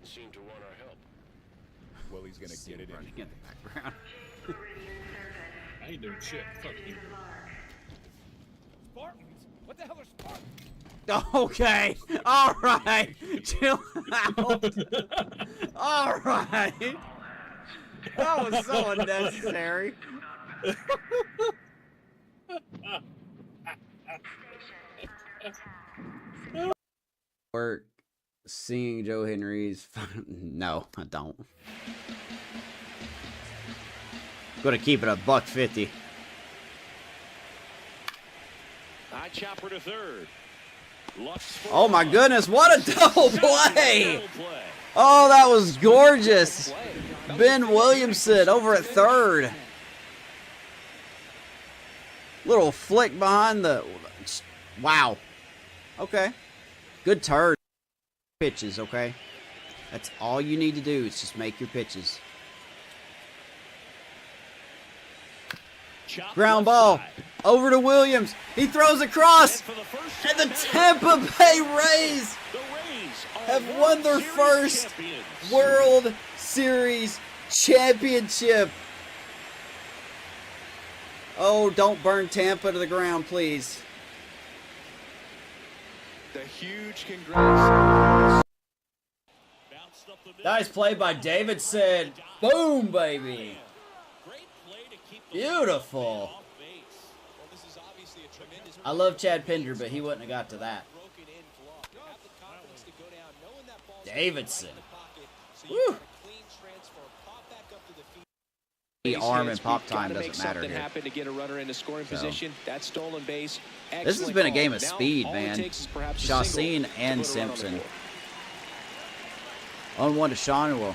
seem to want our help. Well, he's gonna get it running in. in the background. I ain't doing shit. Fuck you. Spartans? What the hell are Spartans? Okay. All right. Chill out. All right. That was so unnecessary. Work seeing Joe Henry's. No, I don't. Gonna keep it a $150. High chopper to third. Oh my goodness, what a double play! Oh, that was gorgeous. Ben Williamson over at third. Little flick behind the... Wow. Okay. Good turn. Pitches, okay? That's all you need to do is just make your pitches. Ground ball over to Williams. He throws across. And the Tampa Bay Rays have won their first World Series championship. Oh, don't burn Tampa to the ground, please. The huge congrats. Nice play by Davidson. Boom, baby. Beautiful. I love Chad Pinder, but he wouldn't have got to that. Davidson. Woo. The arm and pop time doesn't matter here. To get a runner into scoring position. That stolen base. This has been a game of speed, man. Chacin and Simpson. 0-1 to Sean.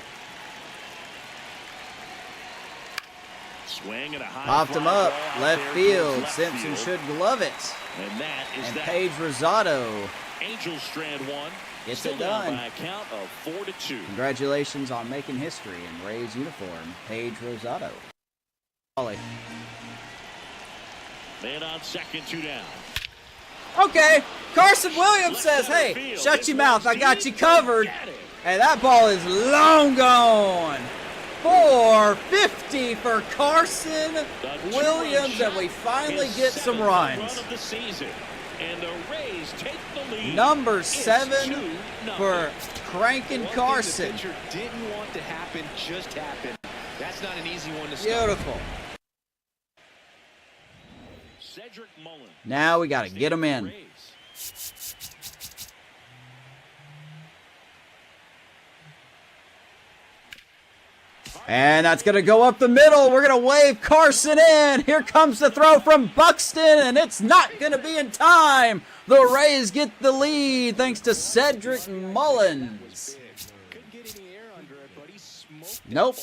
Swing at a high Popped him up, left field. Left Simpson field. should glove it. And that is And that. Paige Rosado Angel strand one. gets Still it down done. by a count of 4-2. Congratulations on making history in Rays uniform, Paige Rosado. Ollie. Man on second, 2 down. Okay, Carson Williams says, hey, shut your mouth, I got you covered. And that ball is long gone. 450 for Carson Williams, and we finally get some runs. And the Rays take the lead. Number 7 for Crankin' Carson. Didn't want to happen, just happened. That's not an easy one to stop. Beautiful. Cedric Mullen. Now we got to get him in. And that's going to go up the middle. We're going to wave Carson in. Here comes the throw from Buxton, and it's not going to be in time. The Rays get the lead thanks to Cedric Mullins. Nope,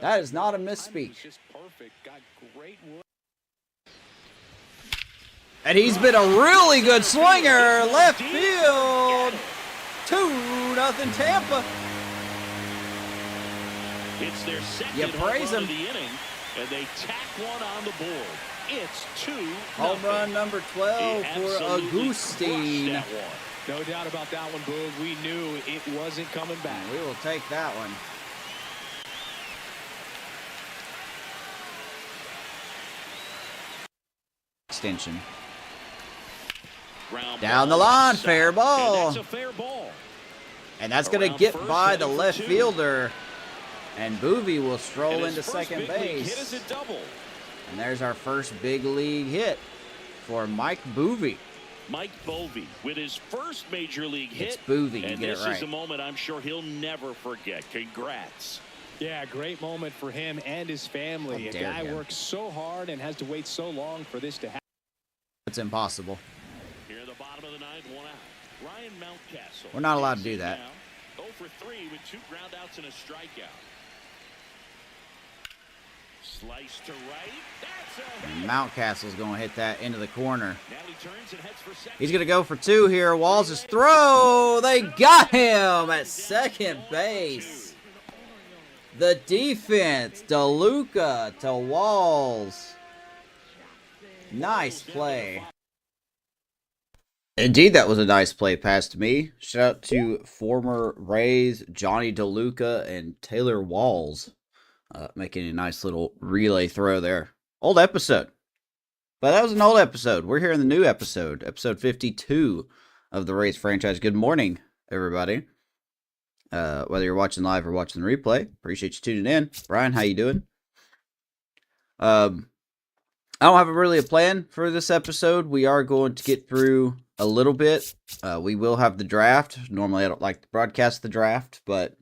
that is not a misspeak. And he's been a really good swinger. Left field. 2-0 Tampa. It's their second You praise home run him. of the inning, and they tack one on the board. It's 2-0. Home run number 12 for Agustin. No doubt about that one, Boog. We knew it wasn't coming back. We will take that one. Extension. Down the line, fair ball. And that's a fair ball. And that's going to get by the left fielder. And Boovie will stroll into second base. And there's our first big league hit for Mike Boovie. Mike Bovey with his first major league hit. It's Boovie, you and get it this right. is a moment I'm sure he'll never forget. Congrats. Yeah, great moment for him and his family. A guy works so hard and has to wait so long for this to happen. It's impossible. Here at the bottom of the ninth, 1 out. Ryan Mountcastle. We're not allowed to do that. 0 for 3 with 2 groundouts and a strikeout. Slice to right. That's a hit. Mountcastle's going to hit that into the corner. Now he turns and heads for second. He's going to go for 2 here. Walls' throw. They got him at second base. The defense. DeLuca to Walls. Nice play. Indeed, that was a nice play pass to me. Shout out to former Rays Johnny DeLuca and Taylor Walls making a nice little relay throw there. Old episode. But that was an old episode. We're here in the new episode, episode 52 of the Rays franchise. Good morning, everybody. Whether you're watching live or watching the replay, appreciate you tuning in. Brian, how you doing? I don't have really a plan for this episode. We are going to get through a little bit. We will have the draft. Normally, I don't like to broadcast the draft, but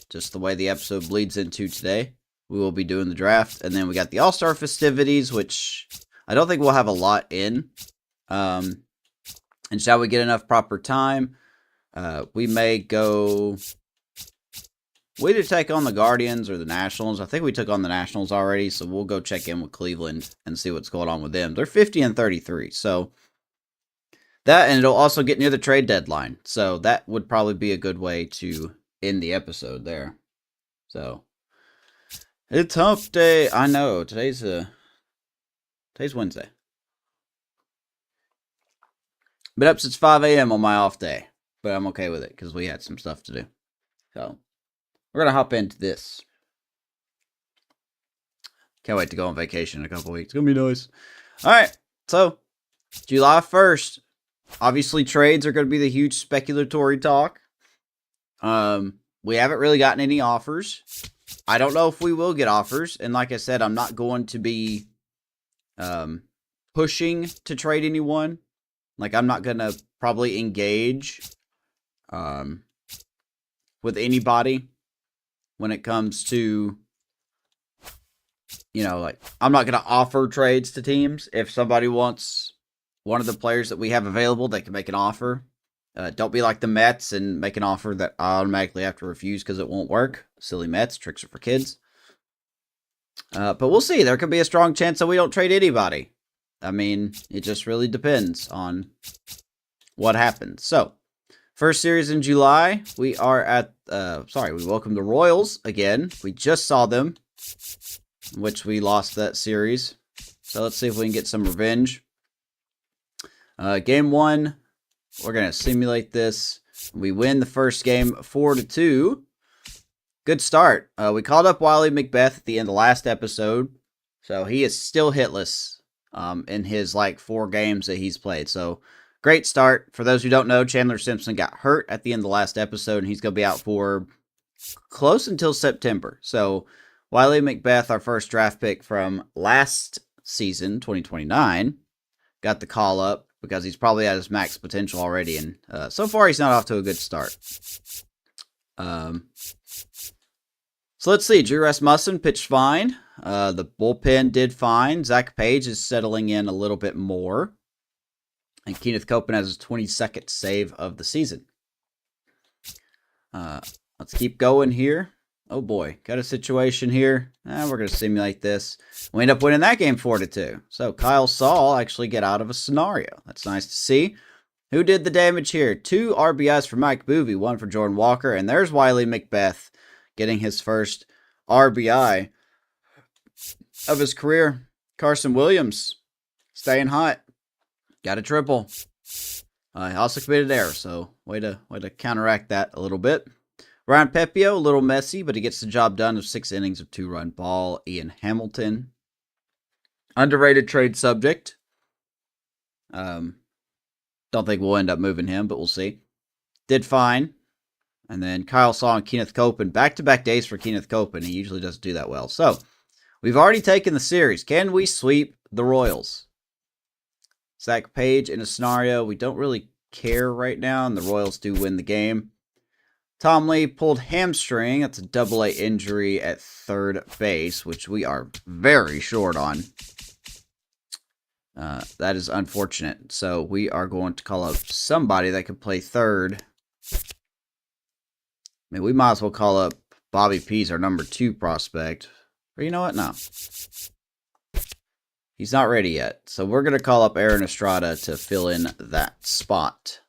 just the way the episode bleeds into today, we will be doing the draft. And then we got the All-Star festivities, which I don't think we'll have a lot in. And shall we get enough proper time? We may go... We either take on the Guardians or the Nationals. I think we took on the Nationals already, so we'll go check in with Cleveland and see what's going on with them. They're 50 and 33, so that, and it'll also get near the trade deadline. So that would probably be a good way to end the episode there. So it's hump day. I know today's Wednesday. Been up since 5 a.m. on my off day, but I'm okay with it because we had some stuff to do. So we're going to hop into this. Can't wait to go on vacation in a couple weeks. It's going to be nice. All right. So, July 1st. Obviously, trades are going to be the huge speculatory talk. We haven't really gotten any offers. I don't know if we will get offers. And like I said, I'm not going to be pushing to trade anyone. Like, I'm not going to probably engage with anybody when it comes to, like, I'm not going to offer trades to teams. If somebody wants one of the players that we have available, they can make an offer. Don't be like the Mets and make an offer that I automatically have to refuse because it won't work. Silly Mets, tricks are for kids. But we'll see. There could be a strong chance that we don't trade anybody. I mean, it just really depends on what happens. So, first series in July, we are at, we welcome the Royals again. We just saw them, which we lost that series. So let's see if we can get some revenge. Game 1, we're going to simulate this. We win the first game 4-2. Good start. We called up Wiley McBeth at the end of the last episode. So he is still hitless in his 4 games that he's played. So great start. For those who don't know, Chandler Simpson got hurt at the end of the last episode, and he's going to be out for close until September. So Wiley McBeth, our first draft pick from last season, 2029, got the call up because he's probably at his max potential already, and so far he's not off to a good start. So let's see. Drew Rasmussen pitched fine. The bullpen did fine. Zach Page is settling in a little bit more. And Kenneth Copeland has his 22nd save of the season. Let's keep going here. Oh boy, got a situation here. We're going to simulate this. We end up winning that game 4-2. So Kyle Saul actually get out of a scenario. That's nice to see. Who did the damage here? 2 RBIs for Mike Boovie, 1 for Jordan Walker. And there's Wiley McBeth getting his first RBI of his career. Carson Williams staying hot. Got a triple. He also committed error, so way to counteract that a little bit. Ryan Pepio, a little messy, but he gets the job done of 6 innings of 2-run ball. Ian Hamilton, underrated trade subject. Don't think we'll end up moving him, but we'll see. Did fine. And then Kyle Saul and Kenneth Copeland, back-to-back days for Kenneth Copeland. He usually doesn't do that well. So, we've already taken the series. Can we sweep the Royals? Zach Page in a scenario we don't really care right now, and the Royals do win the game. Tom Lee pulled hamstring. That's a AA injury at third base, which we are very short on. That is unfortunate. So we are going to call up somebody that could play third. I mean, we might as well call up Bobby Pease, our number 2 prospect. Or you know what? No. He's not ready yet. So we're going to call up Aaron Estrada to fill in that spot.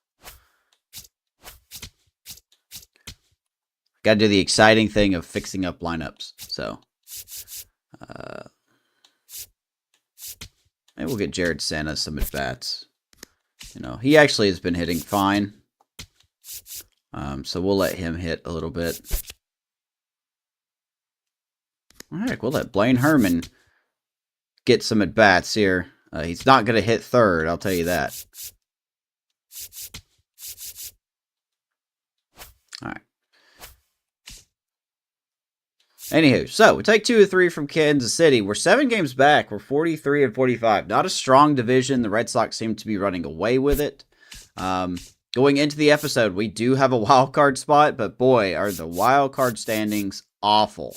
Got to do the exciting thing of fixing up lineups. So, maybe we'll get Jared Santa some at-bats. You know, he actually has been hitting fine. So we'll let him hit a little bit. All right, we'll let Blaine Herman get some at-bats here. He's not going to hit third, I'll tell you that. All right. Anywho, so we take 2 of 3 from Kansas City. We're 7 games back. We're 43 and 45. Not a strong division. The Red Sox seem to be running away with it. Going into the episode, we do have a wild card spot, but boy, are the wild card standings awful.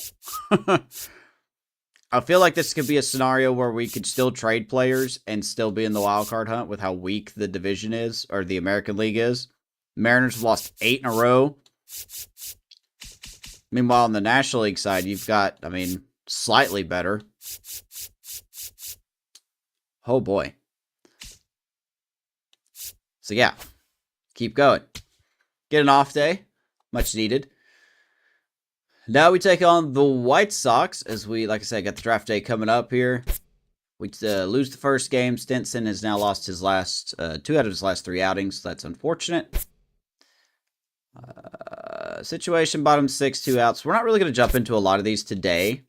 I feel like this could be a scenario where we could still trade players and still be in the wild card hunt with how weak the division is, or the American League is. Mariners have lost 8 in a row. Meanwhile, on the National League side, you've got, I mean, slightly better. Oh boy. So yeah, keep going. Get an off day. Much needed. Now we take on the White Sox as we, like I said, got the draft day coming up here. We lose the first game. Stinson has now lost his last 2 out of his last 3 outings. That's unfortunate. Situation bottom 6, 2 outs. We're not really going to jump into a lot of these today.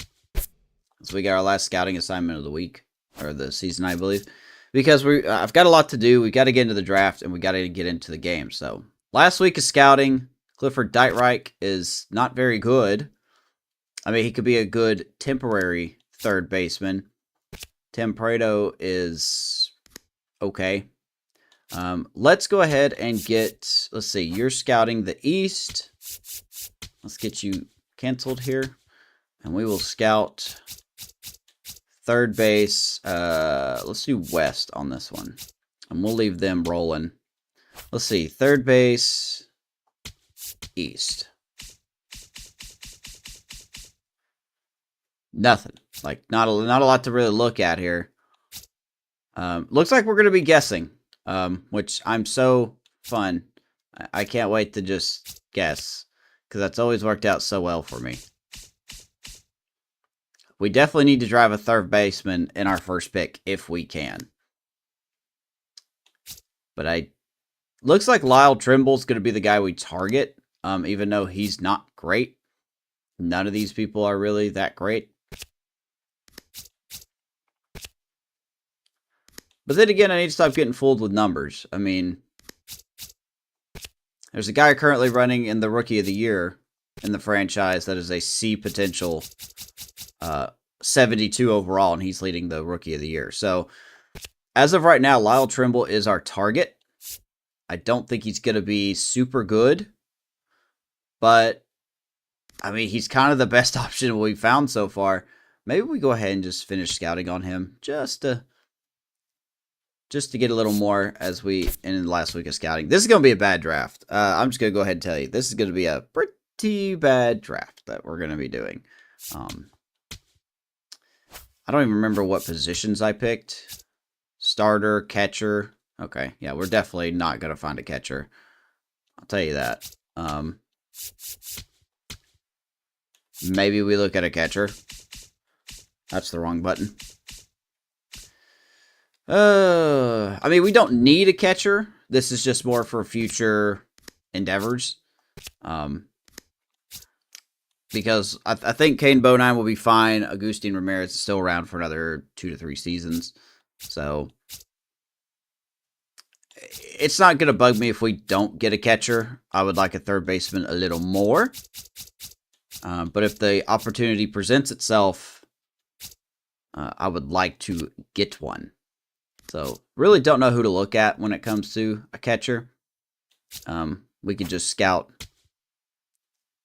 So we got our last scouting assignment of the week, or the season, I believe. Because I've got a lot to do. We got to get into the draft, and we got to get into the game. So, last week of scouting, Clifford Dietrich is not very good. I mean, he could be a good temporary third baseman. Tim Prado is okay. Let's go ahead and get, let's see, you're scouting the East. Let's get you canceled here. And we will scout third base. Let's do West on this one. And we'll leave them rolling. Let's see, third base, East. Nothing. Like, not a lot to really look at here. Looks like we're going to be guessing. Which I'm so fun. I can't wait to just guess, because that's always worked out so well for me. We definitely need to drive a third baseman in our first pick if we can. But looks like Lyle Trimble's going to be the guy we target, even though he's not great. None of these people are really that great. But then again, I need to stop getting fooled with numbers. I mean, there's a guy currently running in the Rookie of the Year in the franchise that is a C potential 72 overall, and he's leading the Rookie of the Year. So, as of right now, Lyle Trimble is our target. I don't think he's going to be super good, but, I mean, he's kind of the best option we've found so far. Maybe we go ahead and just finish scouting on him, just to get a little more as we in the last week of scouting. This is going to be a bad draft. I'm just going to go ahead and tell you. This is going to be a pretty bad draft that we're going to be doing. I don't even remember what positions I picked. Starter, catcher. Okay, yeah, we're definitely not going to find a catcher. I'll tell you that. Maybe we look at a catcher. That's the wrong button. I mean, we don't need a catcher. This is just more for future endeavors. Because I think Kane Bonine will be fine. Agustin Ramirez is still around for another 2 to 3 seasons. So, it's not going to bug me if we don't get a catcher. I would like a third baseman a little more. But if the opportunity presents itself, I would like to get one. So, really don't know who to look at when it comes to a catcher. We could just scout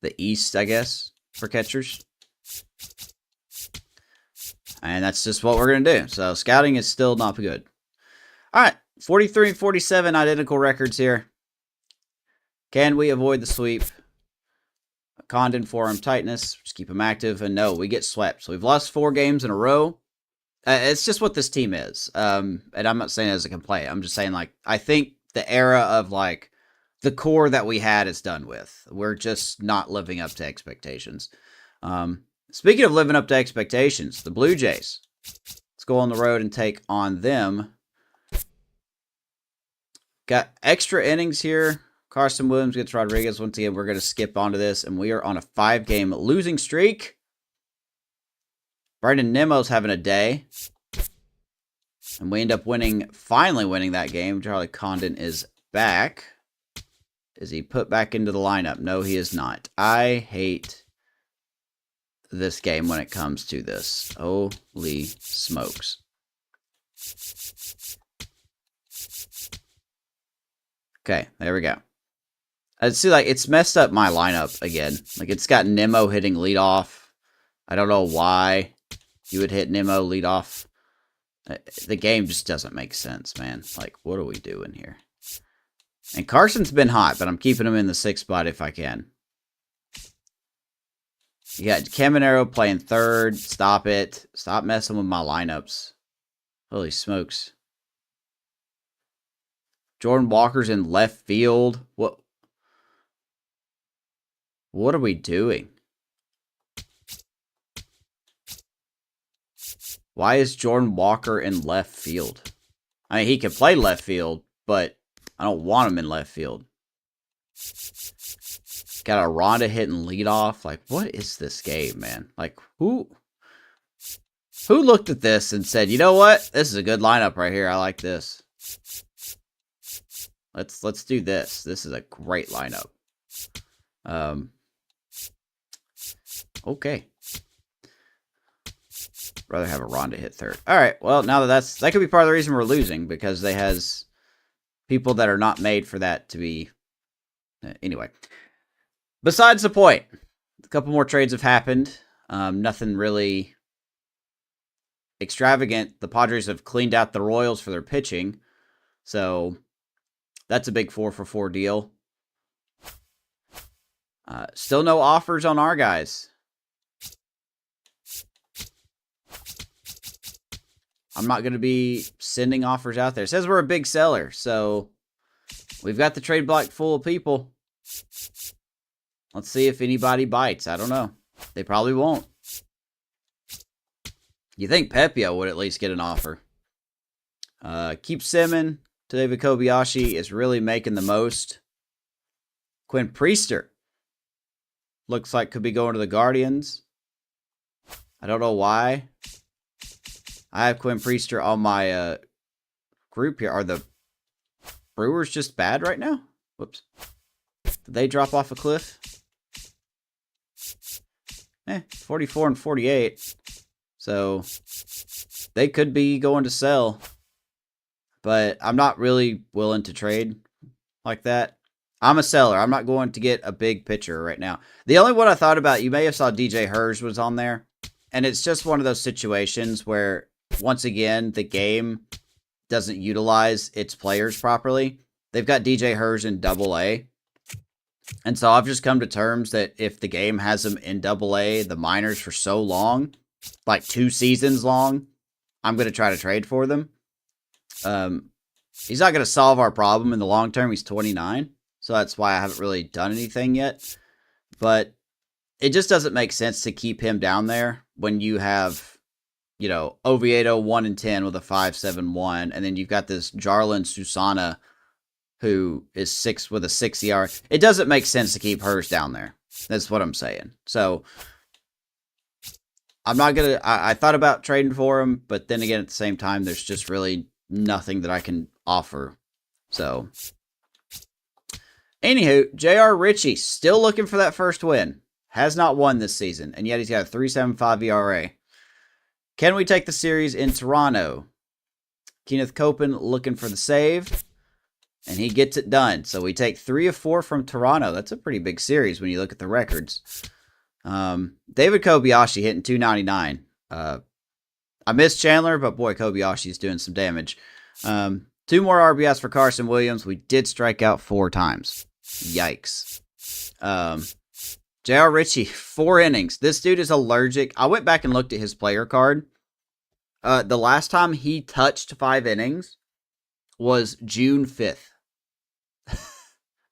the East, I guess, for catchers. And that's just what we're going to do. So, scouting is still not good. All right, 43 and 47 identical records here. Can we avoid the sweep? Condon forearm tightness. Just keep them active. And no, we get swept. So, we've lost 4 games in a row. It's just what this team is. And I'm not saying it as a complaint. I'm just saying, like, I think the era of, like, the core that we had is done with. We're just not living up to expectations. Speaking of living up to expectations, the Blue Jays. Let's go on the road and take on them. Got extra innings here. Carson Williams gets Rodriguez. Once again, we're going to skip onto this, and we are on a 5-game losing streak. Brandon Nimmo's having a day. And we end up finally winning that game. Charlie Condon is back. Is he put back into the lineup? No, he is not. I hate this game when it comes to this. Holy smokes. Okay, there we go. I see, like, it's messed up my lineup again. Like, it's got Nimmo hitting leadoff. I don't know why you would hit Nimmo leadoff. The game just doesn't make sense, man. Like, what are we doing here? And Carson's been hot, but I'm keeping him in the 6th spot if I can. You got Caminero playing 3rd. Stop it. Stop messing with my lineups. Holy smokes. Jordan Walker's in left field. What are we doing? Why is Jordan Walker in left field? I mean, he can play left field, but I don't want him in left field. Got Aranda hitting leadoff. Like, what is this game, man? Like, who looked at this and said, you know what? This is a good lineup right here. I like this. Let's do this. This is a great lineup. Okay. Rather have Aranda hit 3rd. All right. Well, now that could be part of the reason we're losing, because they has people that are not made for that to be. Anyway, besides the point, a couple more trades have happened. Nothing really extravagant. The Padres have cleaned out the Royals for their pitching, so that's a big 4-for-4 deal. Still no offers on our guys. I'm not going to be sending offers out there. It says we're a big seller, so we've got the trade block full of people. Let's see if anybody bites. I don't know. They probably won't. You think Pepys would at least get an offer. Keep Simmon. David Kobayashi is really making the most. Quinn Priester looks like could be going to the Guardians. I don't know why. I have Quinn Priester on my group here. Are the Brewers just bad right now? Whoops. Did they drop off a cliff? 44 and 48. So they could be going to sell. But I'm not really willing to trade like that. I'm a seller. I'm not going to get a big pitcher right now. The only one I thought about, you may have saw DJ Hurst was on there. And it's just one of those situations where, once again, the game doesn't utilize its players properly. They've got DJ Hurst in Double-A. And so I've just come to terms that if the game has them in Double-A, the minors, for so long, like 2 seasons long, I'm going to try to trade for them. He's not going to solve our problem in the long term. He's 29. So that's why I haven't really done anything yet. But it just doesn't make sense to keep him down there when you have, you know, Oviedo 1-10 with a 5.71, and then you've got this Jarlin Susana who is 6 with a 6 ER. It doesn't make sense to keep Hurst down there. That's what I'm saying. So I'm not gonna. I thought about trading for him, but then again, at the same time, there's just really nothing that I can offer. So, anywho, J.R. Ritchie still looking for that first win. Has not won this season, and yet he's got a 3.75 ERA. Can we take the series in Toronto? Kenneth Copeland looking for the save, and he gets it done. So we take 3 of 4 from Toronto. That's a pretty big series when you look at the records. David Kobayashi hitting 299. I miss Chandler, but boy, Kobayashi's doing some damage. 2 more RBIs for Carson Williams. We did strike out 4 times. Yikes. J.R. Ritchie, 4 innings. This dude is allergic. I went back and looked at his player card. The last time he touched 5 innings was June 5th.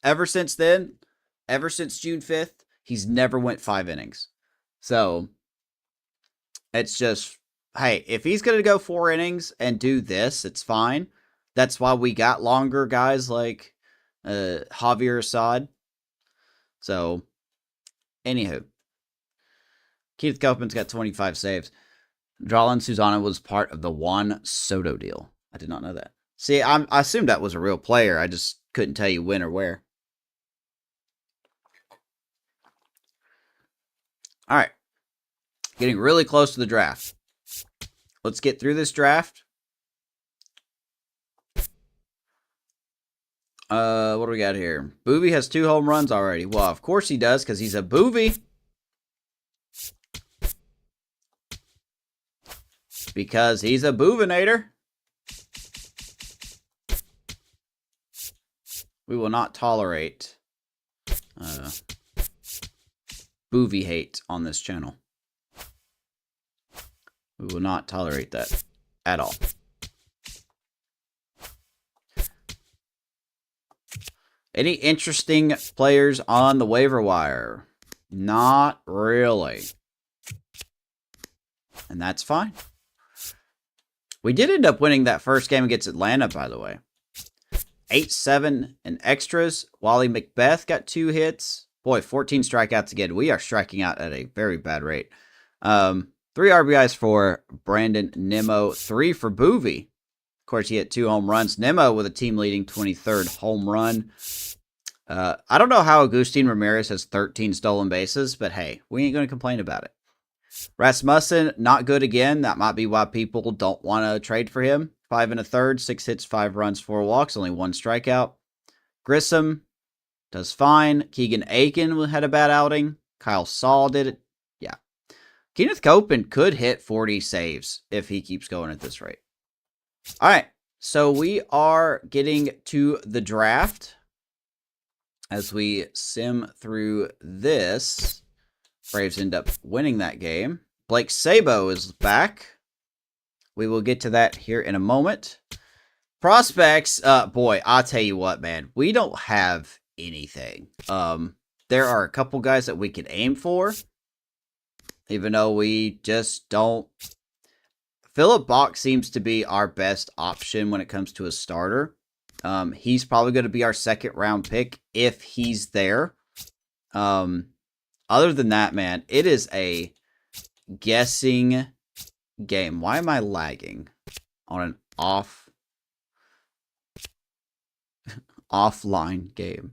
Ever since then, ever since June 5th, he's never went 5 innings. So, it's just, hey, if he's going to go 4 innings and do this, it's fine. That's why we got longer guys like Javier Assad. So, anywho. Keith Copeland's got 25 saves. Dralan Susana was part of the Juan Soto deal. I did not know that. See, I assumed that was a real player. I just couldn't tell you when or where. All right. Getting really close to the draft. Let's get through this draft. What do we got here? Boovie has 2 home runs already. Well, of course he does, because he's a Boovie. Because he's a Boovinator. We will not tolerate Boovie hate on this channel. We will not tolerate that at all. Any interesting players on the waiver wire? Not really. And that's fine. We did end up winning that first game against Atlanta, by the way. 8-7 in extras. Wally Macbeth got 2 hits. Boy, 14 strikeouts again. We are striking out at a very bad rate. 3 RBIs for Brandon Nimmo. 3 for Boovie. Of course, he hit 2 home runs. Nimmo with a team-leading 23rd home run. I don't know how Agustin Ramirez has 13 stolen bases, but hey, we ain't going to complain about it. Rasmussen, not good again. That might be why people don't want to trade for him. 5 1/3, 6 hits, 5 runs, 4 walks, only 1 strikeout. Grissom does fine. Keegan Aiken had a bad outing. Kyle Saul did it. Yeah. Kenneth Copeland could hit 40 saves if he keeps going at this rate. All right. So we are getting to the draft. As we sim through this, Braves end up winning that game. Blake Sabo is back. We will get to that here in a moment. Prospects, boy, I'll tell you what, man. We don't have anything. There are a couple guys that we could aim for, even though we just don't. Philip Bach seems to be our best option when it comes to a starter. He's probably going to be our 2nd round pick if he's there. Other than that, man, it is a guessing game. Why am I lagging on an offline game?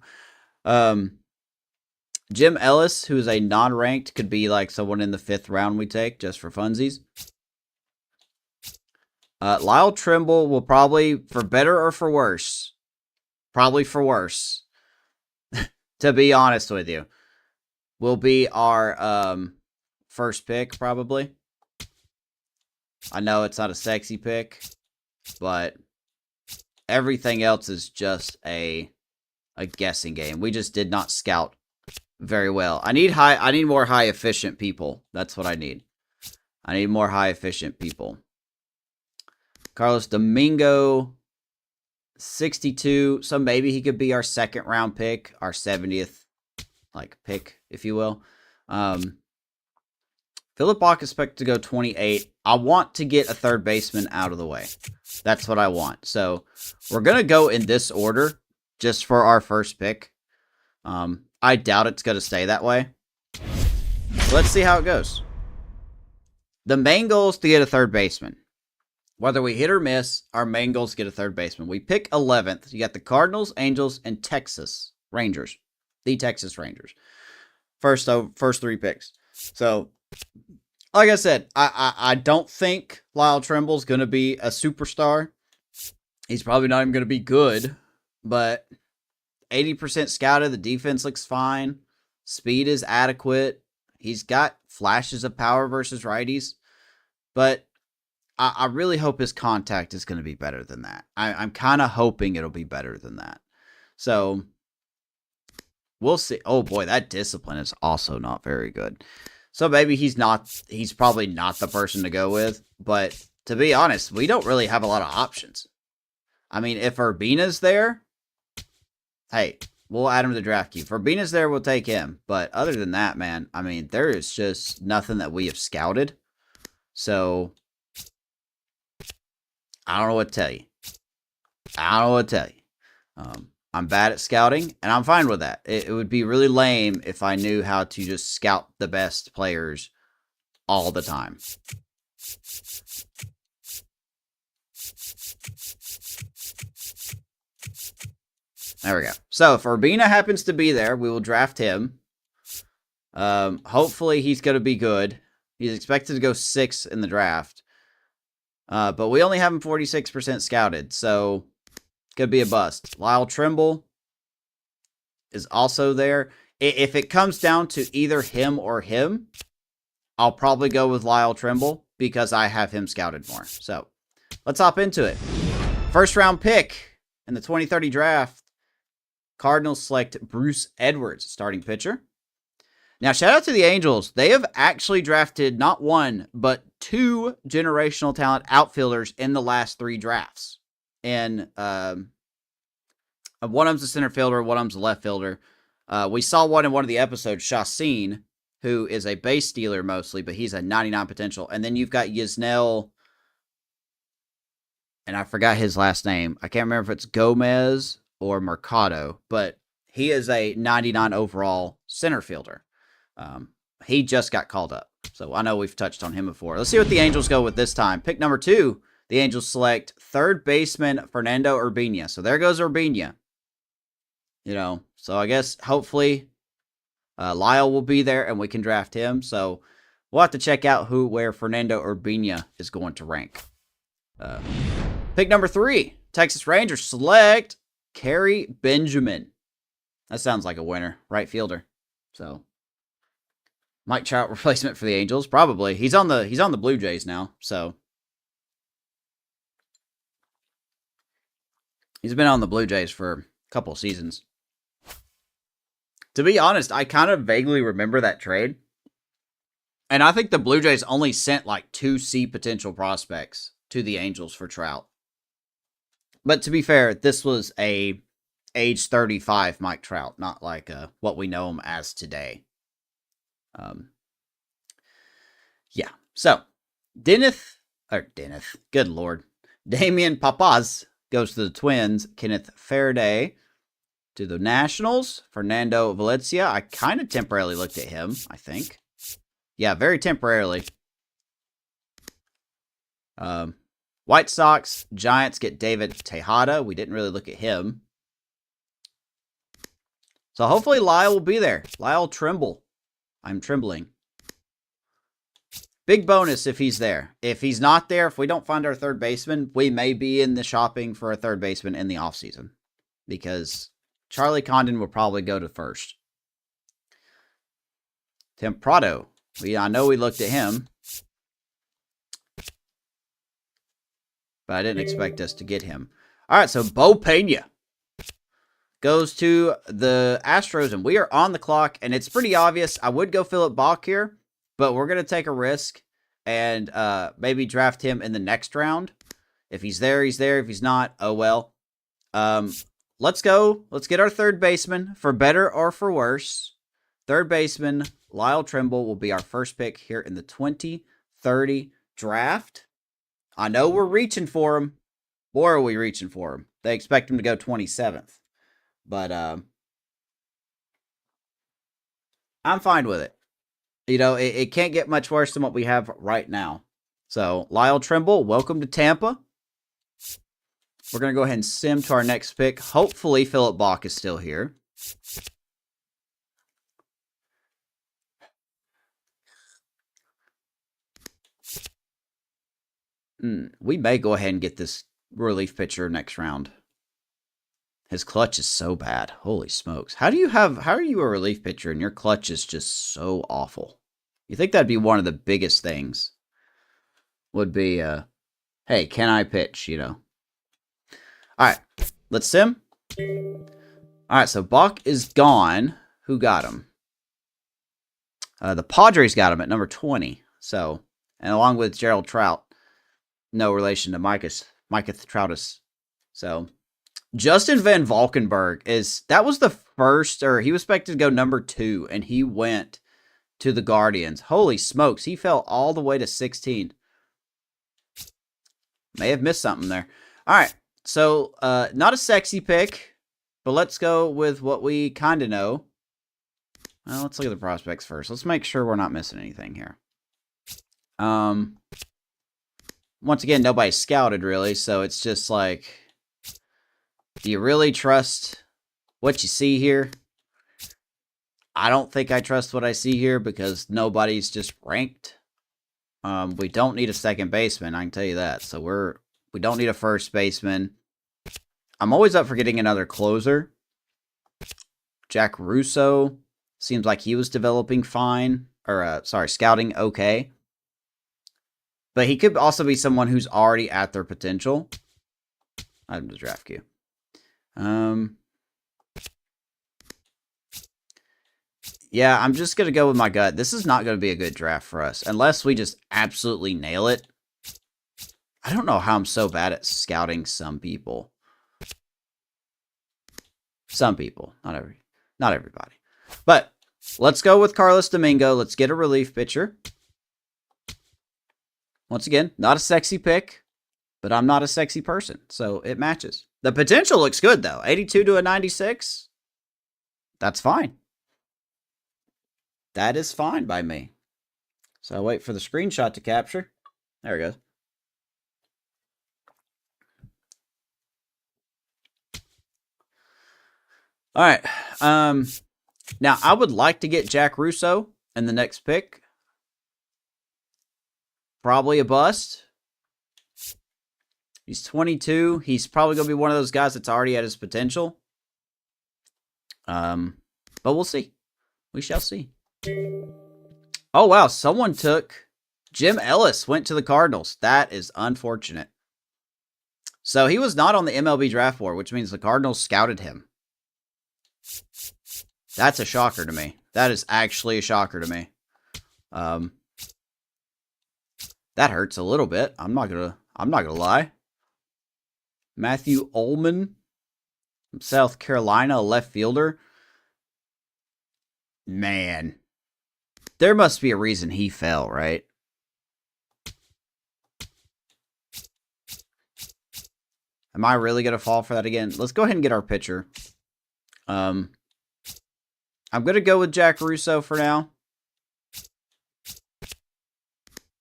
Jim Ellis, who is a non-ranked, could be like someone in the 5th round we take just for funsies. Lyle Trimble will probably, for better or for worse, probably for worse, to be honest with you, will be our first pick, probably. I know it's not a sexy pick, but everything else is just a guessing game. We just did not scout very well. I need more high efficient people. That's what I need. I need more high efficient people. Carlos Domingo, 62. So maybe he could be our 2nd round pick, our 70th pick, if you will. Philip Bach is expected to go 28. I want to get a 3rd baseman out of the way. That's what I want. So we're going to go in this order just for our first pick. I doubt it's going to stay that way. Let's see how it goes. The main goal is to get a 3rd baseman. Whether we hit or miss, our main goal is to get a 3rd baseman. We pick 11th. You got the Cardinals, Angels, and Texas Rangers. The Texas Rangers. First 3 picks. So, like I said, I don't think Lyle Trimble's going to be a superstar. He's probably not even going to be good. But 80% scouted. The defense looks fine. Speed is adequate. He's got flashes of power versus righties. But I really hope his contact is going to be better than that. I'm kind of hoping it'll be better than that. So, we'll see. Oh boy, that discipline is also not very good. So maybe he's probably not the person to go with. But to be honest, we don't really have a lot of options. I mean, if Urbina's there, hey, we'll add him to the draft queue. If Urbina's there, we'll take him. But other than that, man, I mean, there is just nothing that we have scouted. So I don't know what to tell you. I don't know what to tell you. I'm bad at scouting, and I'm fine with that. It would be really lame if I knew how to just scout the best players all the time. There we go. So if Urbina happens to be there, we will draft him. Hopefully he's going to be good. He's expected to go 6 in the draft. But we only have him 46% scouted, so could be a bust. Lyle Trimble is also there. If it comes down to either him or him, I'll probably go with Lyle Trimble because I have him scouted more. So let's hop into it. First round pick in the 2030 draft. Cardinals select Bruce Edwards, starting pitcher. Now, shout out to the Angels. They have actually drafted not 1, but 2 generational talent outfielders in the last 3 drafts. And one of them's a center fielder, one of them's a left fielder. We saw one in one of the episodes, Chacin, who is a base stealer mostly, but he's a 99 potential. And then you've got Yisnel, and I forgot his last name. I can't remember if it's Gomez or Mercado, but he is a 99 overall center fielder. He just got called up, so I know we've touched on him before. Let's see what the Angels go with this time. Pick number 2, the Angels select third baseman Fernando Urbina. So there goes Urbina. You know, so I guess hopefully Lyle will be there and we can draft him. So we'll have to check out where Fernando Urbina is going to rank. Pick number 3, Texas Rangers select Kerry Benjamin. That sounds like a winner, right fielder. So Mike Trout replacement for the Angels, probably. He's on the Blue Jays now, so he's been on the Blue Jays for a couple of seasons. To be honest, I kind of vaguely remember that trade. And I think the Blue Jays only sent like 2 C potential prospects to the Angels for Trout. But to be fair, this was a age 35 Mike Trout, not like what we know him as today. Yeah. So, Dennis, good Lord. Damian Papaz goes to the Twins. Kenneth Faraday to the Nationals. Fernando Valencia. I kind of temporarily looked at him, I think. Yeah, very temporarily. White Sox, Giants get David Tejada. We didn't really look at him. So hopefully Lyle will be there. Lyle Trimble. I'm trembling. Big bonus if he's there. If he's not there, if we don't find our third baseman, we may be in the shopping for a third baseman in the offseason. Because Charlie Condon will probably go to first. Tim Prado. I know we looked at him. But I didn't expect us to get him. All right, so Bo Pena goes to the Astros, and we are on the clock, and it's pretty obvious. I would go Philip Bach here, but we're going to take a risk and maybe draft him in the next round. If he's there, he's there. If he's not, oh well. Let's go. Let's get our third baseman, for better or for worse. Third baseman, Lyle Trimble, will be our first pick here in the 2030 draft. I know we're reaching for him. Boy, are we reaching for him. They expect him to go 27th. But I'm fine with it. You know, it can't get much worse than what we have right now. So, Lyle Trimble, welcome to Tampa. We're going to go ahead and sim to our next pick. Hopefully, Philip Bach is still here. We may go ahead and get this relief pitcher next round. His clutch is so bad. Holy smokes. How are you a relief pitcher and your clutch is just so awful? You think that'd be one of the biggest things? Would be, hey, can I pitch, you know? All right, let's sim. All right, so Bach is gone. Who got him? The Padres got him at number 20. So, and along with Gerald Trout. No relation to Micah Troutus. So, Justin Van Valkenburg was the first, or he was expected to go number 2, and he went to the Guardians. Holy smokes, he fell all the way to 16. May have missed something there. All right, So, not a sexy pick, but let's go with what we kind of know. Well, let's look at the prospects first. Let's make sure we're not missing anything here. Once again, nobody's scouted, really, so it's just like, do you really trust what you see here? I don't think I trust what I see here because nobody's just ranked. We don't need a second baseman, I can tell you that. So we don't need a first baseman. I'm always up for getting another closer. Jack Russo seems like he was developing fine. Or, scouting okay. But he could also be someone who's already at their potential. Item to draft queue. Yeah, I'm just going to go with my gut. This is not going to be a good draft for us. Unless we just absolutely nail it. I don't know how I'm so bad at scouting some people. Some people. Not everybody. But let's go with Carlos Domingo. Let's get a relief pitcher. Once again, not a sexy pick. But I'm not a sexy person. So it matches. The potential looks good, though. 82 to a 96. That's fine. That is fine by me. So I wait for the screenshot to capture. There it goes. All right. Now, I would like to get Jack Russo in the next pick. Probably a bust. He's 22. He's probably going to be one of those guys that's already at his potential. But we'll see. We shall see. Oh, wow. Someone took... Jim Ellis went to the Cardinals. That is unfortunate. So he was not on the MLB draft board, which means the Cardinals scouted him. That's a shocker to me. That is actually a shocker to me. That hurts a little bit. I'm not gonna lie. Matthew Ullman from South Carolina, a left fielder. Man. There must be a reason he fell, right? Am I really going to fall for that again? Let's go ahead and get our pitcher. I'm going to go with Jack Russo for now.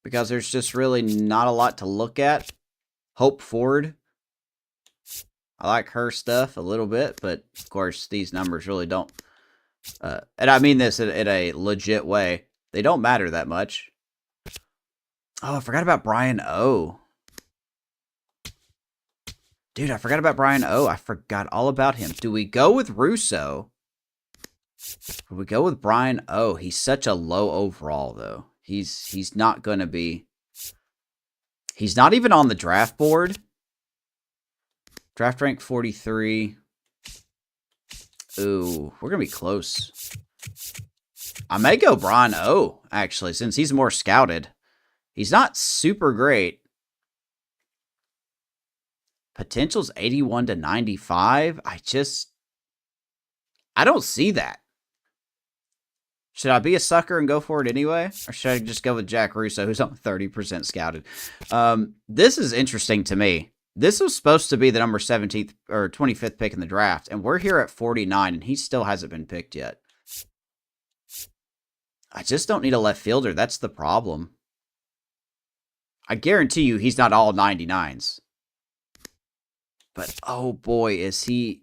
Because there's just really not a lot to look at. Hope Ford. I like her stuff a little bit, but of course these numbers really don't. And I mean this in a legit way. They don't matter that much. Oh, I forgot about Brian O. Dude, I forgot about Brian O. I forgot all about him. Do we go with Russo? Or we go with Brian O? He's such a low overall, though. He's not going to be... He's not even on the draft board. Draft rank 43. Ooh, we're going to be close. I may go Brian O, actually, since he's more scouted. He's not super great. Potential's 81 to 95. I don't see that. Should I be a sucker and go for it anyway? Or should I just go with Jack Russo, who's on 30% scouted? This is interesting to me. This was supposed to be the number 17th or 25th pick in the draft, and we're here at 49, and he still hasn't been picked yet. I just don't need a left fielder. That's the problem. I guarantee you he's not all 99s. But, oh boy, is he...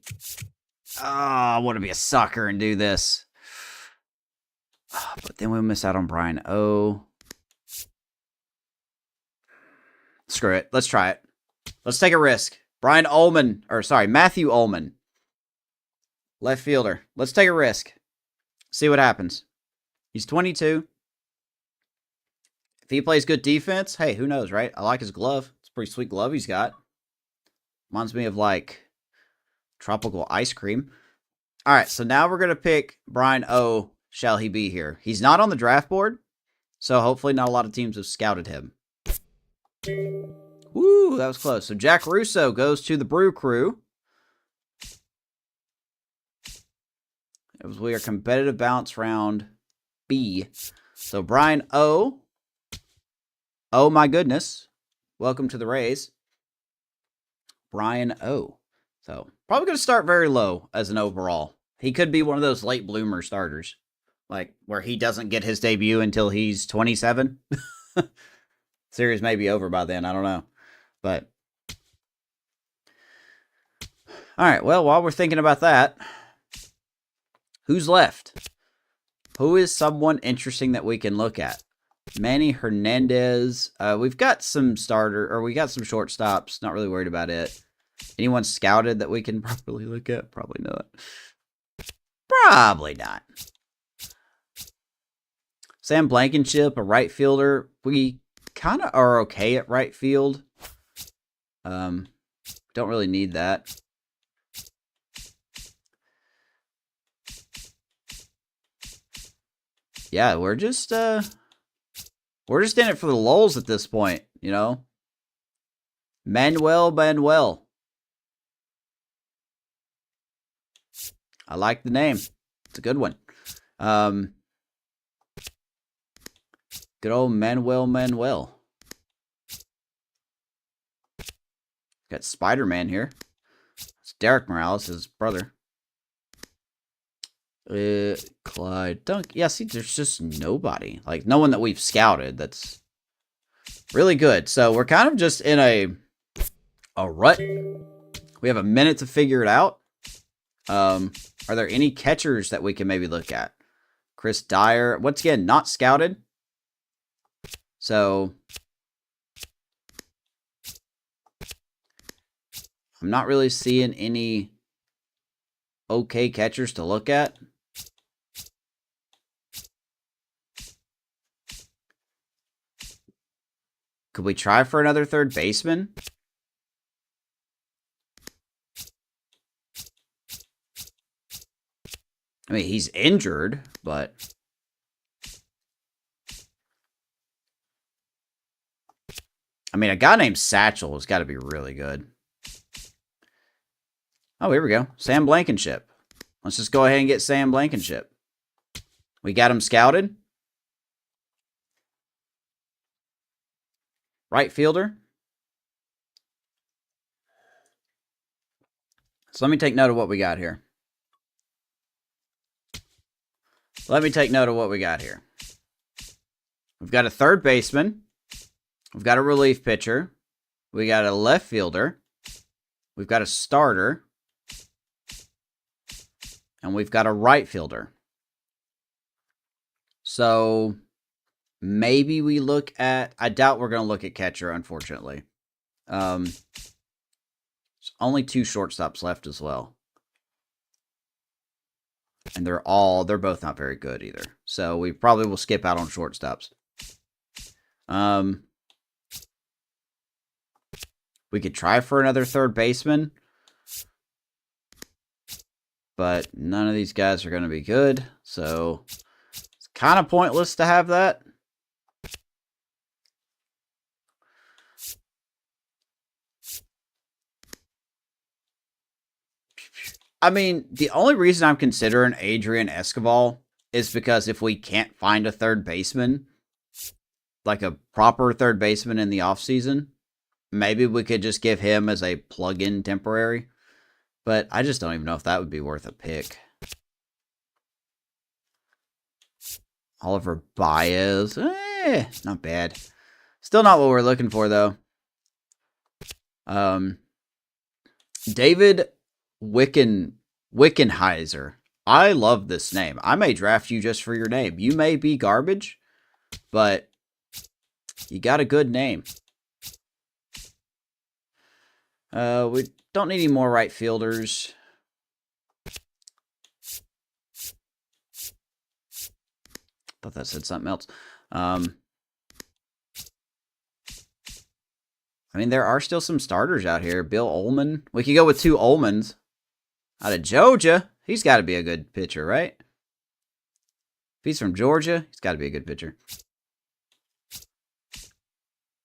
Oh, I want to be a sucker and do this. But then we'll miss out on Brian O. Screw it. Let's try it. Let's take a risk. Matthew Ullman. Left fielder. Let's take a risk. See what happens. He's 22. If he plays good defense, hey, who knows, right? I like his glove. It's a pretty sweet glove he's got. Reminds me of, like, tropical ice cream. All right, so now we're going to pick Brian O. Shall he be here? He's not on the draft board, so hopefully not a lot of teams have scouted him. Woo, that was close. So Jack Russo goes to the Brew Crew. We are competitive bounce round B. So Brian O. Oh my goodness. Welcome to the Rays. Brian O. So, probably going to start very low as an overall. He could be one of those late bloomer starters. Like, where he doesn't get his debut until he's 27. Series may be over by then. I don't know. But, all right. Well, while we're thinking about that, who's left? Who is someone interesting that we can look at? Manny Hernandez. We've got some we got some shortstops. Not really worried about it. Anyone scouted that we can properly look at? Probably not. Probably not. Sam Blankenship, a right fielder. We kind of are okay at right field. Don't really need that. Yeah, we're just in it for the lulz at this point, you know. Manuel. I like the name. It's a good one. Good old Manuel. Got Spider-Man here. It's Derek Morales, his brother. Clyde Dunk. Yeah, see, there's just nobody. Like, no one that we've scouted that's really good. So we're kind of just in a rut. We have a minute to figure it out. Are there any catchers that we can maybe look at? Chris Dyer. Once again, not scouted. So I'm not really seeing any okay catchers to look at. Could we try for another third baseman? I mean, he's injured, but I mean, a guy named Satchel has got to be really good. Oh, here we go. Sam Blankenship. Let's just go ahead and get Sam Blankenship. We got him scouted. Right fielder. So let me take note of what we got here. We've got a third baseman. We've got a relief pitcher. We got a left fielder. We've got a starter. And we've got a right fielder. So maybe we look at... I doubt we're going to look at catcher, unfortunately. There's only 2 shortstops left as well. And they're both not very good either. So we probably will skip out on shortstops. We could try for another third baseman. But none of these guys are going to be good. So it's kind of pointless to have that. I mean, the only reason I'm considering Adrian Escobar is because if we can't find a third baseman, like a proper third baseman in the offseason, maybe we could just give him as a plug-in temporary. But I just don't even know if that would be worth a pick. Oliver Baez. Not bad. Still not what we're looking for, though. David Wickenheiser. I love this name. I may draft you just for your name. You may be garbage, but you got a good name. We don't need any more right fielders. Thought that said something else. I mean, there are still some starters out here. Bill Ullman. We could go with 2 Ullmans. Out of Georgia. He's got to be a good pitcher, right? If he's from Georgia, he's got to be a good pitcher.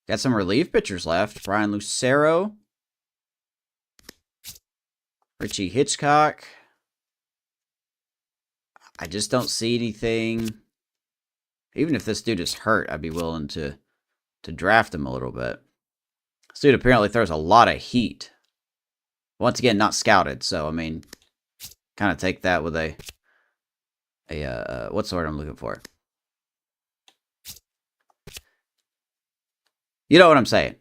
Got some relief pitchers left. Brian Lucero. Richie Hitchcock. I just don't see anything. Even if this dude is hurt, I'd be willing to draft him a little bit. This dude apparently throws a lot of heat. Once again, not scouted. So, I mean, kind of take that with a what's the word I'm looking for? You know what I'm saying.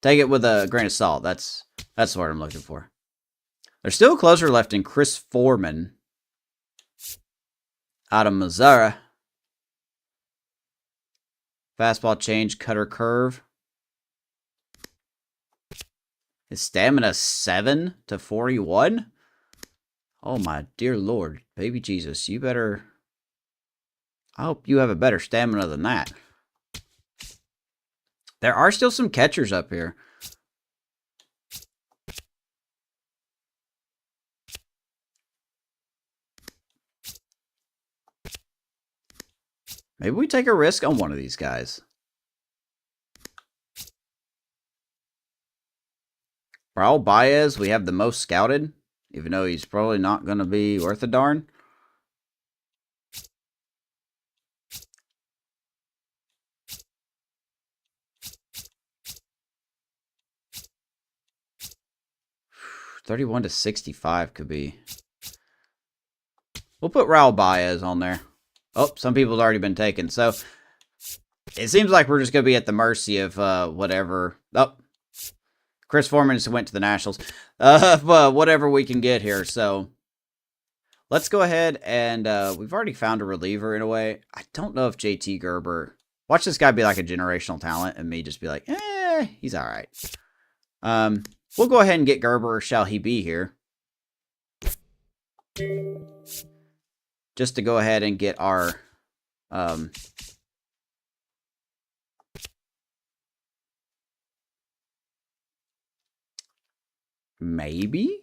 Take it with a grain of salt. That's the word I'm looking for. There's still a closer left in Chris Foreman out of Missouri. Fastball change, cutter curve. His stamina 7 to 41. Oh my dear Lord, baby Jesus, you better. I hope you have a better stamina than that. There are still some catchers up here. Maybe we take a risk on one of these guys. Raul Baez, we have the most scouted, even though he's probably not going to be worth a darn. $31 to $65 could be. We'll put Raul Baez on there. Oh, some people have already been taken. So, it seems like we're just going to be at the mercy of whatever. Oh, Chris Foreman just went to the Nationals. But whatever we can get here. So, let's go ahead and we've already found a reliever in a way. I don't know if JT Gerber. Watch this guy be like a generational talent and me just be like, he's all right. We'll go ahead and get Gerber, shall he be here. Just to go ahead and get our maybe?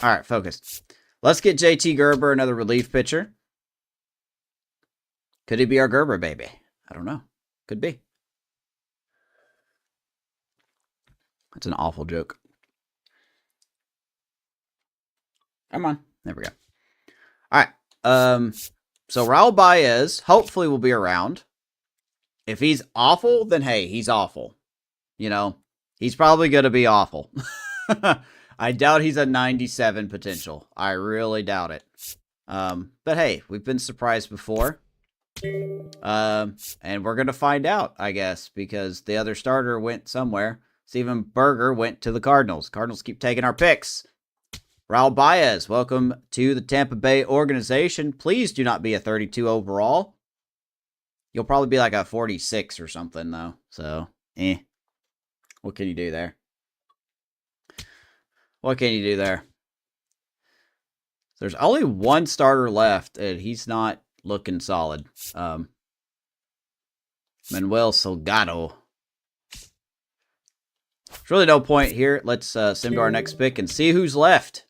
All right, focus. Let's get JT Gerber, another relief pitcher. Could he be our Gerber baby? I don't know. Could be. That's an awful joke. Come on. There we go. All right. So Raul Baez hopefully will be around. If he's awful, then hey, he's awful. You know, he's probably going to be awful. I doubt he's a 97 potential. I really doubt it. But hey, we've been surprised before. And we're going to find out, I guess, because the other starter went somewhere. Steven Berger went to the Cardinals. Cardinals keep taking our picks. Raul Baez, welcome to the Tampa Bay organization. Please do not be a 32 overall. You'll probably be like a 46 or something, though. So, what can you do there? What can you do there? There's only one starter left, and he's not looking solid. Manuel Salgado. There's really no point here. Let's sim to our next pick and see who's left.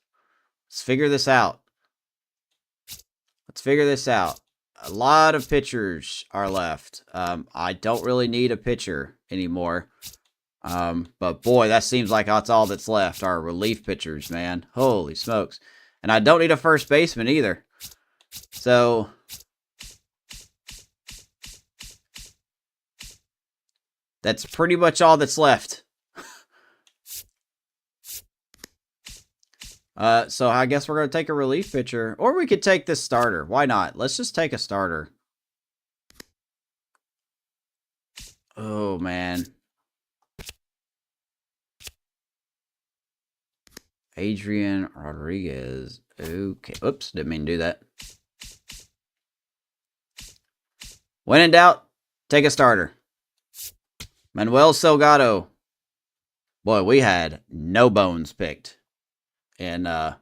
Let's figure this out. A lot of pitchers are left. I don't really need a pitcher anymore. But boy, that seems like that's all that's left. Our relief pitchers, man. Holy smokes. And I don't need a first baseman either. So that's pretty much all that's left. So I guess we're going to take a relief pitcher. Or we could take this starter. Why not? Let's just take a starter. Oh, man. Adrian Rodriguez. Okay. Oops, didn't mean to do that. When in doubt, take a starter. Manuel Salgado. Boy, we had no bones picked in the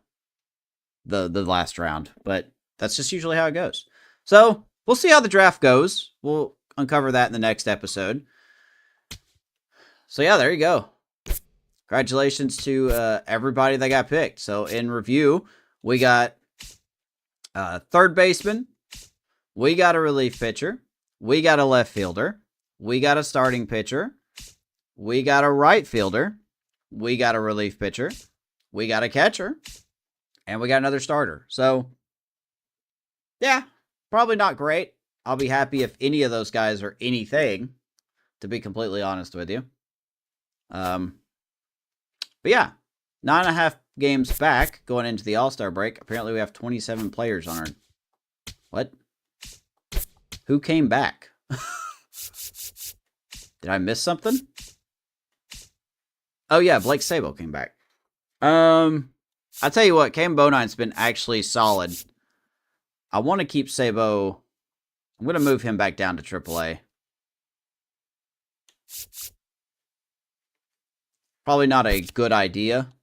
last round, but that's just usually how it goes. So we'll see how the draft goes. We'll uncover that in the next episode. So yeah, there you go. Congratulations to everybody that got picked. So in review, we got third baseman, we got a relief pitcher, we got a left fielder, we got a starting pitcher, we got a right fielder, we got a relief pitcher, we got a catcher, and we got another starter. So, yeah, probably not great. I'll be happy if any of those guys are anything, to be completely honest with you. But yeah, 9.5 games back going into the All-Star break. Apparently we have 27 players on our... What? Who came back? Did I miss something? Oh yeah, Blake Sabo came back. I'll tell you what, Cam Bonine's been actually solid. I want to keep Sabo. I'm going to move him back down to AAA. Probably not a good idea.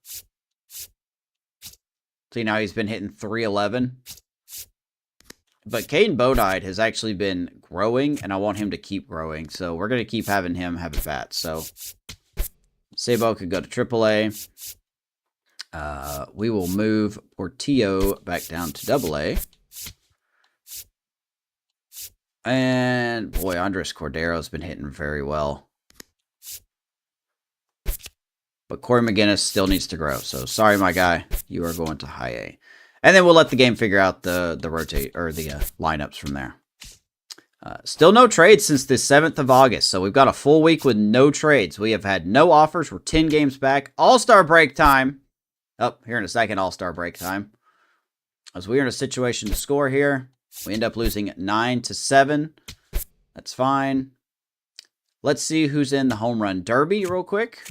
See, now he's been hitting 311. But Caden Bodine has actually been growing, and I want him to keep growing. So we're going to keep having him have at bats. So Sabo could go to AAA. We will move Portillo back down to AA. And, boy, Andres Cordero's been hitting very well. But Corey McGinnis still needs to grow. So, sorry, my guy. You are going to high A. And then we'll let the game figure out the rotate or the lineups from there. Still no trades since the 7th of August. So, we've got a full week with no trades. We have had no offers. We're 10 games back. All-Star break time. Oh, here in a second, All-Star break time. As we are in a situation to score here. We end up losing 9-7. That's fine. Let's see who's in the home run derby real quick.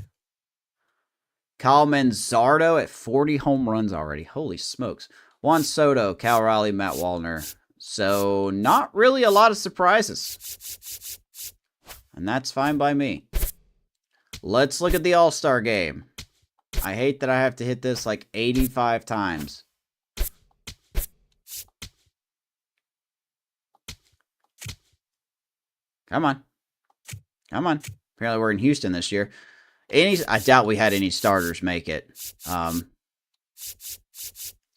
Kyle Manzardo at 40 home runs already. Holy smokes. Juan Soto, Cal Raleigh, Matt Wallner. So, not really a lot of surprises. And that's fine by me. Let's look at the All-Star game. I hate that I have to hit this like 85 times. Come on. Come on. Apparently we're in Houston this year. I doubt we had any starters make it.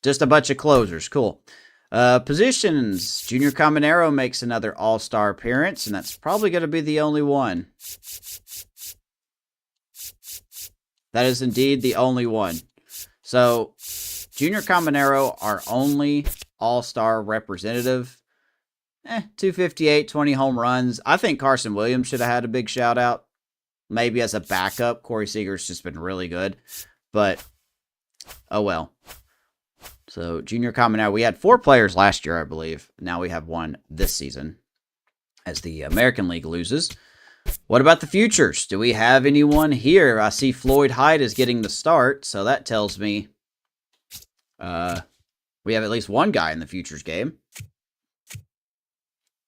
Just a bunch of closers. Cool. Positions. Junior Caminero makes another All-Star appearance, and that's probably going to be the only one. That is indeed the only one. So, Junior Caminero, our only All-Star representative. 258, 20 home runs. I think Carson Williams should have had a big shout-out. Maybe as a backup. Corey Seager's just been really good. But, oh well. So, Junior Caminero. We had 4 players last year, I believe. Now we have 1 this season. As the American League loses. What about the futures? Do we have anyone here? I see Floyd Hyde is getting the start. So, that tells me we have at least one guy in the futures game.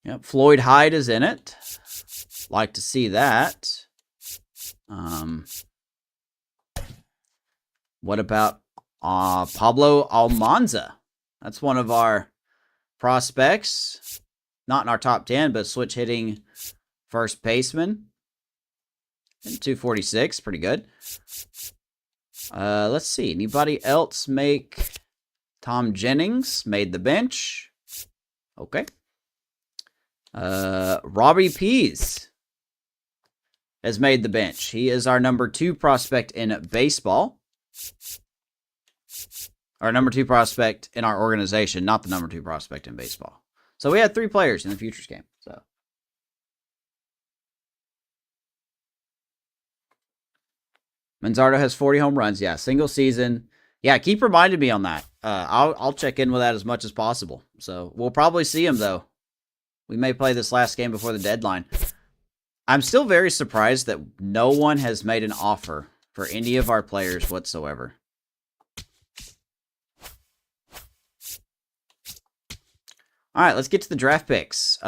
Yep, Floyd Hyde is in it. Like to see that. What about Pablo Almanza? That's one of our prospects. Not in our top 10, but switch hitting first baseman. And 246, pretty good. Let's see. Anybody else make... Tom Jennings made the bench. Okay. Robbie Pease has made the bench. He is our number 2 prospect in baseball. Our number 2 prospect in our organization, not the number 2 prospect in baseball. So we had 3 players in the futures game. So Manzardo has 40 home runs. Yeah, single season. Yeah, keep reminding me on that. I'll check in with that as much as possible. So we'll probably see him though. We may play this last game before the deadline. I'm still very surprised that no one has made an offer for any of our players whatsoever. All right, let's get to the draft picks.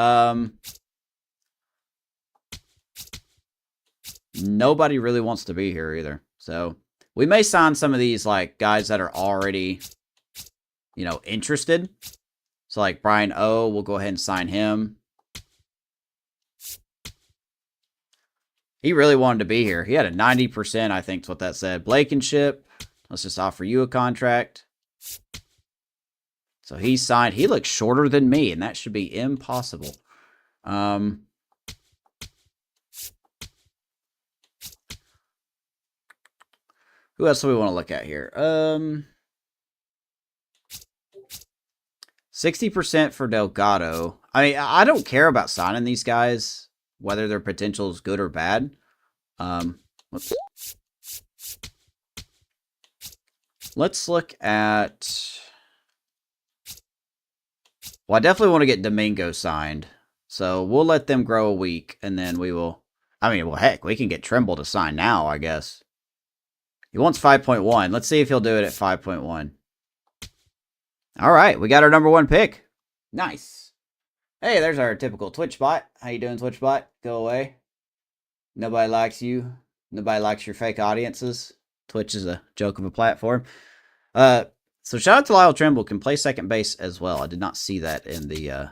Nobody really wants to be here either. So we may sign some of these like guys that are already, interested. So, like, Brian O, we'll go ahead and sign him. He really wanted to be here. He had a 90%, I think is what that said. Blankenship, let's just offer you a contract. So, he signed. He looks shorter than me, and that should be impossible. Who else do we want to look at here? 60% for Delgado. I mean, I don't care about signing these guys, whether their potential is good or bad. Whoops. Let's look at... Well, I definitely want to get Domingo signed. So we'll let them grow a week, and then we will... I mean, well, heck, we can get Trimble to sign now, I guess. He wants 5.1. Let's see if he'll do it at 5.1. All right, we got our number 1 pick. Nice. Hey, there's our typical Twitch bot. How you doing, Twitch bot? Go away. Nobody likes you. Nobody likes your fake audiences. Twitch is a joke of a platform. So shout out to Lyle Trimble, can play second base as well. I did not see that in the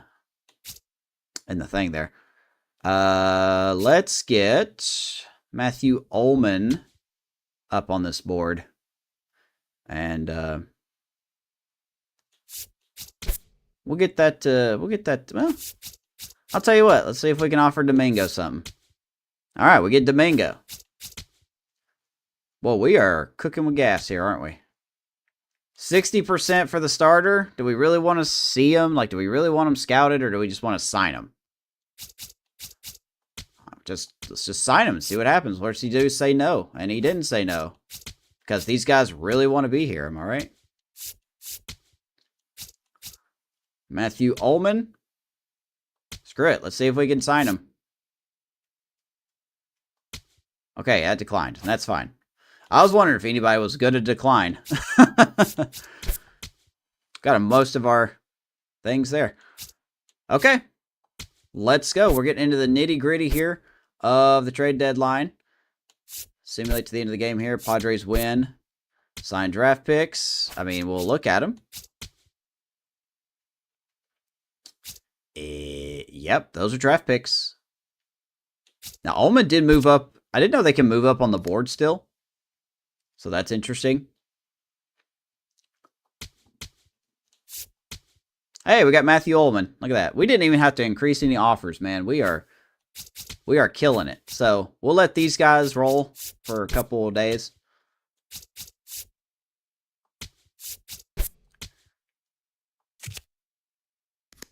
thing there. Let's get Matthew Ullman up on this board. And we'll get that, well, I'll tell you what, let's see if we can offer Domingo something. All right, we get Domingo. Well, we are cooking with gas here, aren't we? 60% for the starter. Do we really want to see him? Like, do we really want him scouted, or do we just want to sign him? Let's just sign him and see what happens. What does he do? Say no. And he didn't say no. Because these guys really want to be here, am I right? Matthew Ullman. Screw it. Let's see if we can sign him. Okay, that declined. That's fine. I was wondering if anybody was going to decline. Got most of our things there. Okay. Let's go. We're getting into the nitty-gritty here of the trade deadline. Simulate to the end of the game here. Padres win. Sign draft picks. I mean, we'll look at them. Yep, those are draft picks. Now, Ullman did move up. I didn't know they can move up on the board still. So that's interesting. Hey, we got Matthew Ullman. Look at that. We didn't even have to increase any offers, man. We are killing it. So we'll let these guys roll for a couple of days.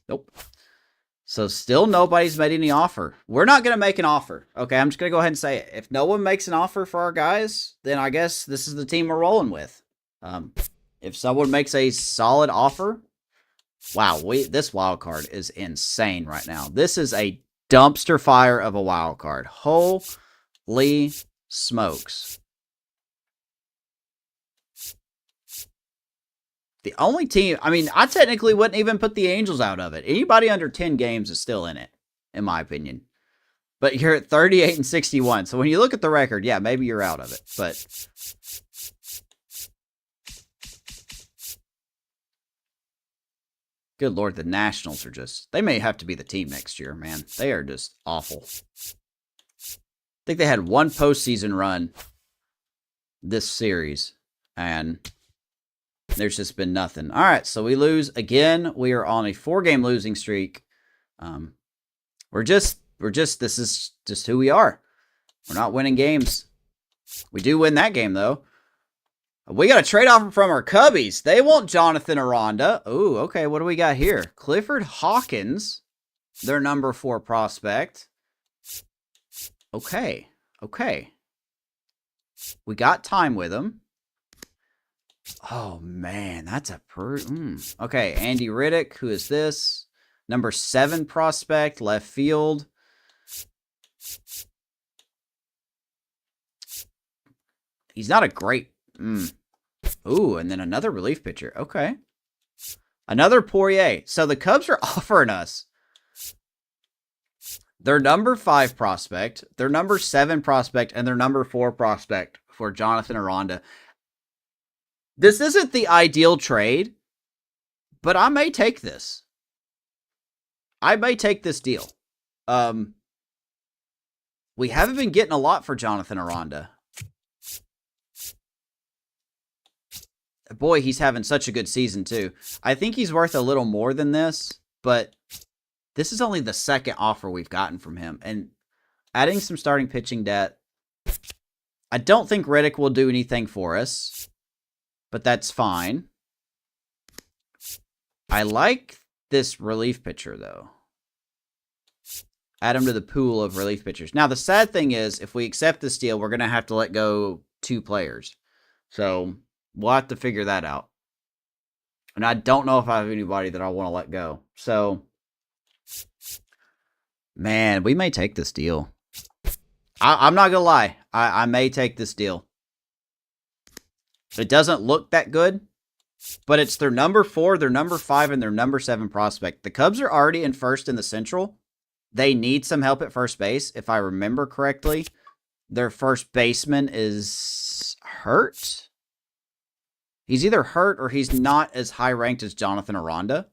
Nope. So still nobody's made any offer. We're not going to make an offer. Okay, I'm just going to go ahead and say it. If no one makes an offer for our guys, then I guess this is the team we're rolling with. If someone makes a solid offer, wow, this wild card is insane right now. This is a dumpster fire of a wild card. Holy smokes. The only team, I mean, I technically wouldn't even put the Angels out of it. Anybody under 10 games is still in it, in my opinion. But you're at 38 and 61. So when you look at the record, yeah, maybe you're out of it. But good Lord, the Nationals are just, they may have to be the team next year, man. They are just awful. I think they had one postseason run this series, and there's just been nothing. All right, so we lose again. We are on a 4-game losing streak. This is just who we are. We're not winning games. We do win that game, though. We got a trade offer from our Cubbies. They want Jonathan Aranda. Ooh, okay, what do we got here? Clifford Hawkins, their number 4 prospect. Okay. We got time with him. Oh, man, that's a Okay, Andy Riddick, who is this? Number 7 prospect, left field. He's not a great... Ooh, and then another relief pitcher. Okay. Another Poirier. So the Cubs are offering us their number 5 prospect, their number 7 prospect, and their number 4 prospect for Jonathan Aranda. This isn't the ideal trade, but I may take this. I may take this deal. We haven't been getting a lot for Jonathan Aranda. Boy, he's having such a good season, too. I think he's worth a little more than this, but this is only the 2nd offer we've gotten from him. And adding some starting pitching depth, I don't think Riddick will do anything for us, but that's fine. I like this relief pitcher, though. Add him to the pool of relief pitchers. Now, the sad thing is, if we accept this deal, we're going to have to let go 2 players. So, we'll have to figure that out. And I don't know if I have anybody that I want to let go. So, man, we may take this deal. I'm not going to lie. I may take this deal. It doesn't look that good, but it's their number 4, their number 5, and their number 7 prospect. The Cubs are already in first in the Central. They need some help at first base, if I remember correctly. Their first baseman is hurt. He's either hurt or he's not as high ranked as Jonathan Aranda.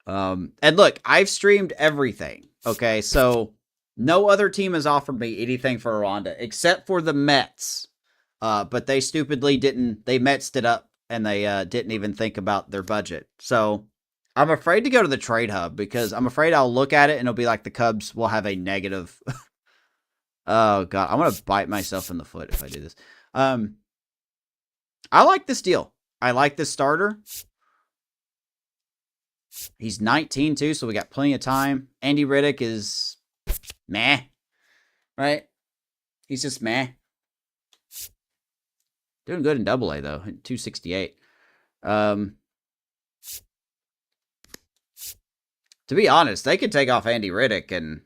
And look, I've streamed everything. Okay, so no other team has offered me anything for Aranda except for the Mets. But they stupidly didn't. They Metsed it up and they didn't even think about their budget. So I'm afraid to go to the trade hub because I'm afraid I'll look at it and it'll be like the Cubs will have a negative. Oh, God. I'm going to bite myself in the foot if I do this. I like this deal. I like this starter. He's 19, too, so we got plenty of time. Andy Riddick is meh, right? He's just meh. Doing good in Double-A, though. 268. To be honest, they could take off Andy Riddick, and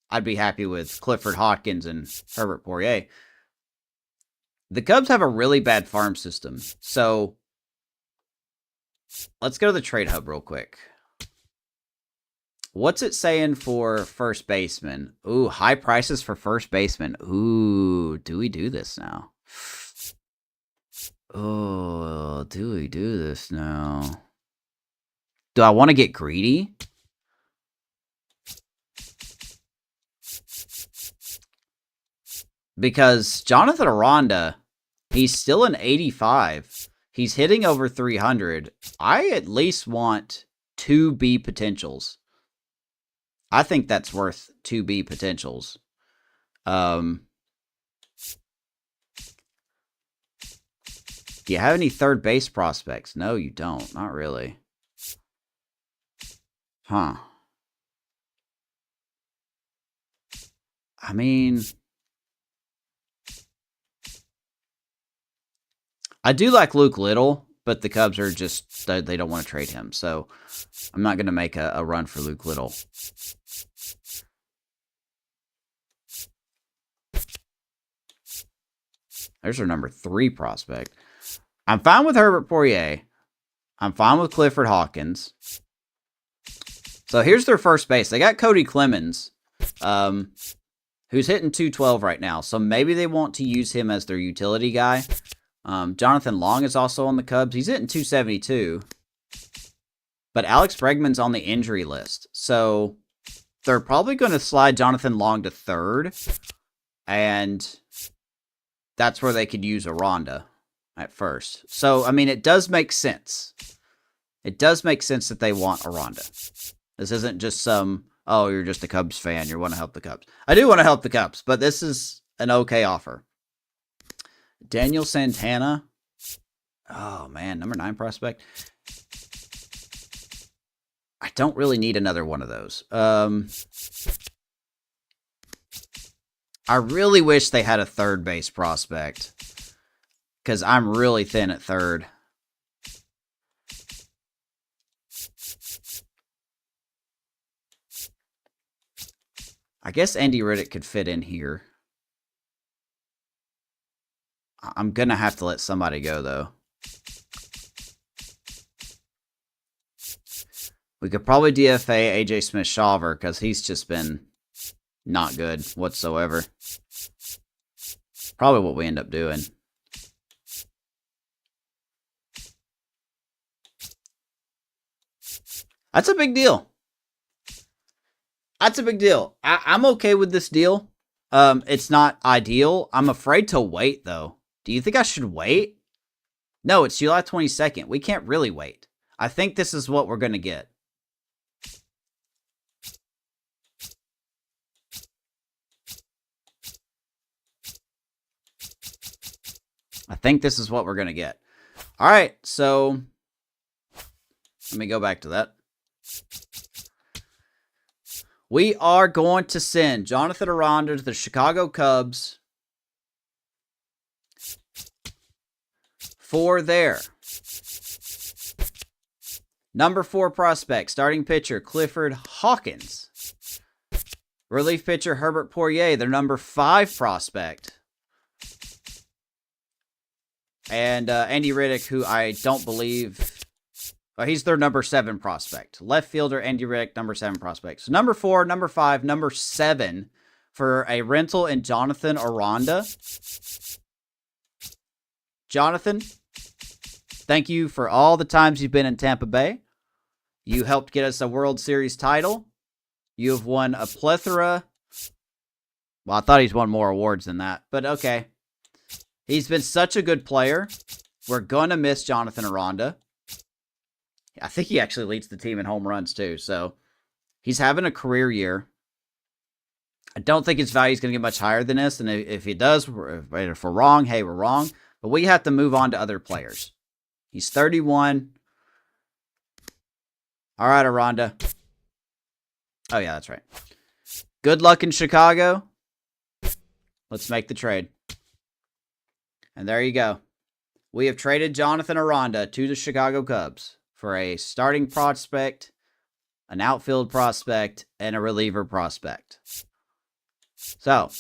I'd be happy with Clifford Hawkins and Herbert Poirier. The Cubs have a really bad farm system, so let's go to the trade hub real quick. What's it saying for first baseman? Ooh, high prices for first baseman. Ooh, do we do this now? Oh, do we do this now? Do I want to get greedy? Because Jonathan Aranda, he's still an 85. He's hitting over 300. I at least want 2 B potentials. I think that's worth 2 B potentials. Do you have any third base prospects? No, you don't. Not really. Huh. I mean, I do like Luke Little, but the Cubs are just, they don't want to trade him. So I'm not going to make a run for Luke Little. There's our number 3 prospect. I'm fine with Herbert Poirier. I'm fine with Clifford Hawkins. So here's their first base. They got Cody Clemens, who's hitting 212 right now. So maybe they want to use him as their utility guy. Jonathan Long is also on the Cubs. He's hitting 272. But Alex Bregman's on the injury list. So they're probably going to slide Jonathan Long to third. And that's where they could use Aranda at first. So, I mean, it does make sense. It does make sense that they want Aranda. This isn't just some, oh, you're just a Cubs fan. You want to help the Cubs. I do want to help the Cubs, but this is an okay offer. Daniel Santana. Oh, man. Number 9 prospect. I don't really need another one of those. I really wish they had a third base prospect. Because I'm really thin at third. I guess Andy Riddick could fit in here. I'm going to have to let somebody go, though. We could probably DFA AJ Smith-Shawver because he's just been not good whatsoever. Probably what we end up doing. That's a big deal. That's a big deal. I'm okay with this deal. It's not ideal. I'm afraid to wait, though. Do you think I should wait? No, it's July 22nd. We can't really wait. I think this is what we're going to get. I think this is what we're going to get. All right, so let me go back to that. We are going to send Jonathan Aranda to the Chicago Cubs for their number 4 prospect, starting pitcher Clifford Hawkins. Relief pitcher Herbert Poirier, their number 5 prospect. And Andy Riddick, who I don't believe... he's their number 7 prospect. Left fielder Andy Riddick, number 7 prospect. So number 4, number 5, number 7 for a rental in Jonathan Aranda. Jonathan, thank you for all the times you've been in Tampa Bay. You helped get us a World Series title. You have won a plethora. Well, I thought he's won more awards than that, but okay. He's been such a good player. We're going to miss Jonathan Aranda. I think he actually leads the team in home runs too, so he's having a career year. I don't think his value is going to get much higher than this, and if he does, if we're wrong, hey, we're wrong. But we have to move on to other players. He's 31. All right, Aranda. Oh, yeah, that's right. Good luck in Chicago. Let's make the trade. And there you go. We have traded Jonathan Aranda to the Chicago Cubs for a starting prospect, an outfield prospect, and a reliever prospect. So,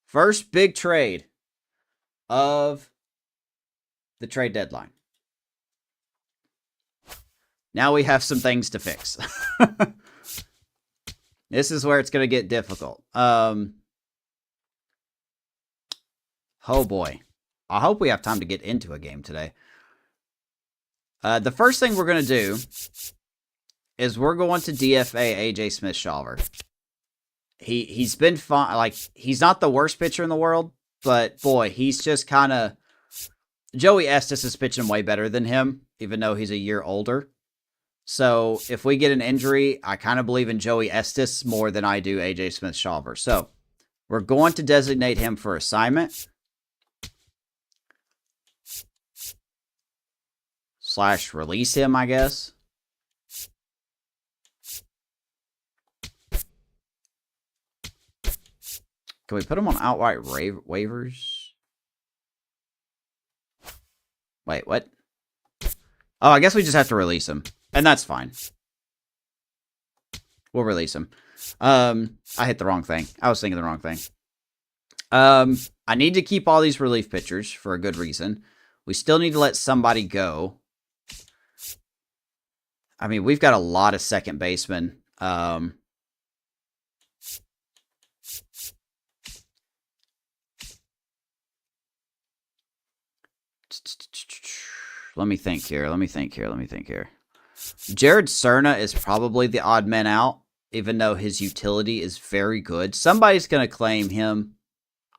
first big trade of the trade deadline. Now we have some things to fix. This is where it's going to get difficult. Oh boy. I hope we have time to get into a game today. The first thing we're going to do is we're going to DFA AJ Smith-Shawver. He's been fine. Like, he's not the worst pitcher in the world, but boy, he's just kind of... Joey Estes is pitching way better than him, even though he's a year older. So, if we get an injury, I kind of believe in Joey Estes more than I do AJ Smith-Shawver. So, we're going to designate him for assignment. / release him, I guess. Can we put him on outright waivers? Wait, what? Oh, I guess we just have to release him. And that's fine. We'll release him. I hit the wrong thing. I was thinking the wrong thing. I need to keep all these relief pitchers for a good reason. We still need to let somebody go. I mean, we've got a lot of second basemen. Let me think here. Jared Cerna is probably the odd man out, even though his utility is very good. Somebody's going to claim him,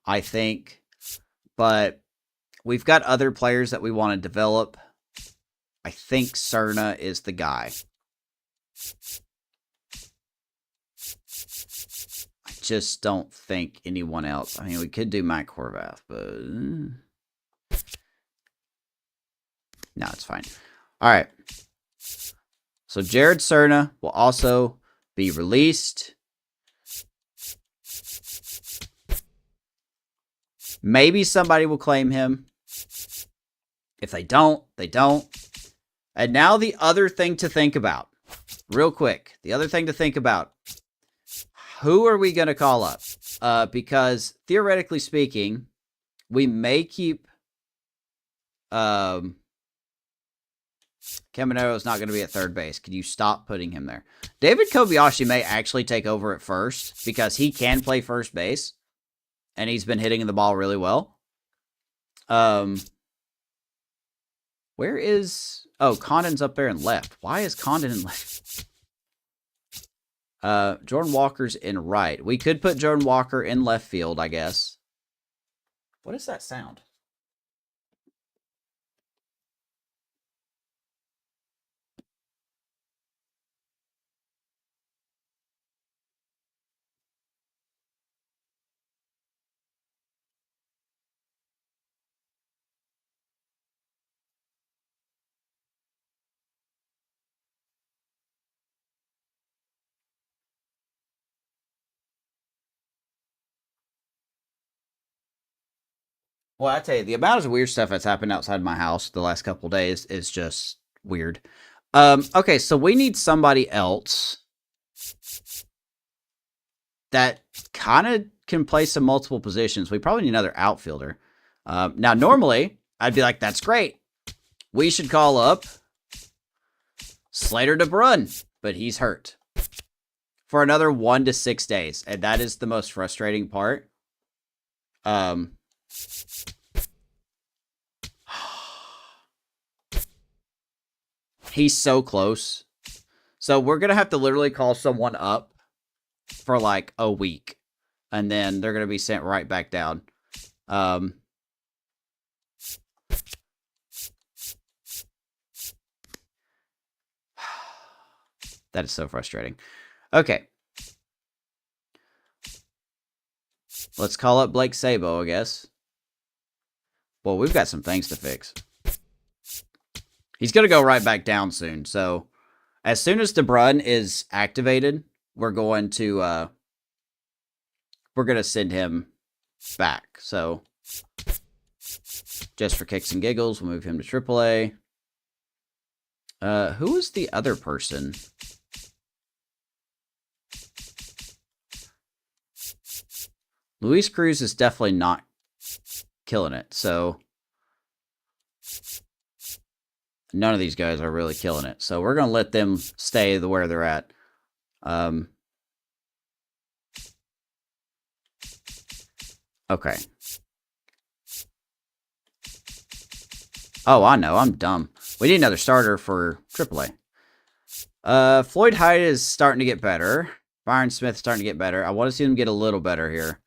I think. But we've got other players that we want to develop. I think Cerna is the guy. I just don't think anyone else. I mean, we could do Matt Horvath, but... No, it's fine. All right. So Jared Cerna will also be released. Maybe somebody will claim him. If they don't, they don't. And now the other thing to think about. Real quick. The other thing to think about. Who are we going to call up? Because theoretically speaking, we may keep... Camaro's not going to be at third base. Can you stop putting him there? David Kobayashi may actually take over at first because he can play first base. And he's been hitting the ball really well. Where is... Oh, Condon's up there in left. Why is Condon in left? Jordan Walker's in right. We could put Jordan Walker in left field, I guess. What is that sound? Well, I tell you, the amount of weird stuff that's happened outside my house the last couple days is just weird. Okay, so we need somebody else that kind of can play some multiple positions. We probably need another outfielder. Now, normally, I'd be like, that's great. We should call up Slater DeBrun, but he's hurt for another 1 to 6 days, and that is the most frustrating part. He's so close. So we're going to have to literally call someone up for like a week, and then they're going to be sent right back down. That is so frustrating. Okay. Let's call up Blake Sabo, I guess. Well, we've got some things to fix. He's going to go right back down soon. So, as soon as DeBrun is activated, we're going to send him back. So, just for kicks and giggles, we'll move him to AAA. Who is the other person? Luis Cruz is definitely not killing it, so none of these guys are really killing it. So we're going to let them stay where they're at. Okay. Oh, I know. I'm dumb. We need another starter for AAA. Floyd Hyde is starting to get better. Byron Smith is starting to get better. I want to see them get a little better here.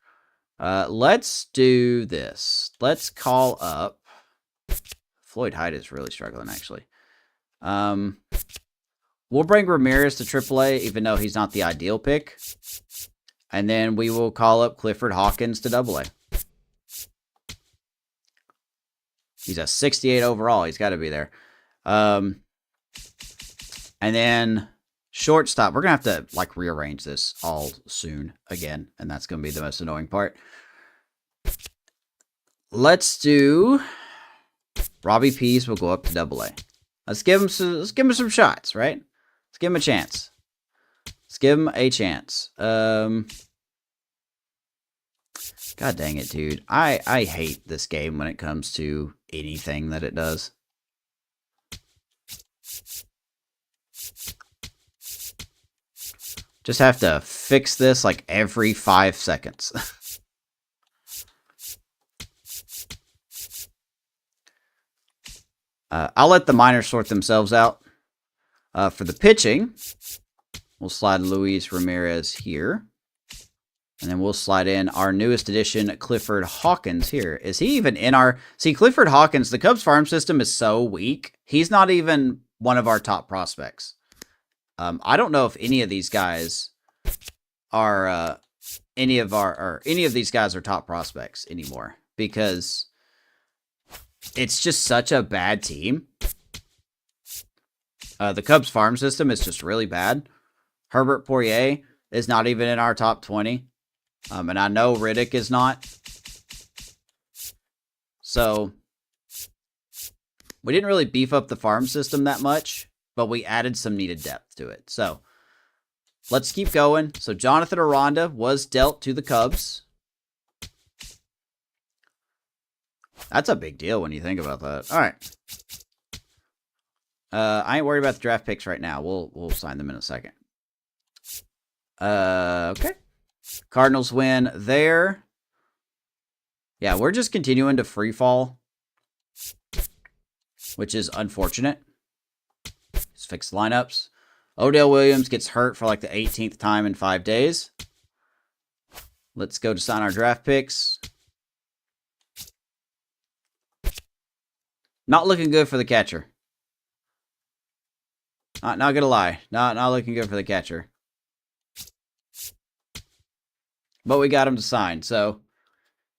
Let's do this. Let's call up... Floyd Hyde is really struggling, actually. We'll bring Ramirez to AAA, even though he's not the ideal pick. And then we will call up Clifford Hawkins to AA. He's a 68 overall. He's got to be there. And then shortstop. We're going to have to like rearrange this all soon again. And that's going to be the most annoying part. Let's do Robbie Pease will go up to AA. Let's give him some shots, right? Let's give him a chance. Let's give him a chance. God dang it, dude. I hate this game when it comes to anything that it does. Just have to fix this like every 5 seconds. I'll let the minors sort themselves out. For the pitching, we'll slide Luis Ramirez here. And then we'll slide in our newest addition, Clifford Hawkins here. Is he even in our... See, Clifford Hawkins, the Cubs farm system is so weak. He's not even one of our top prospects. I don't know if any of these guys are... any of these guys are top prospects anymore. Because it's just such a bad team. The Cubs farm system is just really bad. Herbert Poirier is not even in our top 20. And I know Riddick is not. So, we didn't really beef up the farm system that much, but we added some needed depth to it. So, let's keep going. So, Jonathan Aranda was dealt to the Cubs. That's a big deal when you think about that. All right. I ain't worried about the draft picks right now. We'll sign them in a second. Okay. Cardinals win there. Yeah, we're just continuing to free fall, which is unfortunate. Let's fix lineups. Odell Williams gets hurt for like the 18th time in 5 days. Let's go to sign our draft picks. Not looking good for the catcher. Not gonna lie. Not looking good for the catcher. But we got him to sign, so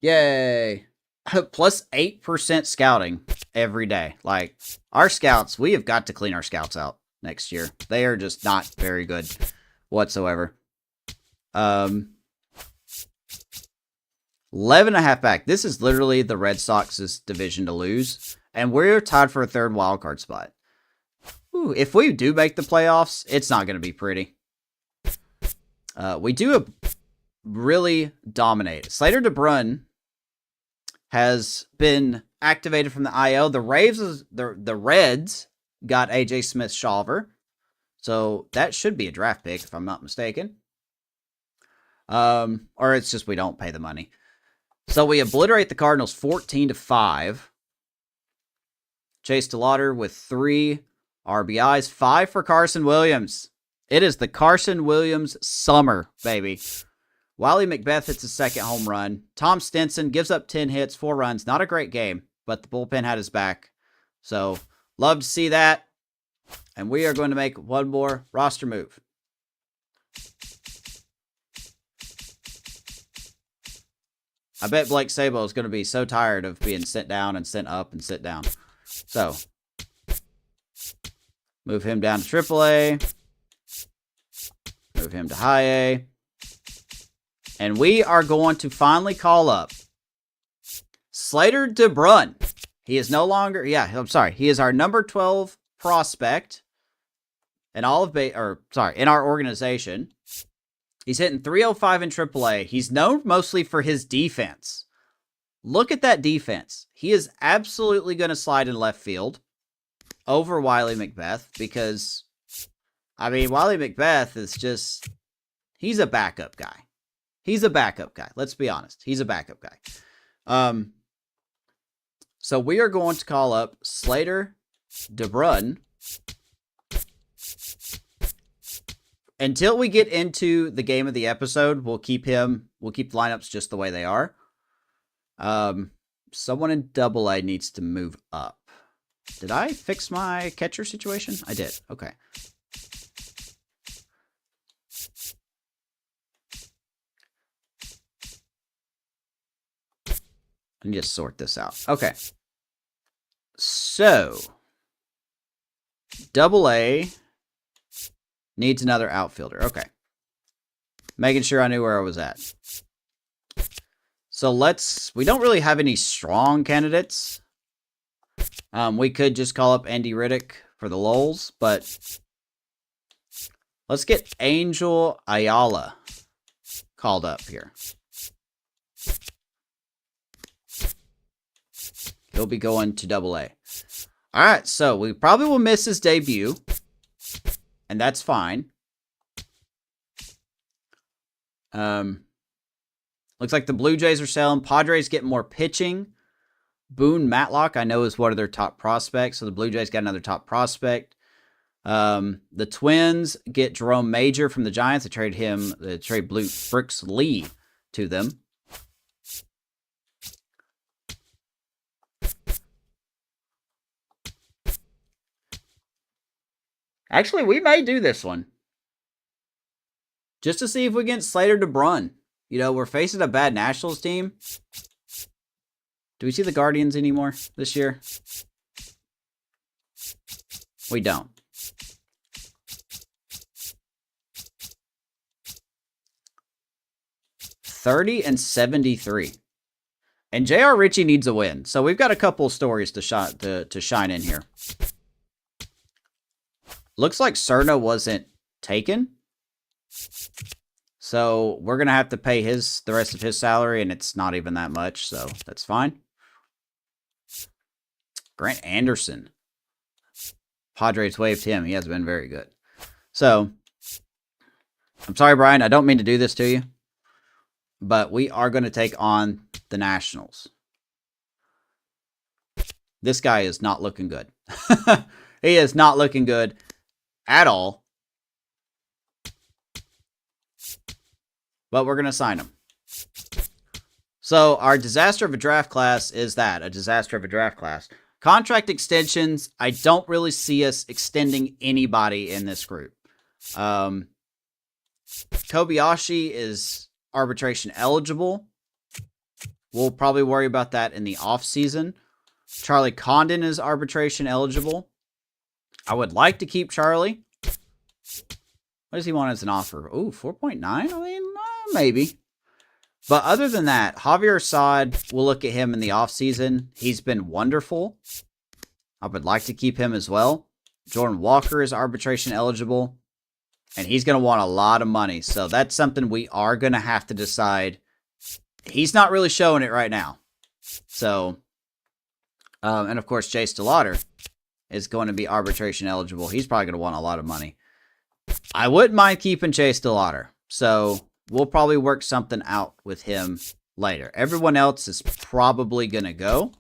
yay. Plus 8% scouting every day. Like, our scouts, we have got to clean our scouts out next year. They are just not very good whatsoever. 11.5 back. This is literally the Red Sox's division to lose. And we're tied for a third wildcard spot. Ooh, if we do make the playoffs, it's not going to be pretty. We do really dominate. Slater DeBrun has been activated from the IL. The Reds got AJ Smith-Shawver. So that should be a draft pick, if I'm not mistaken. Or it's just we don't pay the money. So we obliterate the Cardinals 14-5. Chase DeLauder with 3 RBIs, 5 for Carson Williams. It is the Carson Williams summer, baby. Wiley McBeth hits his second home run. Tom Stinson gives up 10 hits, 4 runs. Not a great game, but the bullpen had his back. So, love to see that. And we are going to make one more roster move. I bet Blake Sabo is going to be so tired of being sent down and sent up and sit down. So, move him down to AAA. Move him to high A. And we are going to finally call up Slater DeBrun. He is no longer, he is our number 12 prospect in all of in our organization. He's hitting 305 in AAA. He's known mostly for his defense. Look at that defense. He is absolutely going to slide in left field over Wiley McBeth because, Wiley McBeth is just, he's a backup guy. He's a backup guy. Let's be honest. He's a backup guy. So we are going to call up Slater DeBrun. Until we get into the game of the episode, we'll keep the lineups just the way they are. Someone in AA needs to move up. Did I fix my catcher situation? I did. Okay. I need to sort this out. Okay. So, AA needs another outfielder. Okay. Making sure I knew where I was at. So we don't really have any strong candidates. We could just call up Andy Riddick for the lulz, but let's get Angel Ayala called up here. He'll be going to AA. All right, so we probably will miss his debut, and that's fine. Looks like the Blue Jays are selling. Padres getting more pitching. Boone Matlock, I know, is one of their top prospects, so the Blue Jays got another top prospect. The Twins get Jerome Major from the Giants. They trade Brooks Lee to them. Actually, we may do this one. Just to see if we get Slater DeBrun. You know, we're facing a bad Nationals team. Do we see the Guardians anymore this year? We don't. $30-73. And J.R. Ritchie needs a win. So we've got a couple stories to shine in here. Looks like Cerna wasn't taken. So we're going to have to pay the rest of his salary, and it's not even that much, so that's fine. Grant Anderson. Padres waived him. He has been very good. So, I'm sorry, Brian. I don't mean to do this to you. But we are going to take on the Nationals. This guy is not looking good. He is not looking good at all. But we're going to sign him. So our disaster of a draft class is that, a disaster of a draft class. Contract extensions, I don't really see us extending anybody in this group. Kobayashi is arbitration eligible. We'll probably worry about that in the offseason. Charlie Condon is arbitration eligible. I would like to keep Charlie. What does he want as an offer? Ooh, 4.9? I mean, maybe. But other than that, Javier Assad, we'll look at him in the offseason. He's been wonderful. I would like to keep him as well. Jordan Walker is arbitration eligible. And he's going to want a lot of money. So that's something we are going to have to decide. He's not really showing it right now. So, and of course, Jay Stellater is going to be arbitration eligible. He's probably going to want a lot of money. I wouldn't mind keeping Chase Stellater. So we'll probably work something out with him later. Everyone else is probably going to go.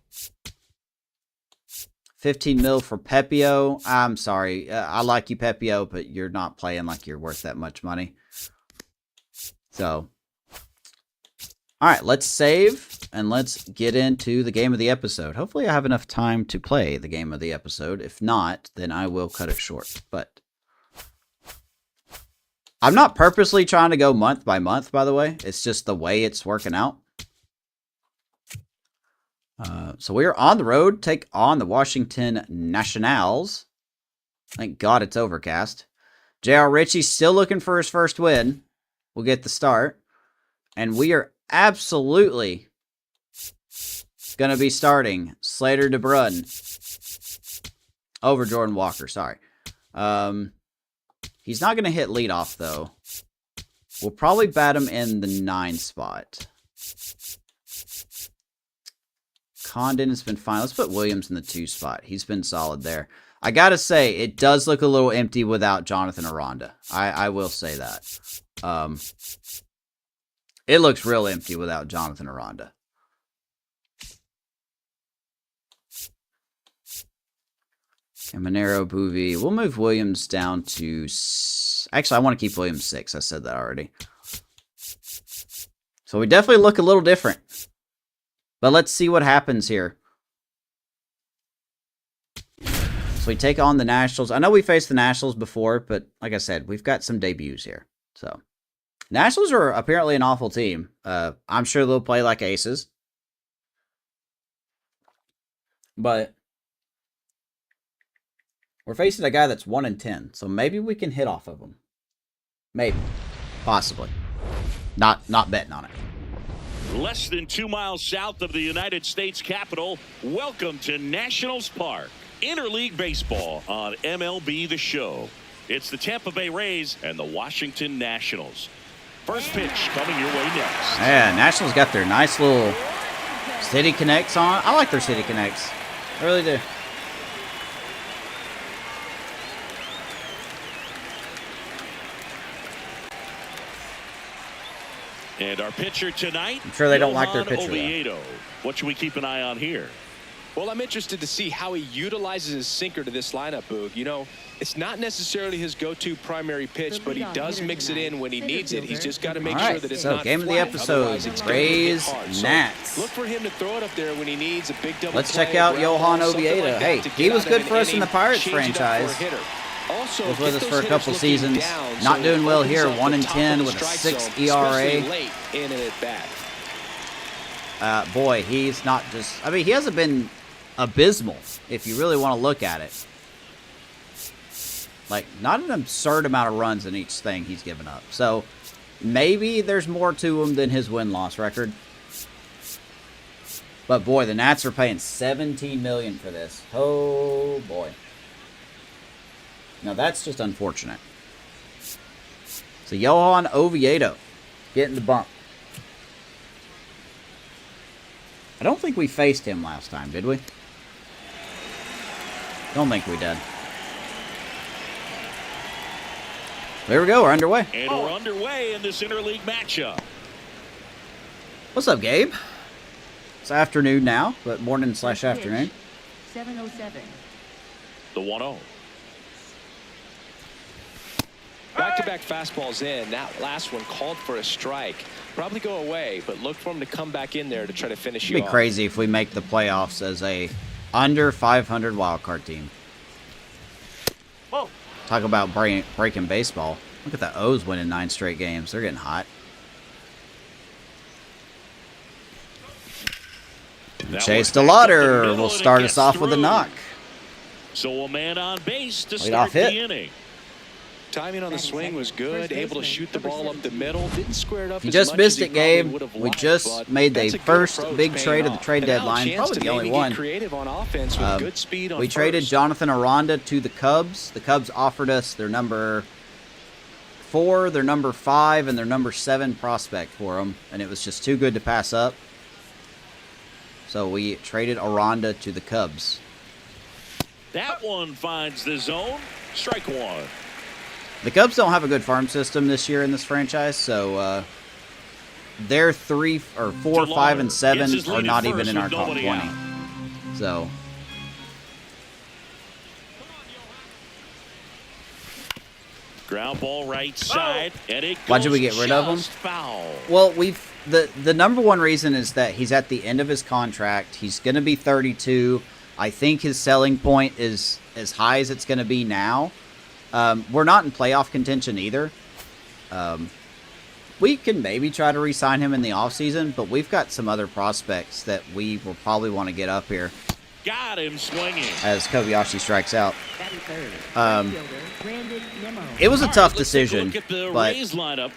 15 mil for Pepio. I'm sorry. I like you, Pepio, but you're not playing like you're worth that much money. So, all right, let's save and let's get into the game of the episode. Hopefully I have enough time to play the game of the episode. If not, then I will cut it short. But I'm not purposely trying to go month by month, by the way. It's just the way it's working out. So we are on the road, take on the Washington Nationals. Thank God it's overcast. J.R. Ritchie's still looking for his first win. We'll get the start. And we are absolutely going to be starting Slater DeBrun over Jordan Walker. Sorry. He's not going to hit leadoff, though. We'll probably bat him in the 9 spot. Condon has been fine. Let's put Williams in the 2 spot. He's been solid there. I got to say, it does look a little empty without Jonathan Aranda. I will say that. It looks real empty without Jonathan Aranda. And Monero, Boovie. We'll move Williams down to... Actually, I want to keep Williams 6. I said that already. So we definitely look a little different. But let's see what happens here. So we take on the Nationals. I know we faced the Nationals before, but like I said, we've got some debuts here. So, Nationals are apparently an awful team. I'm sure they'll play like aces. But we're facing a guy that's 1-10, so maybe we can hit off of him. Maybe. Possibly. Not betting on it. Less than 2 miles south of the United States Capitol, welcome to Nationals Park. Interleague Baseball on MLB The Show. It's the Tampa Bay Rays and the Washington Nationals. First pitch coming your way next. Yeah, Nationals got their nice little City Connects on. I like their City Connects. I really do. And our pitcher tonight, I'm sure they don't like their pitcher. Oviedo. What should we keep an eye on here? Well, I'm interested to see how he utilizes his sinker to this lineup, Boog. You know, it's not necessarily his go-to primary pitch, but he does mix it in when he needs it. He's just got to make sure that it's not game flat. Of the episode, Rays, Nats. So look for him to throw it up there when he needs a big double. Let's check out Johan Oviedo. Like hey, he was good for us in the Pirates franchise. Also, was with us for a couple seasons. Not doing well here. 1-10 with a 6 ERA. Boy, he's not just... I mean, he hasn't been abysmal, if you really want to look at it. Like, not an absurd amount of runs in each thing he's given up. So, maybe there's more to him than his win-loss record. But, boy, the Nats are paying $17 million for this. Oh, boy. Now, that's just unfortunate. So, Johan Oviedo getting the bump. I don't think we faced him last time, did we? Don't think we did. There we go. We're underway. And we're underway in this interleague matchup. What's up, Gabe? It's afternoon now, but morning/afternoon. 7:07. The 1-0. Back-to-back fastballs in. That last one called for a strike. Probably go away, but look for him to come back in there to try to finish you off. It'd be crazy if we make the playoffs as a under 500 wildcard team. Whoa. Talk about breaking baseball. Look at the O's winning 9 straight games. They're getting hot. Chase Stellater will start us off with a knock. So a man on base to Lead start off hit. the inning. Timing on the swing was good. Able to shoot the ball up the middle. Didn't square it up. You as just much missed as he it, Gabe. probably would have We liked, just but made the that's a good first approach big paying trade of the off. trade And now a deadline. chance Probably to the only maybe get one. creative on offense with good speed on We traded first. Jonathan Aranda to the Cubs. The Cubs offered us their number 4, their number 5, and their number 7 prospect for him, and it was just too good to pass up. So we traded Aranda to the Cubs. That one finds the zone. Strike one. The Cubs don't have a good farm system this year in this franchise, so their 3 or 4, 5, and 7 are not even in our top 20. So Ground ball right side, and it goes why did we get rid of him? Foul. Well, the number one reason is that he's at the end of his contract. He's going to be 32. I think his selling point is as high as it's going to be now. We're not in playoff contention either. We can maybe try to re-sign him in the offseason, but we've got some other prospects that we will probably want to get up here. Got him swinging. As Kobayashi strikes out. It was a tough decision, Look at the but Rays lineup.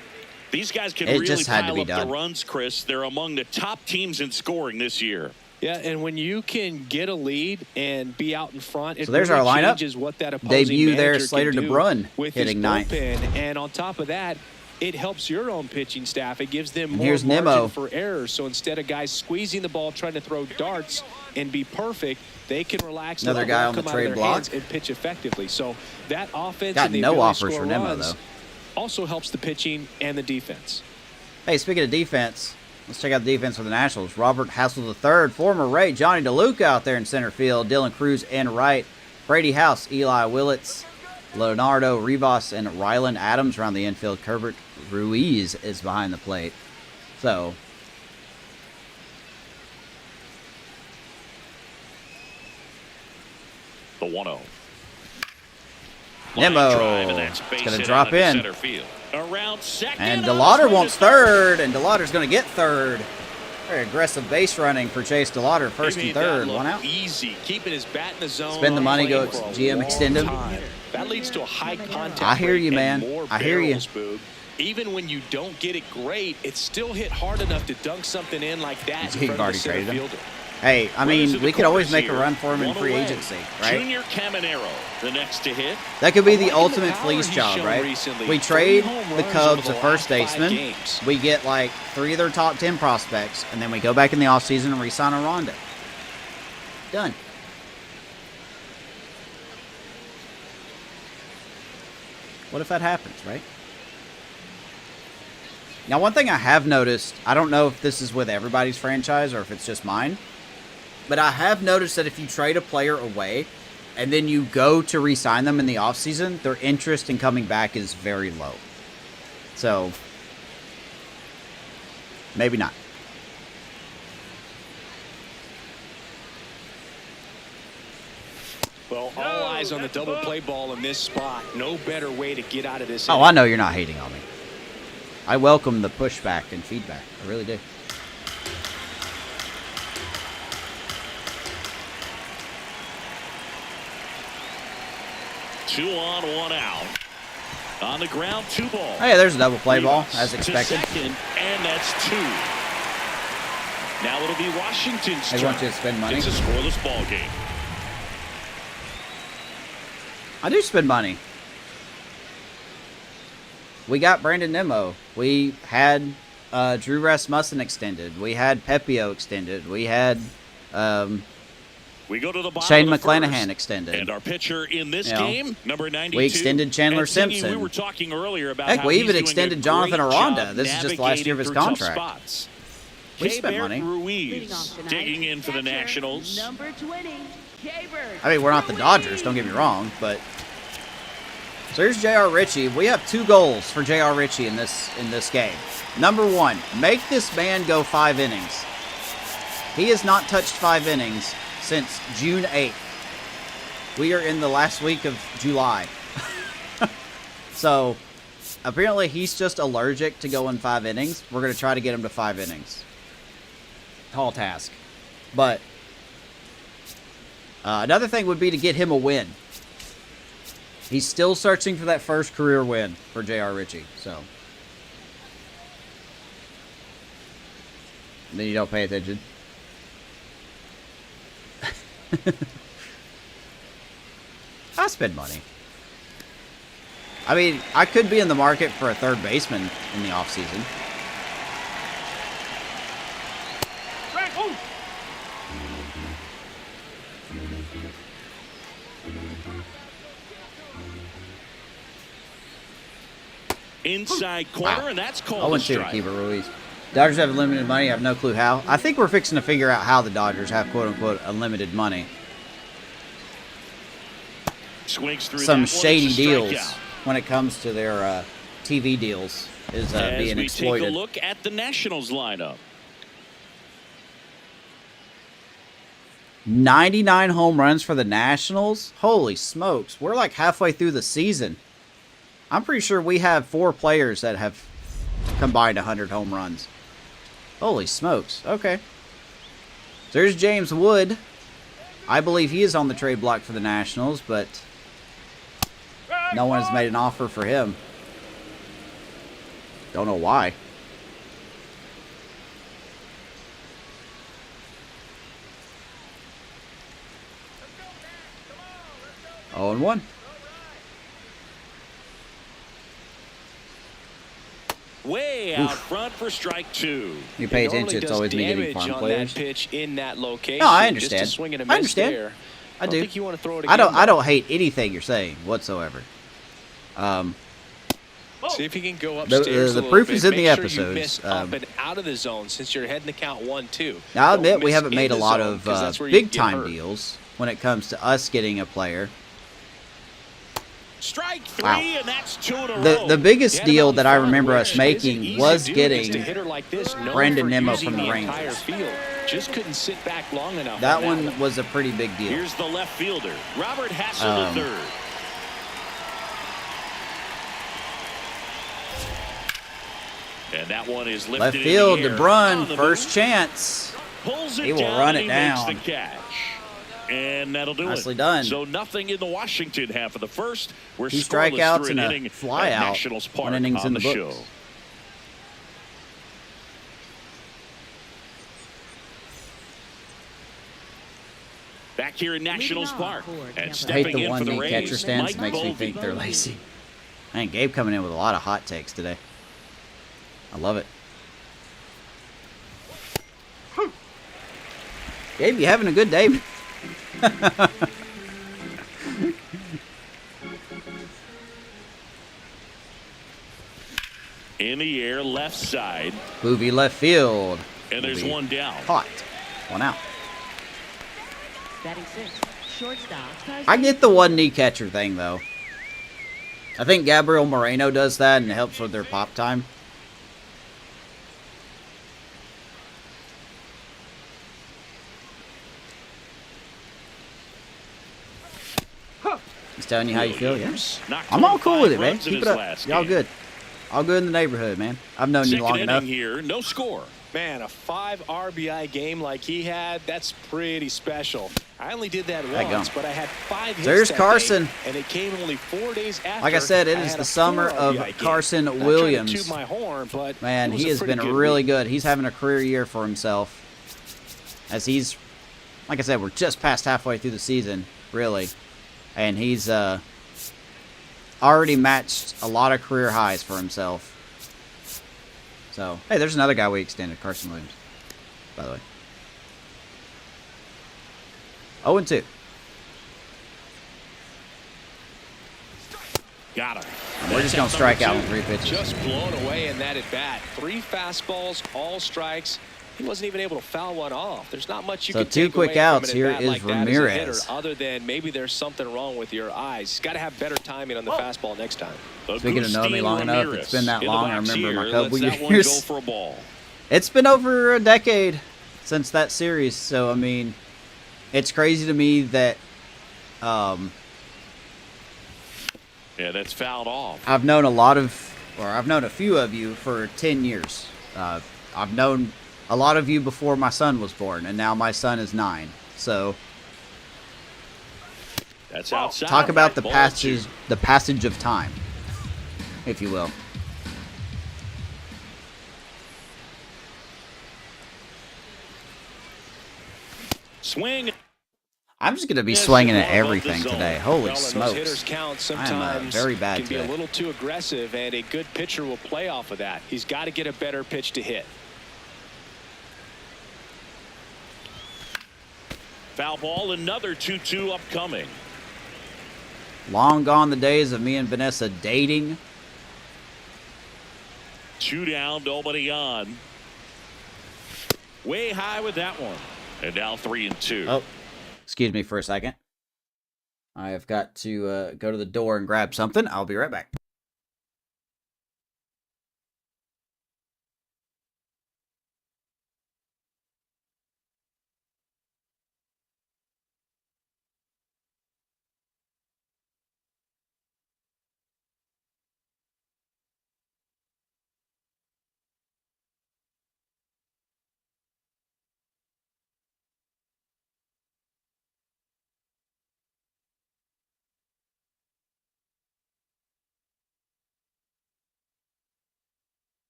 These guys can it really just had to pile be up done. the runs, Chris. They're among the top teams in scoring this year. Yeah, and when you can get a lead and be out in front, it So there's really our lineup. changes what that opposing Debut there, manager Slater can do DeBrun with hitting his ninth. bullpen. And on top of that, it helps your own pitching staff. It gives them more here's margin Nemo. for errors. So instead of guys squeezing the ball, trying to throw darts and be perfect, they can relax. Another let the guy ball on the come out of trade their block. hands and pitch effectively. So that offense Got and the no ability to offers score for Nemo, runs though. also helps the pitching and the defense. Hey, speaking of defense, let's check out the defense for the Nationals. Robert Hassel III, former Ray, Johnny DeLuca out there in center field, Dylan Cruz in right, Brady House, Eli Willits, Leonardo Rivas, and Ryland Adams around the infield. Herbert Ruiz is behind the plate. So, The 1-0. Nemo. It's going to drop in. Around second. And DeLauder wants third, and DeLauder's going to get third. Very aggressive base running for Chase DeLauder, first and third, one out. Easy, keeping his bat in the zone. Spend the money, go for a GM long extended. time. That leads to a high contact. I hear you, rate man. and more I hear you. barrels, Boog. Even when you don't get it great, it's still hit hard enough to dunk something in like that in You've front of already the center traded him. fielder. Hey, I mean, Runners we in could the always corners make a here. run for him in One free away. agency, right? Junior Caminero, the next to hit. That could be the I like ultimate the power fleece he's job, shown right? recently. We 3 trade home the runs Cubs over a the first last 5 baseman. games. We get like 3 of their top 10 prospects, and then we go back in the offseason and re-sign Aranda. Done. What if that happens, right? Now, one thing I have noticed, I don't know if this is with everybody's franchise or if it's just mine, but I have noticed that if you trade a player away and then you go to re-sign them in the offseason, their interest in coming back is very low. So, maybe not. Well, all eyes on the double play ball in this spot. No better way to get out of this. Oh, I know you're not hating on me. I welcome the pushback and feedback. I really do. Two on, one out. On the ground, 2 balls. Hey, there's a double play ball, Rivas as to expected. second, and that's 2. Now it'll be Washington's They turn. want you to spend money. It's a scoreless ball game. I do spend money. We got Brandon Nimmo. We had Drew Rasmussen extended. We had Pepys extended. We had We go to the bottom Shane of the McClanahan first. extended. And our pitcher in this You know, game, number 92. we extended Chandler and Stingy, Simpson. We were talking earlier about Heck, how we he's even doing extended a Jonathan great Aranda. job This is just last year of his navigating through tough contract. spots. We spent K-Bear money. Ruiz digging in for the Nationals. Number 20, K-Bird. I mean, we're not the Dodgers, don't get me wrong, but so here's J.R. Ritchie. We have 2 goals for J.R. Ritchie in this game. Number 1, make this man go 5 innings. He has not touched 5 innings since June 8th. We are in the last week of July. So, apparently he's just allergic to going 5 innings. We're going to try to get him to 5 innings. Tall task. But another thing would be to get him a win. He's still searching for that first career win for J.R. Ritchie. So then you don't pay attention. I spend money. I mean, I could be in the market for a third baseman in the offseason. Inside corner, Wow. and that's called a 0-2 to strike. Keeper Ruiz. Dodgers have limited money. I have no clue how. I think we're fixing to figure out how the Dodgers have quote-unquote unlimited money. Swings through Some that one. shady It's a deals strikeout. when it comes to their TV deals is As being we exploited. take a look at the Nationals lineup. 99 home runs for the Nationals? Holy smokes. We're like halfway through the season. I'm pretty sure we have 4 players that have combined 100 home runs. Holy smokes. Okay. There's James Wood. I believe he is on the trade block for the Nationals, but no one has made an offer for him. Don't know why. Oh, and 1. Way out front for strike 2. You pay It normally attention, it's does always me getting damage farm on players. that pitch in that location. No, I Just a understand. swing and a I miss understand. there. I don't do. think you want to throw it I again, don't hate anything you're saying whatsoever. See if you can go upstairs. The a little proof bit. is in the Make sure episodes. You miss up and out of the zone since you're heading to count 1-2. Now, I'll Don't admit we miss haven't in made a the lot zone, of 'cause that's where you get big-time hurt. deals when it comes to us getting a player. Strike 3, Wow. and that's 2 in a row. The biggest Get deal him that out I front, remember which us isn't making easy was to do getting against a hitter like this, known Brandon for Nimmo using from the entire Rangers. field. Just couldn't sit back long enough. That on one was a pretty big deal. Here's the left fielder, Robert Hassel III. And that one is lifted Left in field, the air. DeBrun, On the first move. chance. Pulls it He will down, run and it he down. makes the catch. And that'll do Nicely it. done. So nothing in the Washington half of the first. We're 2 scoreless strikeouts through and an a inning fly at out. Nationals 1 Park innings on in the the show. books. Back here in Nationals Leading Park. off for And Tampa. I hate stepping the in one for the knee catcher Rays, stance. Mike Makes me Bovee. think they're lazy. Man, Gabe coming in with a lot of hot takes today. I love it. Gabe, you having a good day? In the air, left side. Boovie left field. And there's Boovie one down. Caught. 1 out. Batting 6. Shortstop. I get the one knee catcher thing, though. I think Gabriel Moreno does that, and it helps with their pop time. He's telling you how you feel, yeah. Knocked I'm all home cool with it, 5 man. runs in Keep his it up. last Y'all game. good. All good in the neighborhood, man. I've known you Second long inning enough. here, no score. Man, a 5 RBI game like he had, that's pretty special. I only did that That once, gone. but I had 5 hits There's that Carson. day, and it came only 4 days after. Like I said, it is had the a summer 4 of RBI game. Carson Not trying to Williams. toot my horn, but Man, it was he a has pretty been good really week. good. He's having a career year for himself. As he's, like I said, we're just past halfway through the season, really. And he's already matched a lot of career highs for himself. So, hey, there's another guy we extended, Carson Williams, by the way. 0-2. Got him. And we're just going to strike out with 3 pitches. Just blown away in that at bat. 3 fastballs, all strikes. He wasn't even able to foul one off. There's not much you So can 2 take quick away outs. from an Here at-bat is like that as a Ramirez. hitter, other than maybe there's something wrong with your eyes. He's got to have better timing on the fastball next time. Speaking of knowing me long enough, Ramirez it's been that in the long. I box remember my here. couple Lets that one years. go for a ball. It's been over a decade since that series, so I mean, it's crazy to me that Yeah, that's fouled off. I've known a few of you for 10 years. I've known a lot of you before my son was born, and now my son is 9. So That's outside. Talk about the Ball passage of time, if you will. Swing. I'm just going to be swinging at everything today. Holy Well, and those smokes. hitters count I sometimes am very bad can be a today. little too aggressive, and a good pitcher will play off of that. He's got to get a better pitch to hit. Foul ball, another 2-2 upcoming. Long gone the days of me and Vanessa dating. 2 down, nobody on. Way high with that one. And now 3-2. Oh, excuse me for a second. I have got to go to the door and grab something. I'll be right back.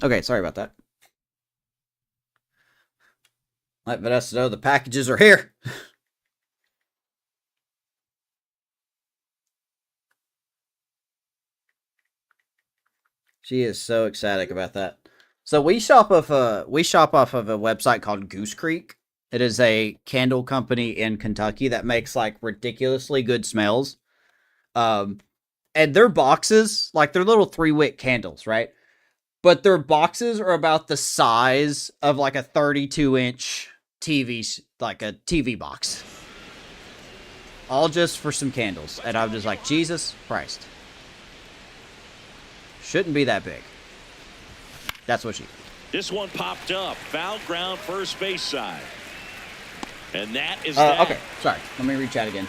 Okay, sorry about that. Let Vanessa know the packages are here. She is so ecstatic about that. So we shop off of a website called Goose Creek. It is a candle company in Kentucky that makes like ridiculously good smells. And their boxes, like they're little 3-wick candles, right? But their boxes are about the size of like a 32-inch TV, like a TV box. All just for some candles. And I'm just like, Jesus Christ. Shouldn't be that big. That's what she... This one popped up. Foul ground, first base side. And that is that. Okay, sorry. Let me reach out again.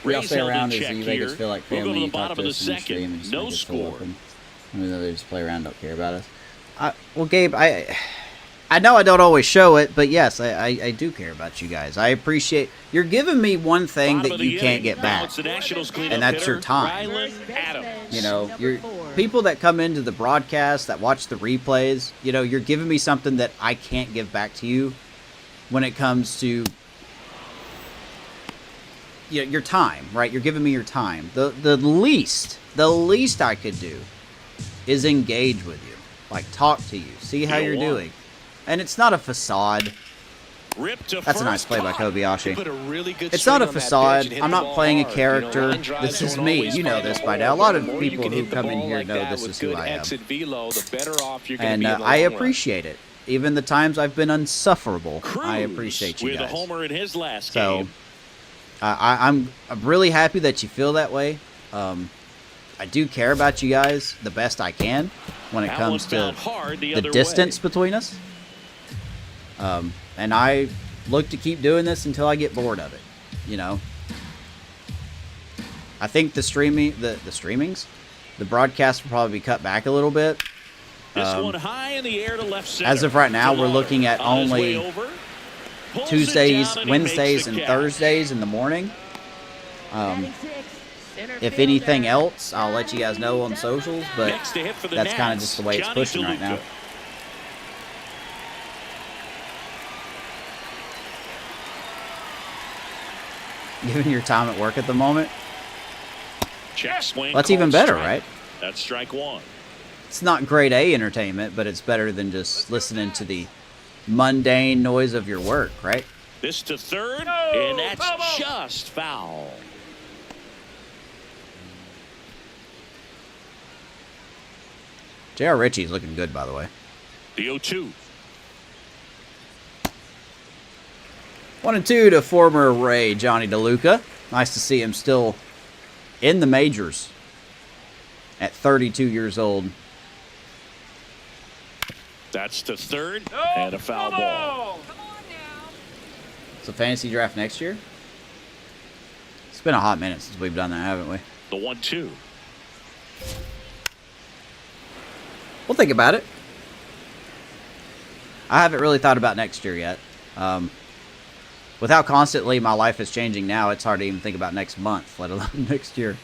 We all stay around as you make us feel like family. We'll go to the You talk bottom to of the us in the stream second. and just No make us feel score. welcome. Even though they just play around, don't care about us. Well, Gabe, I know I don't always show it, but yes, I do care about you guys. I appreciate... You're giving me one thing that you can't get back, and that's your time. You know, you're people that come into the broadcast, that watch the replays, you know, you're giving me something that I can't give back to you when it comes to your time, right? You're giving me your time. The least I could do is engage with you, like talk to you, see how you're doing. And it's not a facade. That's a nice play by Kobayashi. It's not a facade. I'm not playing a character. This is me. You know this by now. A lot of people who come in here know this is who I am. And I appreciate it. Even the times I've been unsufferable, I appreciate you with a guys. homer in his last So, game. I'm really happy that you feel that way. I do care about you guys the best I can when it comes to the distance between us. And I look to keep doing this until I get bored of it, you know. I think the broadcast will probably be cut back a little bit. This one high in the air to left center. As of right now, we're looking at only Tuesdays, Wednesdays, and Thursdays in the morning. If anything else, I'll let you guys know on socials, but that's kind of just the way it's pushing right now. Given your time at work at the moment, Check swing. that's even better, right? That's strike one. It's not grade A entertainment, but it's better than just listening to the mundane noise of your work, right? This to third, and that's just foul. J.R. Ritchie's looking good, by the way. The 0-2. 1-2 to former Ray Johnny DeLuca. Nice to see him still in the majors at 32 years old. That's to third, and a foul ball. It's a fantasy draft next year. It's been a hot minute since we've done that, haven't we? The 1-2. We'll think about it. I haven't really thought about next year yet. With how constantly my life is changing now, it's hard to even think about next month, let alone next year.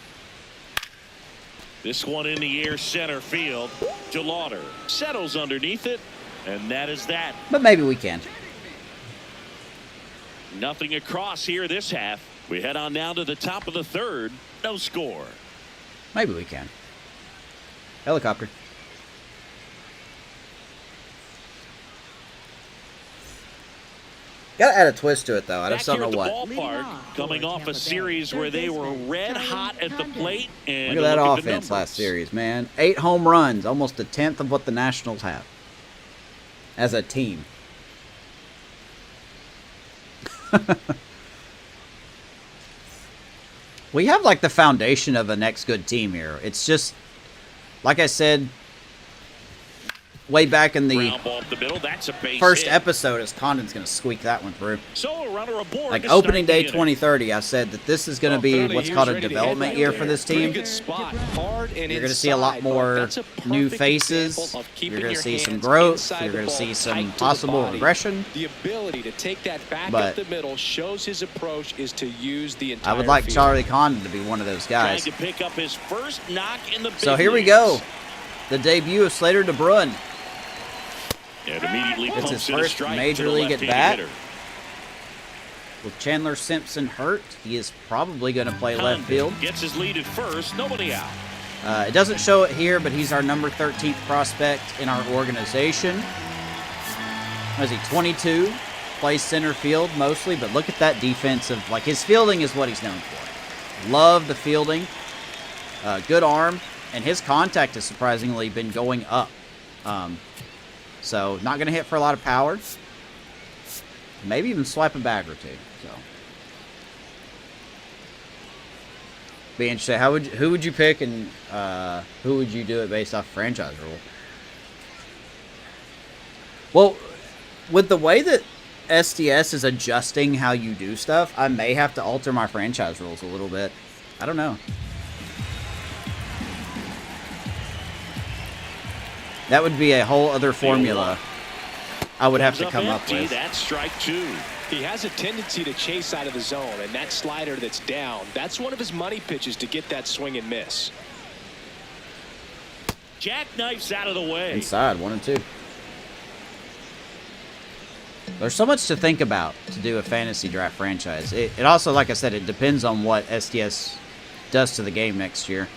This one in the air, center field. DeLauder settles underneath it, and that is that. But maybe we can. Nothing across here this half. We head on down to the top of the third. No score. Maybe we can. Helicopter. Gotta add a twist to it, though. I just don't know what. Ballpark, coming off a series where they were red hot at the plate. And look at that offense last series, man. 8 home runs, almost a tenth of what the Nationals have as a team. We have like the foundation of a next good team here. It's just, like I said, way back in the first episode, as Condon's going to squeak that one through. So a runner aboard like opening day 2030, I said that this is going to be what's called a development year for this team. You're going to see a lot more new faces. You're going to see some growth. You're going to see some possible regression. The ability to take that back up the middle shows his approach is to use the entire I would like field. Charlie Condon to be one of those guys. Trying to pick up his first knock in the So here we go. The debut of Slater DeBruin. And immediately It's his pumps in a first strike major to the league at left-handed bat. hitter. With Chandler Simpson hurt, he is probably going to play left field. Gets his lead at first, nobody out. It doesn't show it here, but he's our number 13th prospect in our organization. What is he, 22? Plays center field mostly, but look at that defensive. Like, his fielding is what he's known for. Love the fielding. Good arm, and his contact has surprisingly been going up. So, not going to hit for a lot of power. Maybe even swipe a bag or two. So, be interesting. Who would you pick, and who would you do it based off franchise rule? Well, with the way that SDS is adjusting how you do stuff, I may have to alter my franchise rules a little bit. I don't know. That would be a whole other formula I would have to come up with. That's strike 2. He has a tendency to chase out of the zone, and that slider that's down, that's one of his money pitches to get that swing and miss. Jackknifes out of the way. Inside, 1 and 2. There's so much to think about to do a fantasy draft franchise. It also, like I said, it depends on what SDS does to the game next year.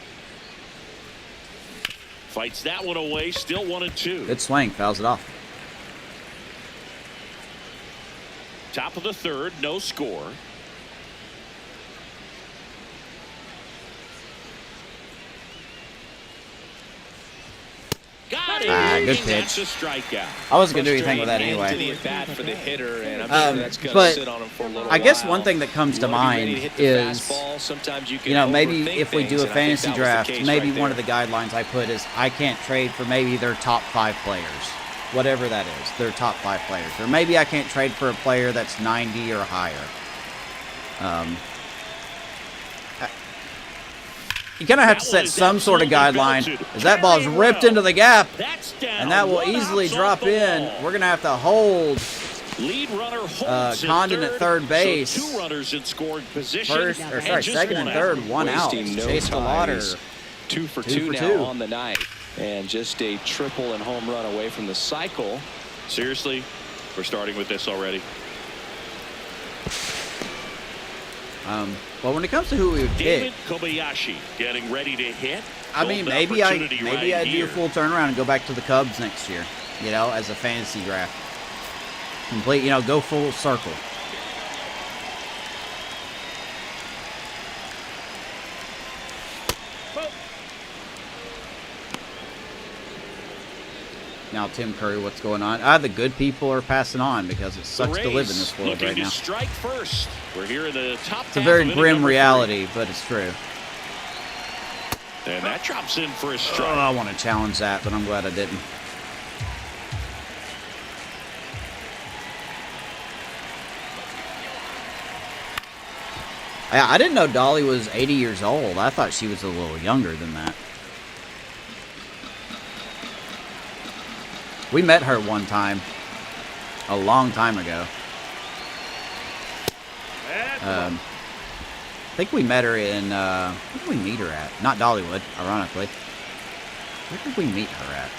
Fights that one away, still 1 and 2. Good swing, fouls it off. Top of the third, no score. Got it. Good That's pitch. a strikeout. I wasn't going to do anything with that anyway. Into the at-bat for the hitter, and I'm sure that's going to But sit on him for a little I guess while. one thing that comes to You wanna be ready mind to hit the is, fastball. Sometimes you can you know, maybe overthink if we do things, a and I think fantasy that was the draft, case maybe right one of there. the guidelines I put is I can't trade for maybe their top 5 players. Whatever that is, their top 5 players. Or maybe I can't trade for a player that's 90 or higher. You kind of have to set some sort of guideline, as that ball's ripped into the gap, and that will easily drop in. We're going to have to hold Lead runner holds Condon at third base. So 2 runners in scoring position. Second and third, 1 out. Wasting no Chase time. DeLauder. 2 for 2 2 for now 2. on the night, and just a triple and home run away from the cycle. Seriously, we're starting with this already. Well, when it comes to who we would David pick, Kobayashi getting ready to hit. I mean, Golden maybe I opportunity right do a here. full turnaround and go back to the Cubs next year, you know, as a fantasy draft. Complete, you know, go full circle. Now, Tim Curry, what's going on? The good people are passing on because it sucks to live in this world looking right to now. strike first. We're here in the top It's a half very of inning grim number 3. reality, but it's true. And that drops in for a Oh, strike. I want to challenge that, but I'm glad I didn't. I didn't know Dolly was 80 years old. I thought she was a little younger than that. We met her one time a long time ago. I think we met her in, where did we meet her at? Not Dollywood, ironically. Where did we meet her at?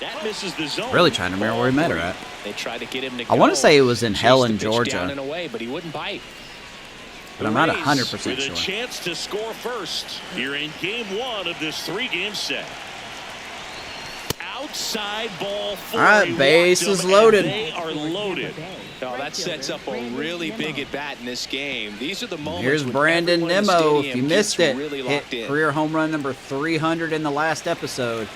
That misses the zone. Really trying to remember where we met her at. They tried to get him to I want to say it was in Helen, Georgia. Down and away, but he wouldn't bite. But I'm not 100% with sure. a chance to score first here in game 1 of this 3-game set. Outside ball 4. All right, base is loaded. They are loaded. Oh, that sets up a really big at-bat in this game. These are the moments. Here's when Brandon everyone in the Nimmo. If stadium you missed gets it, really hit locked in. career home run number 300 in the last episode.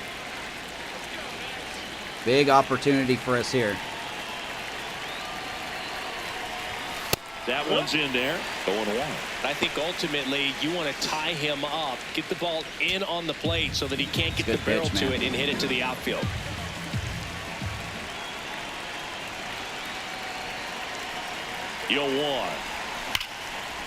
Big opportunity for us here. That one's in there. 0-1. I think ultimately you want to tie him up, get the ball in on the plate so that he can't get Good the barrel pitch, to man. it and hit it to the outfield. 0-1.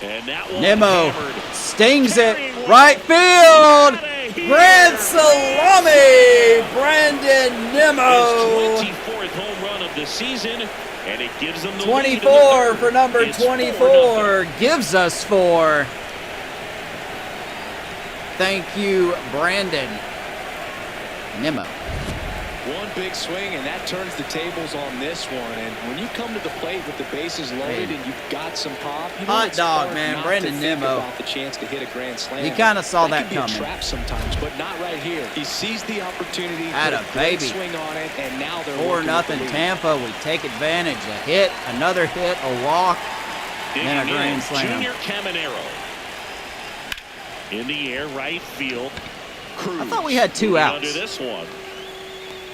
And that one Nimmo hammered. stings it. Right field. Grand salami. Brandon Nimmo. His 24th home run of the season, and it gives them the 24 for number It's 24. Gives us 4. Thank you, Brandon Nimmo. One big swing, and that turns the tables on this one. And when you come to the plate with the bases loaded and you've got some pop, you know Hot it's dog, hard man. not Brandon to think Nimmo. about the chance to hit a grand slam. He kind of saw that can be coming. a trap sometimes, but not right here. He sees the opportunity, Atta put a great baby. swing on it, and now they're 4-0 Tampa. We take advantage. A hit, another hit, a walk, and then a Digging grand in, slam. Junior Caminero. In the air, right field. Cruz. I thought we had 2 moving outs. Under this one.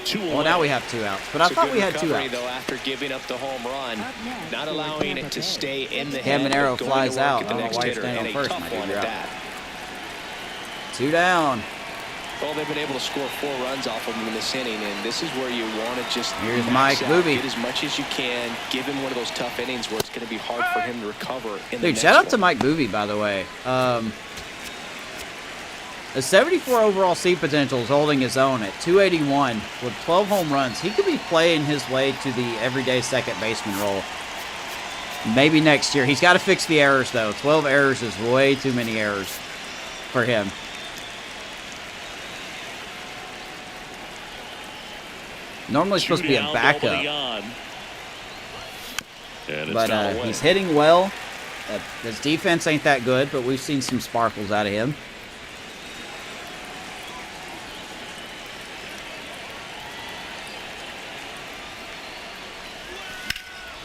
2 Well, away. now we have 2 outs, but I thought we had 2 outs. Though, after giving up the home run, not allowing it to stay in the Caminero head, but going flies to work out. at the I don't know next why he's hitter, standing and on a first, tough my dude. one You're at out. that. 2 down. Well, they've been able to score 4 runs off of him in this inning, and this is where you want to just Here's max Mike out, Booby. get as much as you can, give him one of those tough innings where it's going to be hard for him to recover in the Dude, next shout out one. to Mike Booby, by the way. A 74 overall seed potential is holding his own at 281 with 12 home runs. He could be playing his way to the everyday second baseman role. Maybe next year. He's got to fix the errors, though. 12 errors is way too many errors for him. Normally supposed to be a Two down, backup, nobody on. And it's but foul away. he's hitting well. His defense ain't that good, but we've seen some sparkles out of him.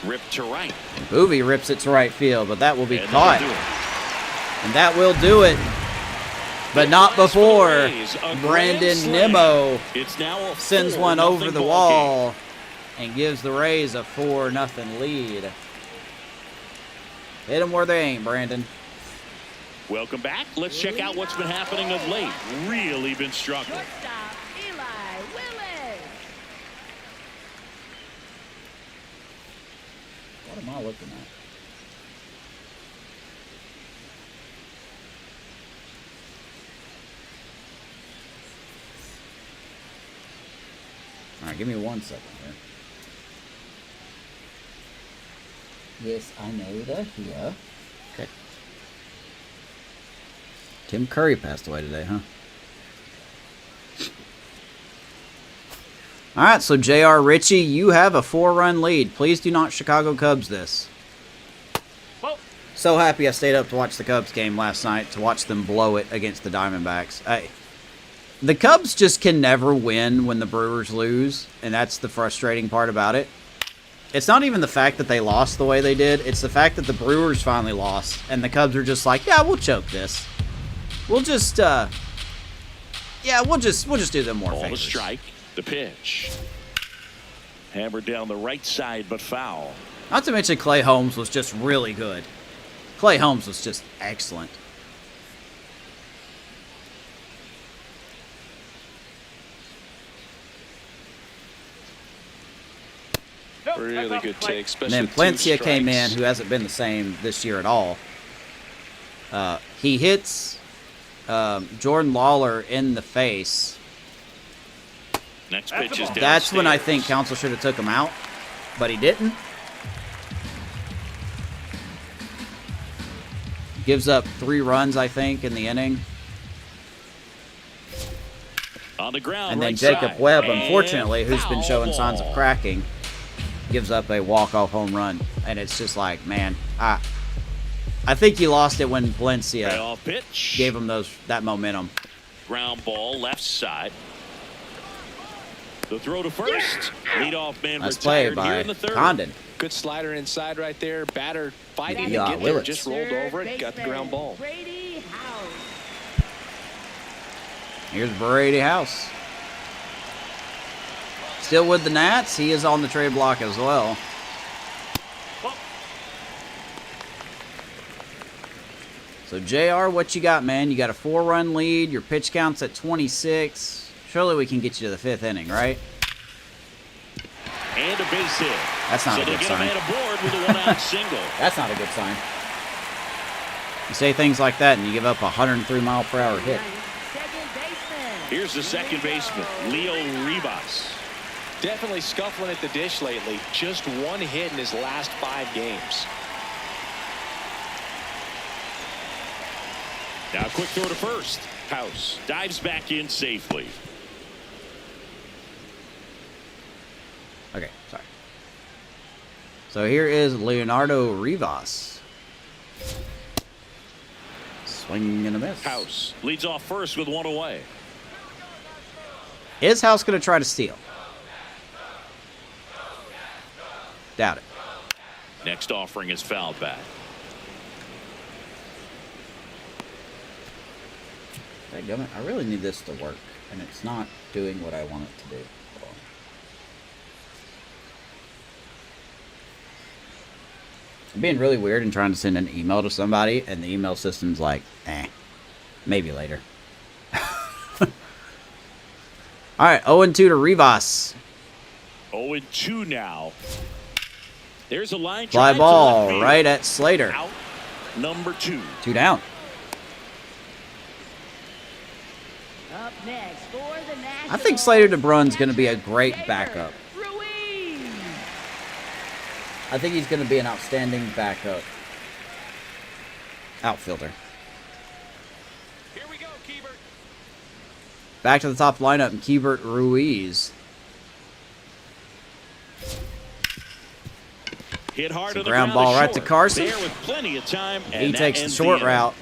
Ripped to right. Boovie rips it to right field, but that will be And caught. that'll do it. And that will do it. But not Last for the before Rays, a grand Brandon slam. Nimmo It's now a sends 4-0 one over the ball wall and gives the Rays a 4-0 lead. Hit them where they ain't, Brandon. game. Welcome back. Let's check out what's been happening of late. Really been struggling. Shortstop, Eli Willis. What am I looking at? All right, give me 1 second here. Yes, I know that here. Okay. Tim Curry passed away today, huh? All right, so J.R. Ritchie, you have a 4-run lead. Please do not Chicago Cubs this. So happy I stayed up to watch the Cubs game last night, to watch them blow it against the Diamondbacks. The Cubs just can never win when the Brewers lose, and that's the frustrating part about it. It's not even the fact that they lost the way they did. It's the fact that the Brewers finally lost, and the Cubs are just like, yeah, we'll choke this. We'll just, yeah, we'll just do them more Ball to favors. strike. The pitch. Hammered down the right side, but foul. Not to mention Clay Holmes was just really good. Clay Holmes was just excellent. Really good take, And especially then with 2 Plencia came in, strikes. who hasn't been the same this year at all. He hits Jordan Lawler in the face. Next pitch is downstairs. That's when I think Counsell should have took him out, but he didn't. Gives up 3 runs, I think, in the inning. On the ground, And then right Jacob side. Webb, And unfortunately, who's been foul showing signs of ball. cracking, gives up a walk-off home run. And it's just like, man, I think he lost it when Valencia Payoff pitch. gave him that momentum. Ground ball, left side. The throw to first. Leadoff man Nice play retired here by in the third. Condon. Good slider inside right there. Batter fighting Yeah, to get there. Willis. Just rolled over it. Got the ground ball. Brady House. Here's Brady House. Still with the Nats. He is on the trade block as well. So, JR, what you got, man? You got a 4-run lead. Your pitch count's at 26. Surely we can get you to the 5th inning, right? And a base hit. That's not so a good they get sign. a man aboard with a one-out single. That's not a good sign. You say things like that and you give up a 103-mile-per-hour hit. Second baseman. Here's the second baseman, Leo Rivas. Definitely scuffling at the dish lately. Just 1 hit in his last 5 games. Now a quick throw to first. House dives back in safely. Okay, sorry. So here is Leonardo Rivas. Swing and a miss. House leads off first with 1 away. Is House going to try to steal? Doubt it. Next offering is fouled back. Dadgummit, I really need this to work, and it's not doing what I want it to do. Hold on. I'm being really weird and trying to send an email to somebody, and the email system's like, maybe later. All right, 0-2 to Rivas. 0-2 now. There's a line Fly drive to ball left field. right at Slater. Out number 2. 2 down. Up next for the Nationals. I think Slater DeBrun's going to be a great Catcher, backup. Ruiz. I think he's going to be an outstanding backup outfielder. Here we go, Keebert. Back to the top lineup, Keibert Ruiz. Hit hard It's a on the ground ball right to short. Carson. There with plenty of time, and He that takes the ends short inning. route.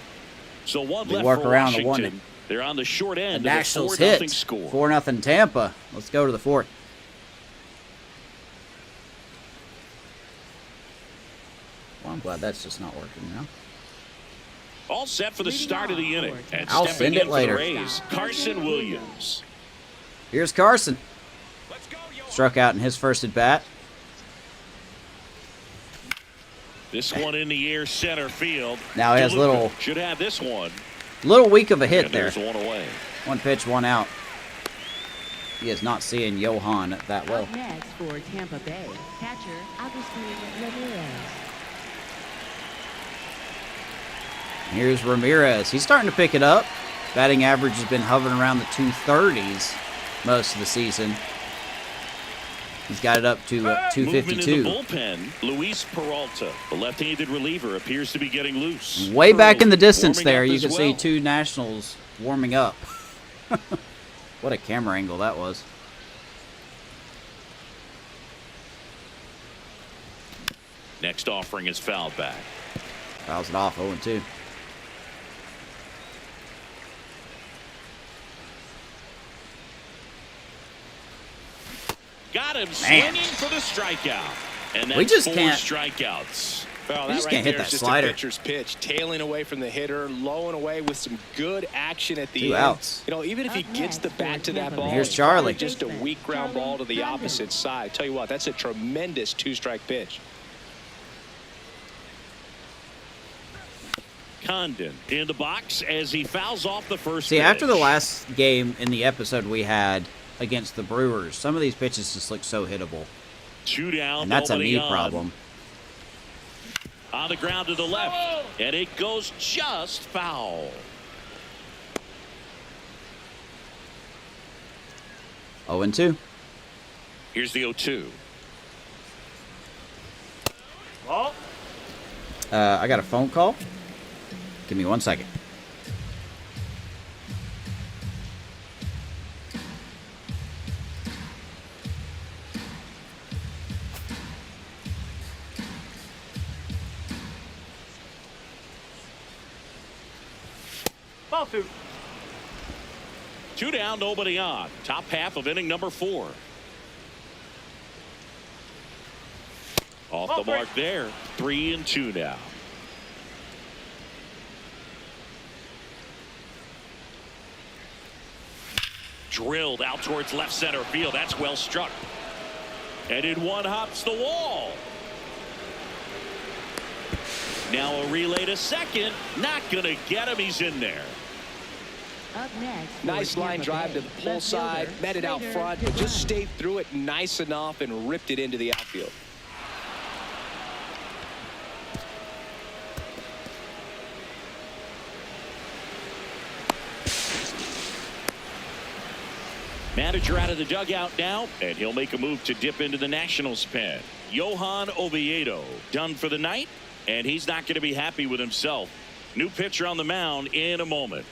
So one They left work for around the Washington. one. They're on the short The end Nationals of a 4-0 hit. score. 4-0 Tampa. Let's go to the 4th. Well, I'm glad that's just not working now. All set for the start of the inning. And I'll stepping send it in later. for the Rays, Carson Williams. Here's Carson. Let's go, yo. Struck out in his first at bat. This one in the air center field. Now he has DeLuca little- should have this one. Little weak of a hit And there. there's 1 away. 1 pitch, 1 out. He is not seeing Johan that well. Up next for Tampa Bay, catcher Agustin Ramirez. Here's Ramirez. He's starting to pick it up. Batting average has been hovering around the 230s most of the season. He's got it up to Movement in the 252. bullpen, Luis Peralta, the left-handed reliever, appears to be getting loose. Way back in the Early, distance warming there, up you as can see well. 2 Nationals warming up. What a camera angle that was. Next offering is fouled back. Fouls it off, 0-2. Got him Man. swinging for the strikeout. And that's We just 4 can't- strikeouts. Well, You that just right can't hit there that is just slider. a pitcher's pitch, tailing away from the hitter, lowing away with some good action at the 2 end. outs. You know, even if he Up gets the next bat for to that Tampa ball, Bay. Here's it's Charlie. probably just a weak ground ball to the Charlie opposite side. Tell you what, that's a tremendous 2-strike pitch. Condon in the box as he fouls off the first See, pitch. after the last game in the episode we had against the Brewers, some of these pitches just look so hittable. 2 down, And that's a nobody me on. problem. On the ground to the left, and it goes just foul. 0-2. Here's the 0-2. I got a phone call. Give me 1 second. Ball 2. 2 down, nobody on. Top half of inning number 4. Off the mark there. 3-2 now. Drilled out towards left center field. That's well struck. And in one hops the wall. Now a relay to second. Not going to get him. He's in there. Up next. Nice line drive to the pull side. Met it out front, but just stayed through it nice enough and ripped it into the outfield. Manager out of the dugout now, and he'll make a move to dip into the Nationals pen. Johan Oviedo done for the night, and he's not going to be happy with himself. New pitcher on the mound in a moment.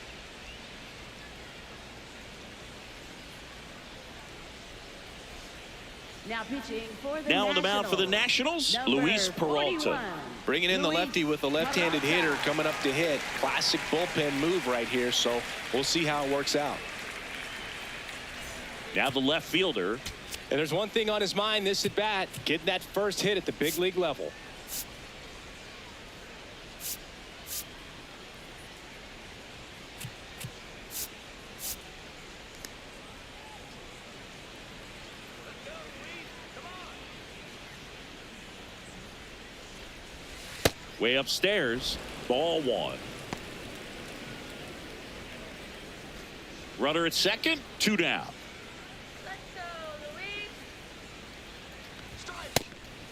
Now pitching for the Now on the mound for the Nationals, Number Luis Peralta. 41. Bringing in the lefty with a left-handed hitter coming up to hit. Classic bullpen move right here, so we'll see how it works out. Now the left fielder. And there's one thing on his mind this at bat, getting that first hit at the big league level. Way upstairs. Ball 1. Runner at second. 2 down.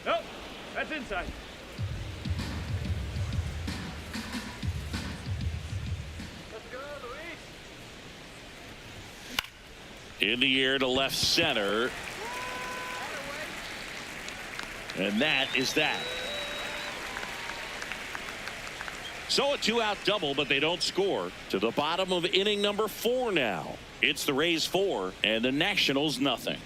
Nope, that's inside. Let's go, Luis. In the air to left center. And that is that. So a 2-out double, but they don't score. To the bottom of inning number 4 now. It's the Rays 4 and the Nationals nothing.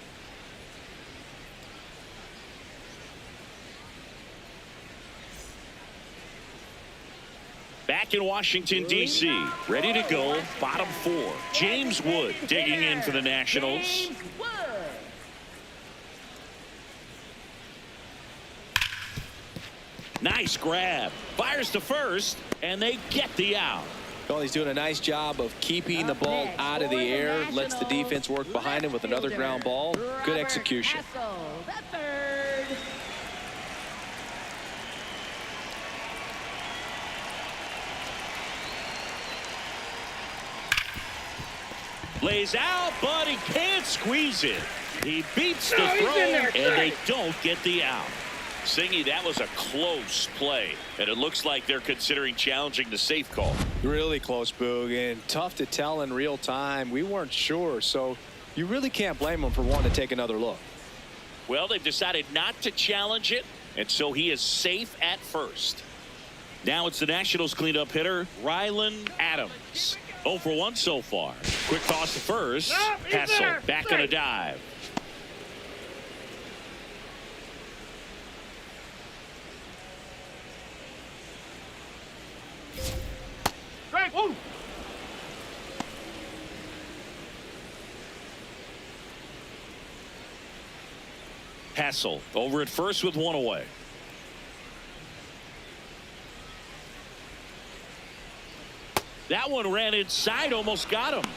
Back in Washington, D.C., ready to go, bottom 4. James Wood digging in for the Nationals. Nice grab. Fires to first, and they get the out. Well, he's doing a nice job of keeping the ball out of the air. Lets the defense work behind him with another ground ball. Good execution. Lays out, but he can't squeeze it. He beats the throw, and they don't get the out. Singy, that was a close play, and it looks like they're considering challenging the safe call. Really close, Boog, and tough to tell in real time. We weren't sure, so you really can't blame him for wanting to take another look. Well, they've decided not to challenge it, and so he is safe at first. Now it's the Nationals cleanup hitter, Rylan Adams. 0 for 1 so far. Quick toss to first. Hessel back on a dive. Hessel over at first with 1 away. That one ran inside, almost got him.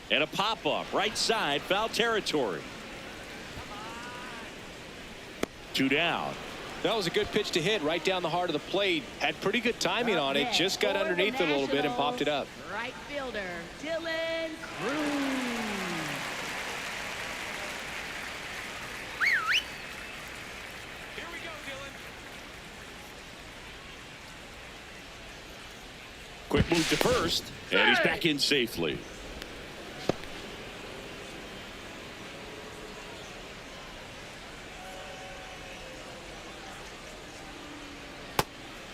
And a pop-up, right side, foul territory. 2 down. That was a good pitch to hit right down the heart of the plate. Had pretty good timing on it. Just got underneath it a little bit and popped it up. Right fielder, Dylan Cruz. Quick move to first, and he's back in safely.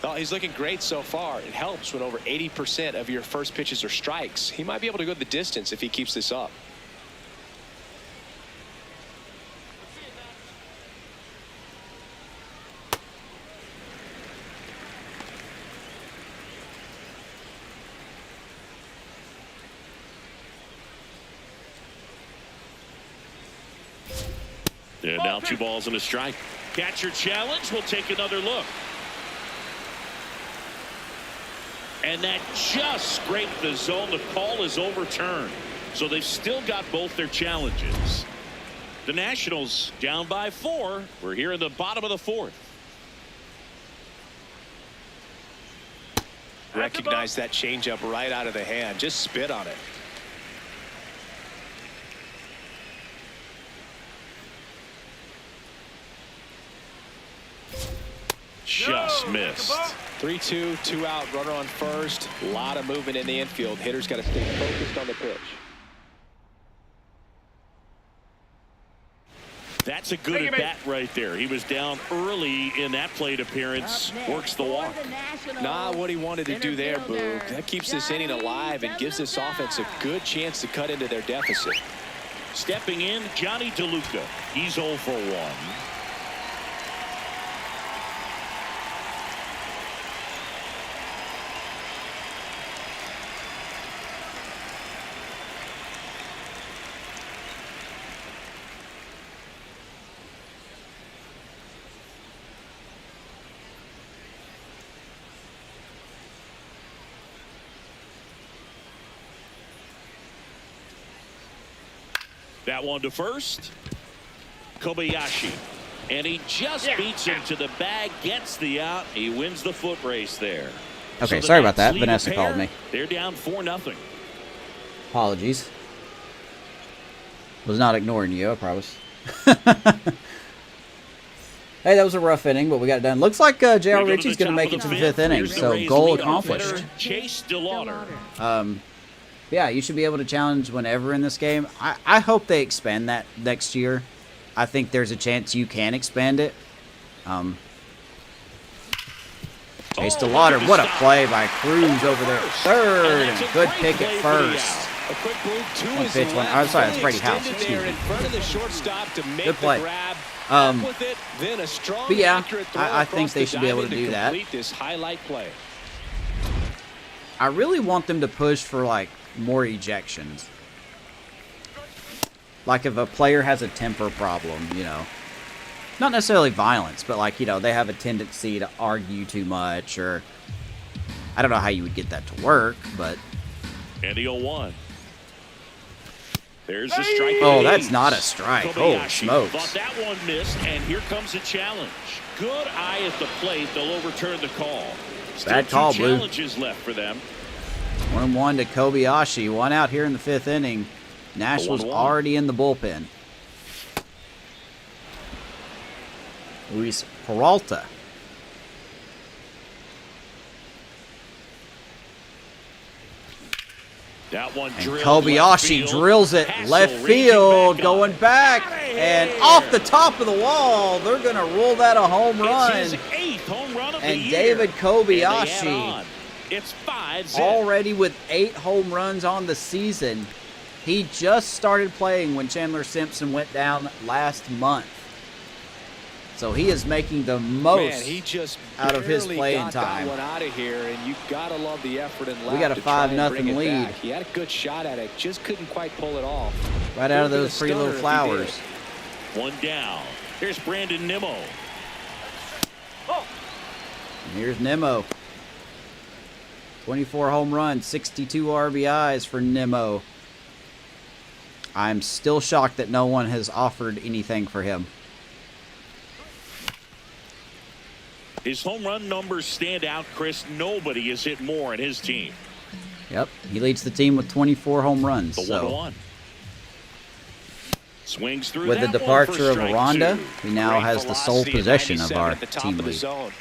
Well, he's looking great so far. It helps when over 80% of your first pitches are strikes. He might be able to go the distance if he keeps this up. And now 2 balls and a strike. Catcher challenge. We'll take another look. And that just scraped the zone. The call is overturned. So they've still got both their challenges. The Nationals down by 4. We're here in the bottom of the 4th. Recognize that changeup right out of the hand. Just spit on it. Just missed. 3-2, 2 out, runner on first. A lot of movement in the infield. Hitter's got to stay focused on the pitch. That's a good at bat right there. He was down early in that plate appearance. Works the walk. Not what he wanted to do there, Boog. That keeps this inning alive and gives this offense a good chance to cut into their deficit. Stepping in, Johnny DeLuca. He's 0 for 1. That one to first. Kobayashi. And he just beats him to the bag, gets the out. He wins the foot race there. Okay, So sorry the about that. Nats lead Vanessa a pair. called me. They're down 4-0. Apologies. Was not ignoring you, I promise. Hey, that was a rough inning, but we got it done. Looks like J.R. Ritchie's going to make it to the 5th inning, Here's the so Rays goal leadoff accomplished. hitter, Chase DeLauder. Yeah, you should be able to challenge whenever in this game. I hope they expand that next year. I think there's a chance you can expand it. Chase DeLauder, what a play by Cruz over there. Third, and good pick at first. A quick move to One his pitch, one. left. I'm sorry, that's Brady House. Extended Excuse there me. in front of the shortstop to make Good play. the grab. Up with it, then a strong, But yeah, accurate throw I think across they the should be able to diamond do that. complete this highlight play. I really want them to push for, like, more ejections. Like if a player has a temper problem, you know. Not necessarily violence, but like, you know, they have a tendency to argue too much, or I don't know how you would get that to work, but... And the 0-1. There's a strike. Oh, that's not a strike. Holy Kobayashi smokes. thought that one missed, and here comes a challenge. Good eye at the plate. They'll overturn the call. Still Bad call, two Blue. challenges left for them. 1-1 to Kobayashi. 1 out here in the 5th inning. Nationals 1-1. already in the bullpen. Luis Peralta. That one And drilled Kobayashi left field. drills it Hassel left raging field, back going on. back, Outta and here. off the top of the wall. They're going to rule that a home run. It's his 8th home run of the And year. David And Kobayashi, they add on. It's 5-0. already with 8 home runs on the season. He just started playing when Chandler Simpson went down last month. So he is making the most Man, he just out of his barely playing got time. That one out of here, and you gotta love the effort and We got a to try and 5-0 bring it lead. back. He had a good shot at it, just couldn't quite pull it off. right out of Could've been those a three little stunner if he flowers. did. One down. Here's Brandon Nimmo. And here's Nimmo. 24 home runs, 62 RBIs for Nimmo. I'm still shocked that no one has offered anything for him. His home run numbers stand out, Chris. Nobody has hit more in his team. Yep, he leads the team with 24 home runs. The So 1-1. Swings through with the that one departure for of strike Aranda, 2. he now Great has the sole velocity at possession of 97 our at the top team of the lead. zone.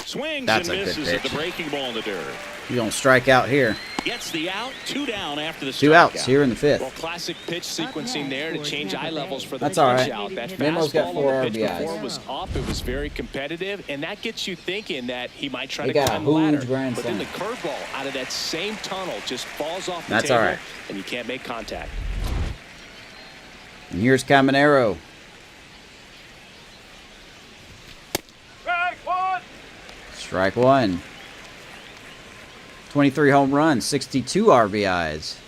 Swings That's and a good misses at the pitch. breaking ball in the dirt. You don't strike out here. Gets the out, 2 down after the 2 outs here in the 5th. Well, classic pitch sequencing there to change eye levels for the That's all pitch right. out. That Memo's got fastball 4 on the pitch RBIs. before was up. It was very competitive, and that gets you thinking that he might try He to got a climb the ladder. huge grand But then the slam. curveball out of that same tunnel just falls off the That's table, all right. and you can't make contact. And here's Caminero. Strike one. Strike 1. 23 home runs, 62 RBIs.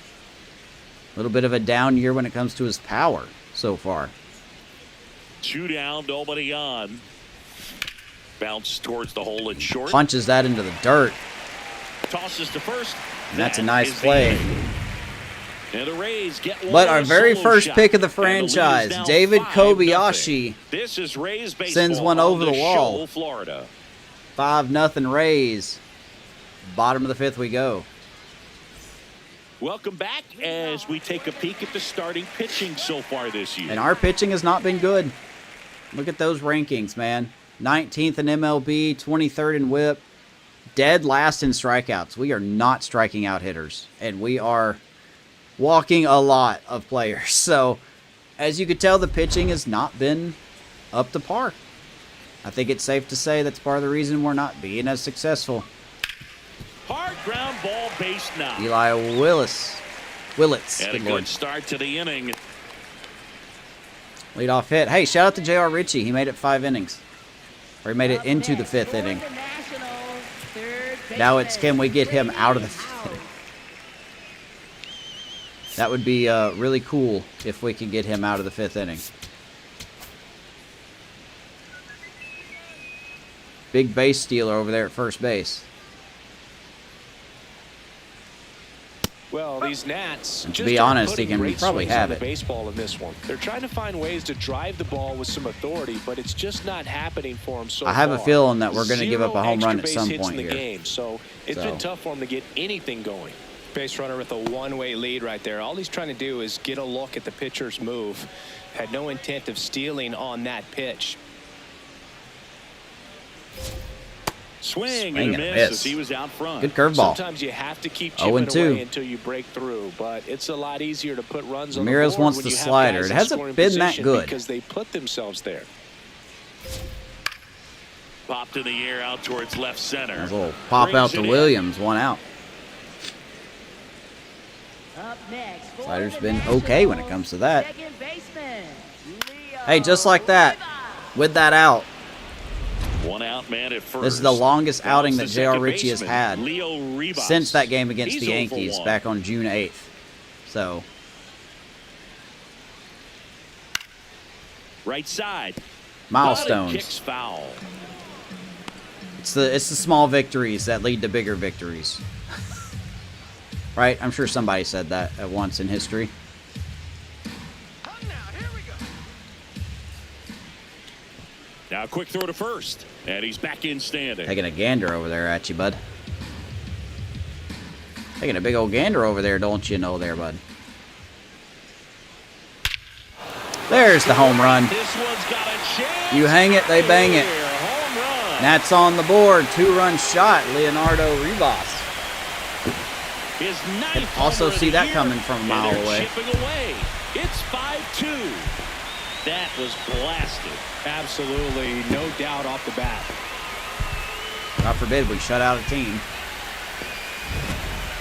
A little bit of a down year when it comes to his power so far. 2 down, nobody on. Bounce towards the hole in short. Punches that into the dirt. Tosses to first. And that's a That nice is the play. inning. And the Rays get one But our on a very solo first shot. pick of the And lead is franchise, now David 5-0. Kobayashi, This is Rays baseball sends one on over the wall. Show, Florida. 5-0 Rays. Bottom of the 5th we go. Welcome back as we take a peek at the starting pitching so far this year. And our pitching has not been good. Look at those rankings, man. 19th in MLB, 23rd in WHIP, dead last in strikeouts. We are not striking out hitters, and we are walking a lot of players. So, as you could tell, the pitching has not been up to par. I think it's safe to say that's part of the reason we're not being as successful. Hard ground ball, base knock. Eli Willits. And a Good good Lord. start to the inning. Leadoff hit. Hey, shout out to J.R. Ritchie. He made it 5 innings. Or he made it into the 5th inning. Now it's, can we get him out of the 5th inning? That would be really cool if we could get him out of the 5th inning. Big base stealer over there at first base. Well, these Nats, And to just be aren't honest, he putting can great probably swings on have the it. baseball in this one. They're trying to find ways to drive the ball with some authority, but it's just not happening for him so I have a far. feeling that we're going to give up a Zero home run extra at some base hits point in the here. game, so it's been tough for him to get anything going. Base runner with a one-way lead right there. All he's trying to do is get a look at the pitcher's move. Had no intent of stealing on that pitch. Swing Swing and a and a miss miss. as he was out front. Good curveball. Sometimes you have to keep 0-2. chipping away until you break through, but it's a lot easier to put runs on the Ramirez board wants when the you have slider. guys It in hasn't scoring been that position good. because they put themselves there. Popped in the air out towards left center. There's a little pop Brings out to it in. Williams. 1 out. Up next, for Slider's the been Nationals, okay when it comes to that. second baseman, Hey, just like that. With that out. 1 out man at first. This is the longest Now outing it's that the J.R. second Ritchie has baseman, had Leo Ribas. since that game against He's the 0 for Yankees 1. back on June 8th. So, Right side. milestones. Kicks foul. It's the small victories that lead to bigger victories. Right? I'm sure somebody said that at once in history. Now a quick throw to first. And he's back in standing. Taking a gander over there at you, bud. Taking a big old gander over there, don't you know there, bud. There's the home run. This one's got a chance. You hang it, they bang it. Here, home run. Nats on the board. 2-run shot, Leonardo Ribas. His Could ninth also homer of see the that year, coming from a and mile they're away. Chipping away. It's 5-2. That was blasted. Absolutely, no doubt off the bat. God forbid we shut out a team.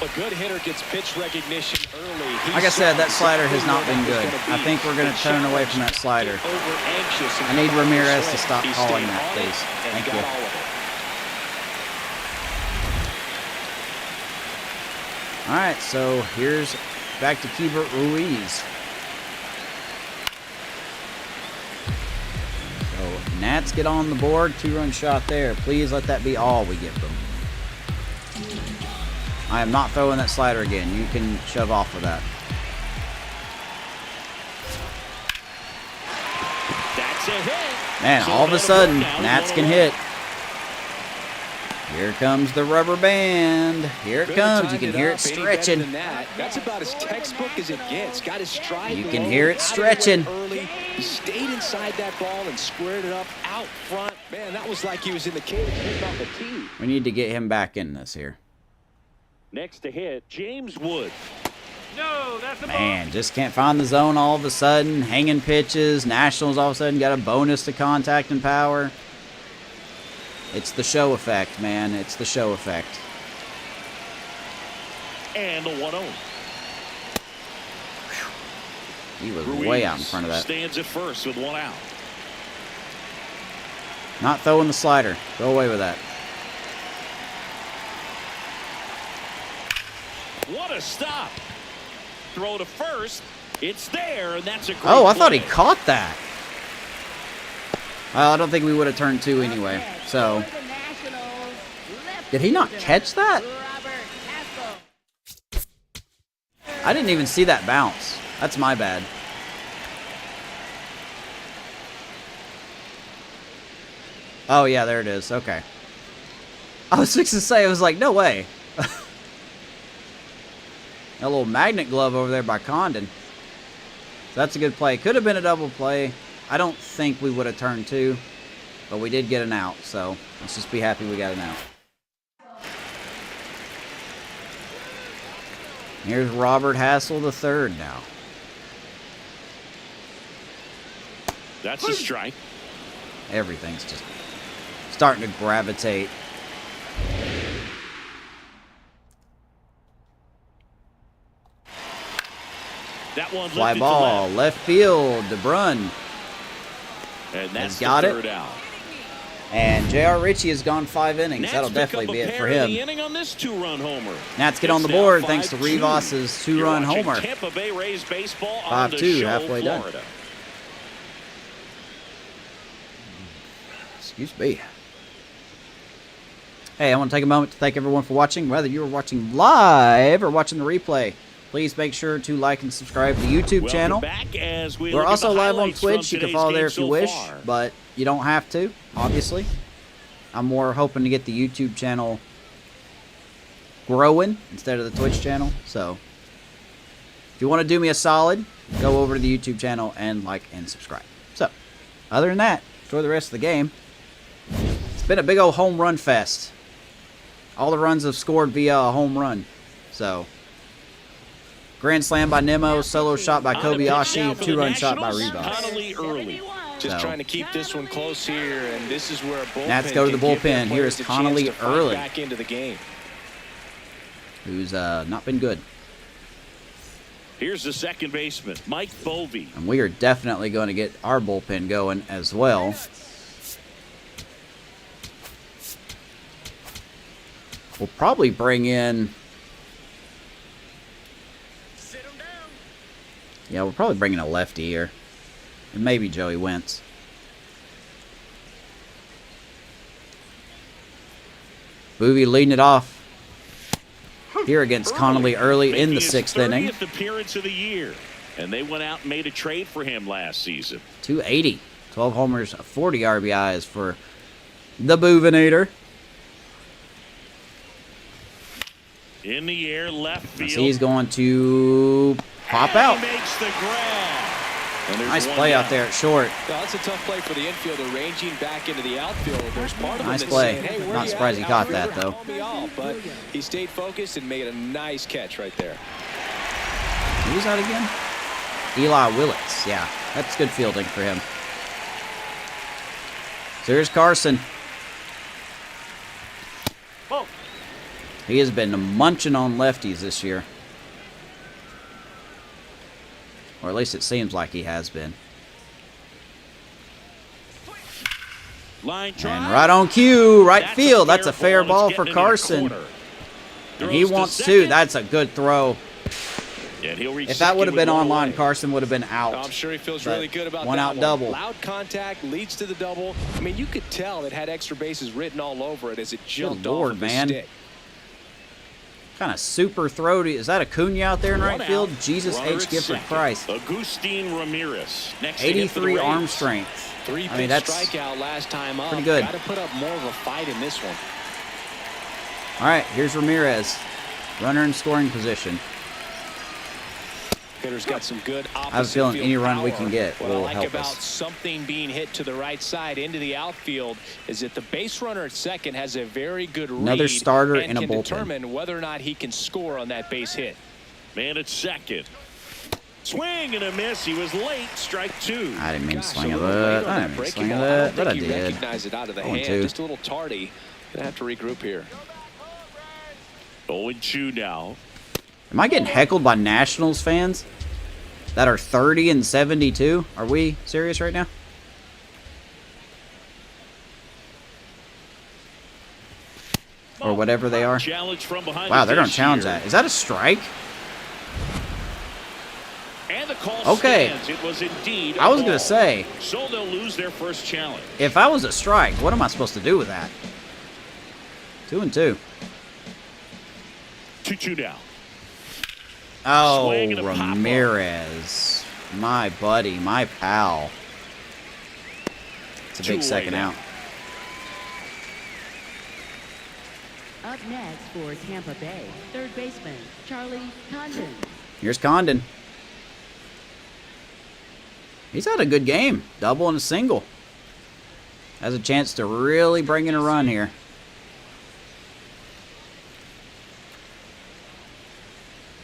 A good hitter gets pitch recognition early. He Like I said, saw that slider has not exactly been where good. that was I gonna think we're going be. to turn away from that slider. Over anxious and I need come out with Ramirez to swing. stop He calling stayed that, on it, please. and Thank he you. got all of it. All right, so here's back to Keibert Ruiz. So Nats get on the board, 2-run shot there. Please let that be all we give them. I am not throwing that slider again. You can shove off with that. That's a hit. Man, So all of a that'll sudden, work out. Nats One can away. hit. Here comes the rubber band. Here it comes. You can hear it stretching. That's about as textbook as it gets. Got his stride. You can hear it stretching. Early. He stayed inside that ball and squared it up out front. Man, that was like he was in the cage hitting off the tee. We need to get him back in this here. Next to hit, James Wood. No, that's a Man, just can't find the zone all of a sudden. Hanging pitches. Nationals all of a sudden got a bonus to contact and power. It's the show effect, man. It's the show effect. And the 1-0. He was way out in front of that. Stands at first with 1 out. Not throwing the slider. Go away with that. What a stop. Throw to first. It's there, and that's a great Oh, I thought he play. caught that. Well, I don't think we would have turned 2 anyway. So, did he not catch that? I didn't even see that bounce. That's my bad. Oh, yeah, there it is. Okay. I was fixing to say, I was like, no way. A little magnet glove over there by Condon. That's a good play. Could have been a double play. I don't think we would have turned 2, but we did get an out, so let's just be happy we got an out. Here's Robert Hassel III now. That's a strike. Everything's just starting to gravitate. That one Fly lifted ball, to left field, DeBrun. And that's got the it. third out. And J.R. Ritchie has gone 5 innings. Nats That'll pick definitely up a be it pair for in him. the inning on this 2-run homer. Nats get on the It's now board thanks to 5-2. Rivas's You're 2-run watching homer. Tampa Bay Rays baseball on the 5-2, show, halfway done. Florida. Excuse me. Hey, I want to take a moment to thank everyone for watching. Whether you are watching live or watching the replay, please make sure to like and subscribe to the YouTube Welcome channel. back as we We're look at also the live on highlights from Twitch. You can today's follow there game if you so wish, far. but you don't have to, obviously. I'm more hoping to get the YouTube channel growing instead of the Twitch channel. So, if you want to do me a solid, go over to the YouTube channel and like and subscribe. So, other than that, enjoy the rest of the game. It's been a big old home run fest. All the runs have scored via a home run. So, grand slam by Nemo, solo shot by Kobayashi, 2-run shot by Rivas. Connolly early. Just So. trying to keep this one close here, and this is where a bullpen Nats go to the can give their bullpen. Here is players a Connolly chance to fight early. back into the game. Who's not been good. Here's the second baseman, Mike Bovey. And we are definitely going to get our bullpen going as well. We'll probably bring in... Yeah, we'll probably bring in a lefty here. And maybe Joey Wentz. Boovie leading it off here against Connolly early in the Making his 6th inning. 30th appearance of the year. And they went out and made a trade for him last season. 280. 12 homers, 40 RBIs for the Boovinator. In the air, left field. So he's going to pop out. He makes the grab. And there's Nice one play down. out there at short. Well, that's a tough play for the infielder, ranging back into the outfield. There's part of Nice him that's play. saying, hey, where Not you surprised at, he caught that, outfielder? though. Call me out. But he stayed focused and made a nice catch right there. Who's that again? Eli Willits. Yeah, that's good fielding for him. So here's Carson. Oh. He has been munching on lefties this year. Or at least it seems like he has been. Line drive. And right on cue, right That's field. That's a fair ball It's for getting into the Carson. corner. And he Throws to wants to. second. That's a good throw. And he'll reach If that would have second been with one online, away. Carson would have been out. I'm sure he feels But really good about one that out double. Loud contact leads to the double. I mean, you could tell it had extra bases written all over it as it jumped Lord, off of his man. stick. Kind of super throaty. Is that Acuna out there in One right field? out. Jesus Runner H. at Gifford second. Christ. Agustin Ramirez. Next to hit for the 83 Rays. arm strength. Three I mean, pitch that's strikeout last time up. pretty good. Got to put up more of a fight in this one. All right, here's Ramirez. Runner in scoring position. Hitter's got some good opposite I have a feeling field any run we power. can get What will I like help about us. something being hit to the right side into the outfield is that the base runner at second has a very good Another read starter and in a can bullpen. determine whether or not he can score on that base hit. Man at second. Swing and a miss. He was late. Strike 2. I didn't mean to Gosh, swing a at little late that. on I that didn't mean to breaking swing at ball. that, but I think he did. recognized it out of the hand. 0-2. Just a little tardy. Gonna have to regroup here. 0-2 now. Am I getting heckled by Nationals fans that are 30 and 72? Are we serious right now? Or whatever they are. Challenge from behind. Wow, the they're going to dish challenge here. that. Is that a strike? And the call Okay. stands. It was indeed I was a going ball. to say, So they'll lose their first challenge. if I was a strike, what am I supposed to do with that? 2-2. 2-2 now. Oh, Swing and a pop-up. Ramirez. My buddy, my pal. It's a Two big away second now. out. Up next for Tampa Bay, third baseman Charlie Condon. Here's Condon. He's had a good game. Double and a single. Has a chance to really bring in a run here.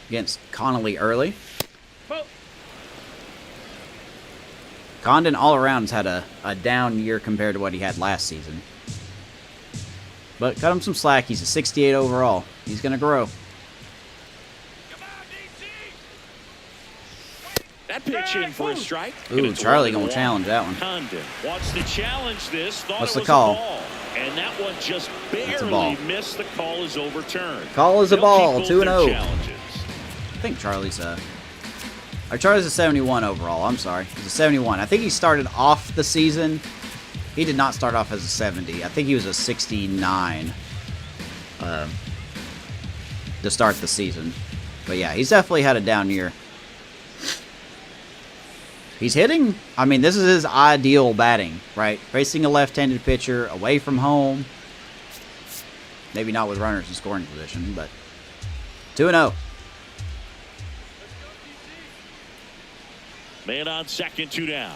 Against Connolly early. Condon all around has had a down year compared to what he had last season. But cut him some slack. He's a 68 overall. He's going to grow. That pitch in for a strike. Ooh, It's Charlie 1-1. going to challenge that one. Condon wants to challenge this. Thought What's it the was call? A ball. And that one just It's a ball. barely missed. The call is overturned. Call is a They'll ball. keep both their 2-0. challenges. I think Charlie's Charlie's a 71 overall. I'm sorry. He's a 71. I think he started off the season. He did not start off as a 70. I think he was a 69 to start the season. But yeah, he's definitely had a down year. He's hitting. I mean, this is his ideal batting, right? Facing a left-handed pitcher, away from home. Maybe not with runners in scoring position, but 2-0. Man on second, 2 down.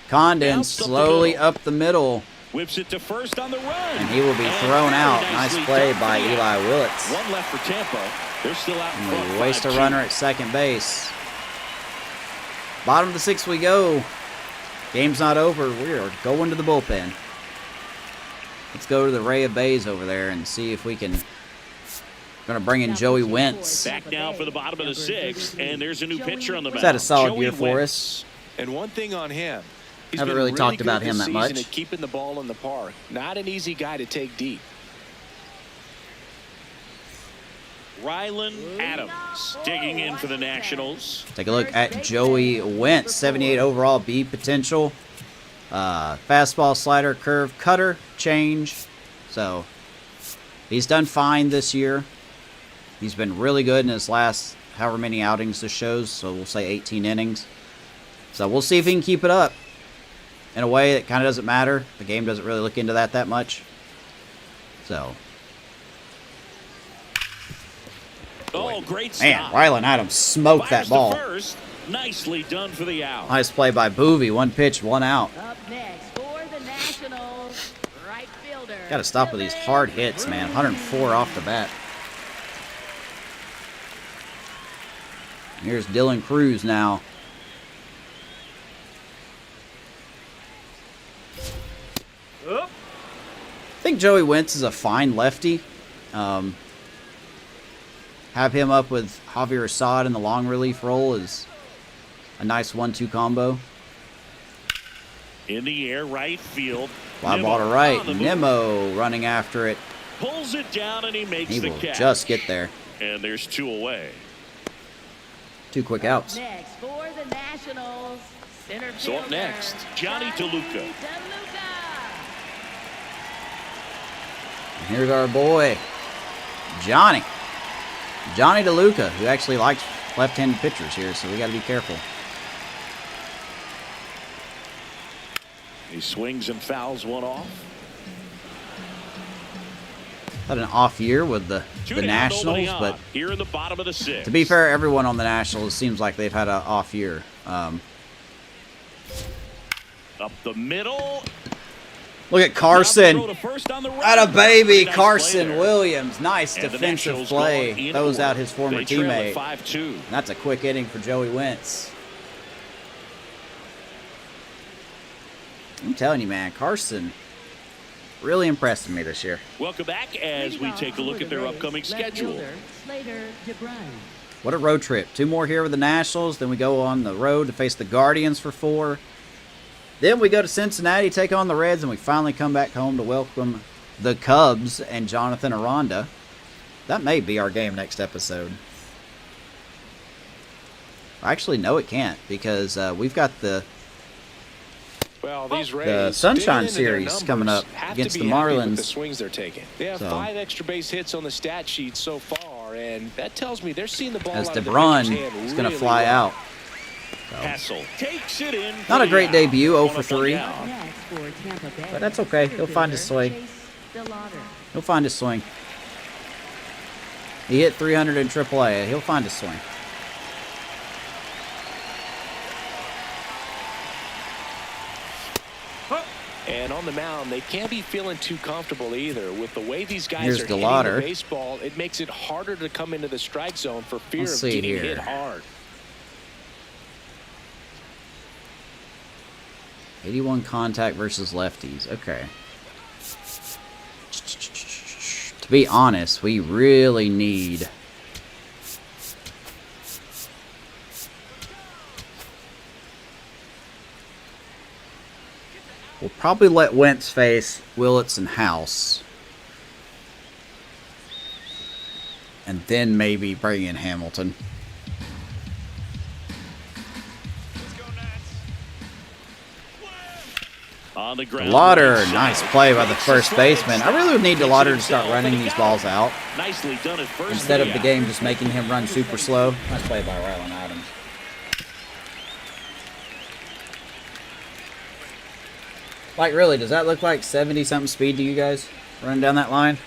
Condon Bounced up the slowly middle. up the middle, Whips it to first on the run. and he will be thrown very out. nicely Nice play done by for the Eli out. Willits. One left for Tampa. They're still out in And front. we waste a 5-2. runner at second base. Bottom of the sixth we go. Game's not over. We're going to the bullpen. Let's go to the Ray of Bays over there and see if we can. Going to bring in Joey Wentz. Back now for the bottom of the sixth, and there's a new pitcher on the mound. He's had a solid Joey year for Wentz. us. And one thing on him, he's Haven't been really talked good about this him that season much. at keeping the ball in the park. Not an easy guy to take deep. Rylan Adams digging in for the Nationals. Take a look at Joey Wentz, 78 overall, B potential. Fastball, slider, curve, cutter, change. So he's done fine this year. He's been really good in his last however many outings this shows. So we'll say 18 innings. So we'll see if he can keep it up. In a way that kind of doesn't matter. The game doesn't really look into that much. So. Oh, great Man, stop. Rylan Adams smoked that Fires to ball. first. Nicely done for the out. Nice play by Boovie. One pitch, one out. Up next for the Nationals, right fielder. Got to stop with these hard hits, man. 104 off the bat. Here's Dylan Cruz now. I think Joey Wentz is a fine lefty. Have him up with Javier Assad in the long relief role is a nice 1-2 combo. In the air, right field. Fly Nimmo ball to right. on the move. Nimmo running after it. Pulls it down and he makes He the will catch. just get there. And there's 2 away. 2 quick outs. Next for the Nationals, center fielder. So up next, Johnny DeLuca. And here's our boy, Johnny. Johnny DeLuca, who actually likes left-handed pitchers here, so we got to be careful. He swings and fouls one off. Had an off year with the Nationals, but here in the bottom of the 6th. to be fair, everyone on the Nationals seems like they've had an off year. Up the middle. Look at Carson. At a baby, Nice Carson play there. Williams. Nice And the defensive Nationals play. going in Throws order. out his former They trail at teammate. 5-2. And that's a quick inning for Joey Wentz. I'm telling you, man, Carson really impressed me this year. Welcome back as we take a look at their upcoming schedule. What a road trip. 2 more here with the Nationals. Then we go on the road to face the Guardians for 4. Then we go to Cincinnati, take on the Reds, and we finally come back home to welcome the Cubs and Jonathan Aranda. That may be our game next episode. Actually, no, it can't, because we've got the Well, these the Rays, Sunshine digging into their Series coming up numbers, have against to the be happy with Marlins. the swings they're taking. They have So- 5 extra base hits on the stat sheet so far, and that tells me they're seeing the ball as out of the DeBrun pitcher's hand is going to really fly well. out. Hassel takes it in. Not a great debut, 0 On for a 3. down. But that's okay. He'll find his swing. He'll find his swing. He hit 300 in AAA. He'll find his swing. And on the mound, they can't be feeling too comfortable either. With the way these guys Here's are hitting DeLauder. the baseball, it makes it harder to come into the strike zone for fear Let's of see getting here. hit hard. 81 contact versus lefties. Okay. To be honest, we really need... We'll probably let Wentz face Willits and House. And then maybe bring in Hamilton. On the ground. DeLauder, nice play by the first baseman. I really would need DeLauder to start running these balls out Nicely done at first. instead of the game just making him run super slow. Nice play by Rylan Adams. Like, really, does that look like 70-something speed to you guys running down that line?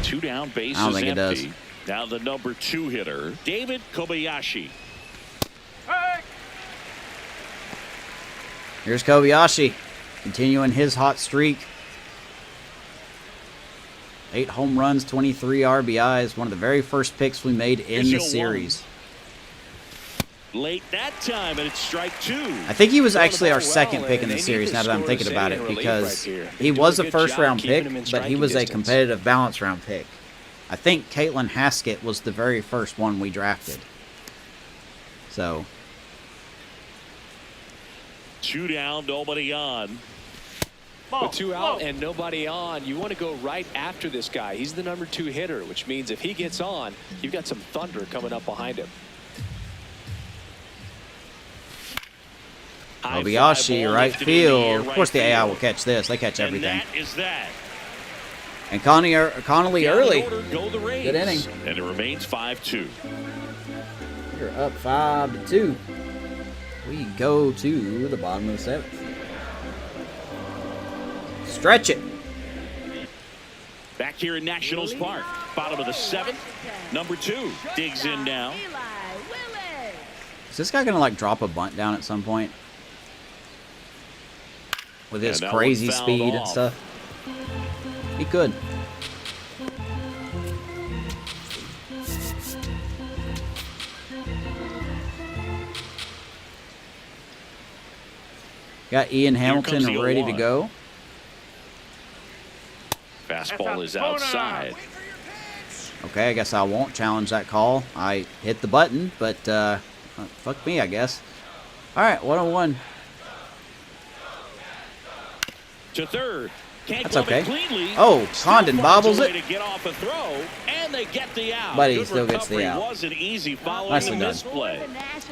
2 down, base I don't is think it empty. does. Now the number 2 hitter, David Kobayashi. Hey! Here's Kobayashi, continuing his hot streak. 8 home runs, 23 RBIs. One of the very first picks we made in Here's the your series. Late that time, and it's strike 2. I think he was Throwing the actually our ball second well, pick in and the they series need now to that I'm score thinking to about save it in relief because right here. he They're was a doing a good first round job keeping pick, him in but he striking was a distance. competitive balance round pick. I think Caitlin Haskett was the very first one we drafted. So, 2 down, nobody on. With 2 out and nobody on, you want to go right after this guy. He's the number 2 hitter, which means if he gets on, you've got some thunder coming up behind him. High fly Kobayashi, ball right lifted in the air, field. Of course, the right AI field. will catch this. They catch And everything. that is that. And Connolly Down early. in order go the Rays. Good inning. And it remains 5-2. You're up 5-2. We go to the bottom of the 7th. Stretch it. Back here in Nationals Park, bottom of the 7th. Number 2 digs in now. Is this guy gonna like drop a bunt down at some point? With his And that one crazy fouled speed and off. stuff. He could. Got Ian Hamilton comes the ready to 0-1. go. Fastball is outside. Okay, I guess I won't challenge that call. I hit the button, but fuck me, I guess. All right, 1-1. To third. Can't That's glove okay. it cleanly. Oh, Still Condon finds bobbles a way it. to get off a throw, and they get the out. But he Good still gets the recovery out. Wasn't easy following Nicely the done. misplay.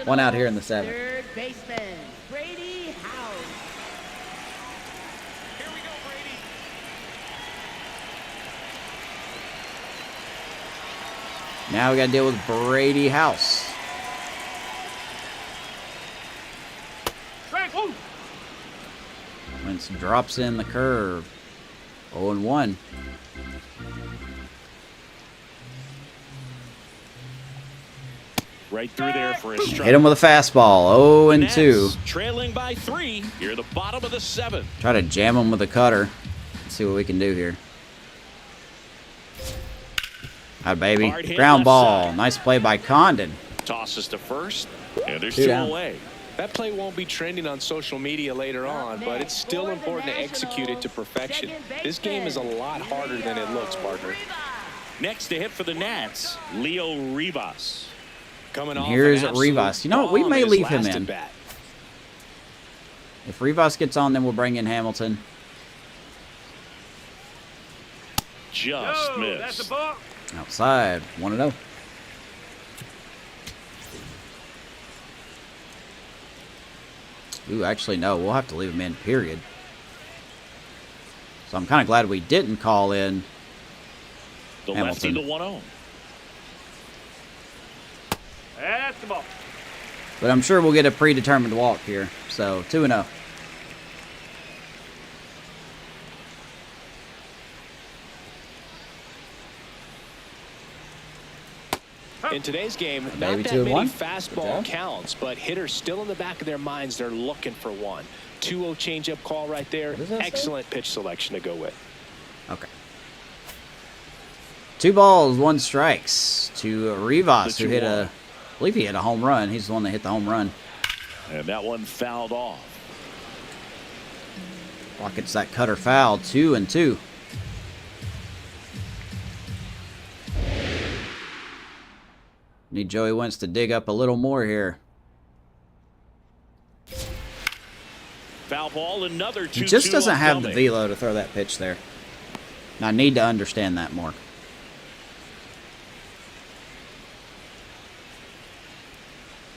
One out here in the 7th. Third baseman, Brady House. Here we go, Brady. Now we got to deal with Brady House. Strike. Ooh. Wentz drops in the curve. 0-1. Right through there for a strike. Hit him with a fastball. 0-2. Nats trailing by 3. You're the bottom of the 7th. Try to jam him with a cutter. Let's see what we can do here. Out, baby. Hard hit Ground left ball. side. Nice play by Condon. Tosses to first. And there's 2 2 down. away. That play won't be trending on social media later on, but it's still important to execute it to perfection. This game is a lot harder than it looks, partner. Next to hit for the Nats, Leo Rivas. Coming off Here's an absolute Rivas. You know what? We bomb may in his leave him last in. at-bat. If Rivas gets on, then we'll bring in Hamilton. Just Yo, that's a missed. ball. Outside. 1-0. Ooh, actually, no. We'll have to leave him in, period. So I'm kind of glad we didn't call in The lefty Hamilton. to 1-0. That's the ball. But I'm sure we'll get a predetermined walk here. So 2-0. In today's game, not Maybe that 2-1. many Good fastball job. counts, but hitters still in the back of their minds, they're looking for one. 2-0 changeup call right there. What does that say? Excellent pitch selection to go with. Okay. 2 balls, 1 strikes to Rivas, The who hit 2-1. I believe he hit a home run. He's the one that hit the home run. And that one fouled off. Rockets that cutter foul. 2-2. Need Joey Wentz to dig up a little more here. Foul ball, another 2-2. He just doesn't have the upcoming. velo to throw that pitch there. And I need to understand that more.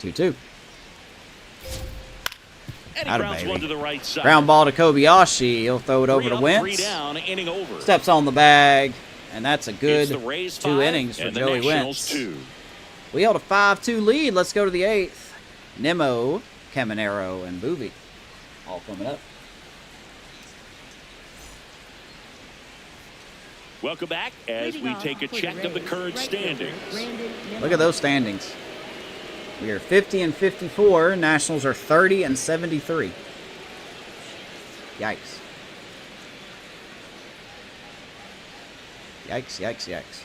2-2. And he Atta grounds baby. one to the right side. Ground ball to Kobayashi. He'll throw it over 3 to up, Wentz. 3 down, inning over. Steps on the bag. And that's a It's good the Rays 2 5 innings for and the Joey Nationals Wentz. 2. We held a 5-2 lead. Let's go to the 8th. Nemo, Caminero, and Boovie all coming up. Welcome back as we take a check of the current standings. Look at those standings. We are 50 and 54. Nationals are 30 and 73. Yikes. Yikes, yikes, yikes.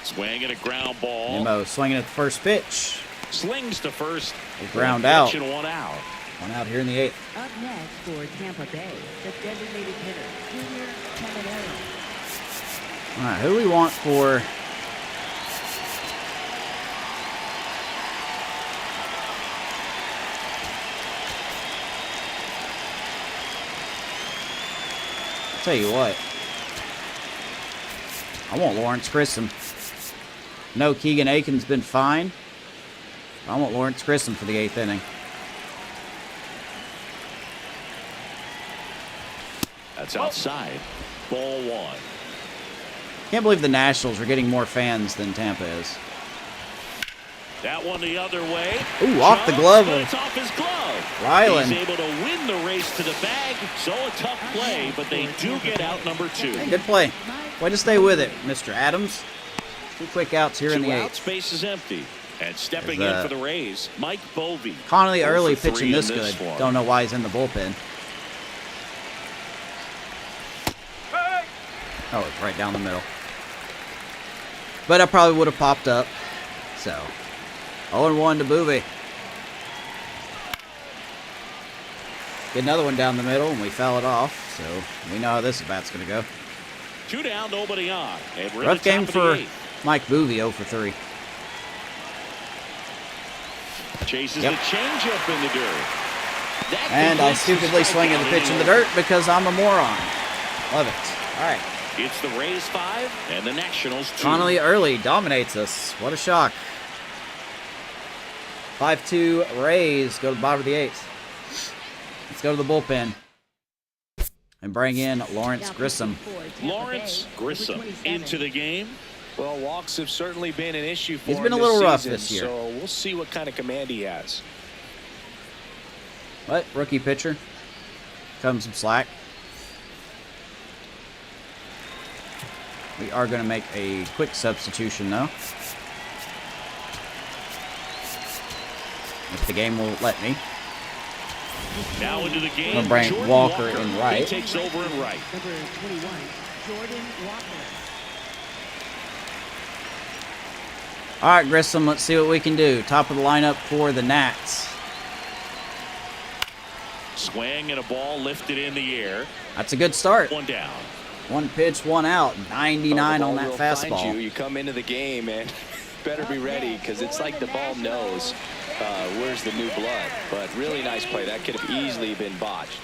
Swing and a ground ball. Nemo swinging at the first pitch. Slings to first. A ground One out. pitch and 1 out. 1 out here in the 8th. Up next for Tampa Bay, the designated hitter, Junior Caminero. All right, who do we want for... Tell you what. I want Lawrence Grissom. No, Keegan Aiken's been fine. I want Lawrence Grissom for the 8th inning. That's outside. Ball 1. Can't believe the Nationals are getting more fans than Tampa is. That one the other way. Ooh, off the Jumps, glove but of it's off his glove. Ryland. He's able to win the race to the bag. So a tough play, but they do get out number 2. Hey, good play. Way to stay with it, Mr. Adams. 2 quick outs here in 2 the outs, 8th. base is empty. And stepping Is, in for the Rays, Mike Bovey. Connolly 0 early for 3 pitching in this good. one. Don't know why he's in the bullpen. Hey! Oh, it's right down the middle. But I probably would have popped up. So, 0-1 to Boovie. Get another one down the middle, and we foul it off. So, we know how this bat's going to go. 2 down, nobody on. And we're Rough at the game top of the for 8th. Mike Boovie, 0 for 3. Chases Yep. the changeup in the dirt. That And I completes the stupidly swing at the strikeout pitch in the inning. dirt because I'm a moron. Love it. All right. It's the Rays 5 and the Nationals 2. Connolly early dominates us. What a shock. 5-2 Rays go to the bottom of the 8th. Let's go to the bullpen and bring in Lawrence Grissom. Lawrence Grissom into the game. Well, walks have certainly been an issue for He's him been a this little rough season, this year. So we'll see what kind of command he has. What? Rookie pitcher? Cut him some slack. We are going to make a quick substitution, though. If the game will let me. Now into the game. I'm going to bring Walker in right. He takes over in right. Number 21, Jordan Walker. All right, Grissom, let's see what we can do. Top of the lineup for the Nats. Swing and a ball lifted in the air. That's a good start. One down. One pitch, one out. 99 on that fastball. You come into the game and better be ready because it's like the ball knows where's the new blood. But really nice play. That could have easily been botched.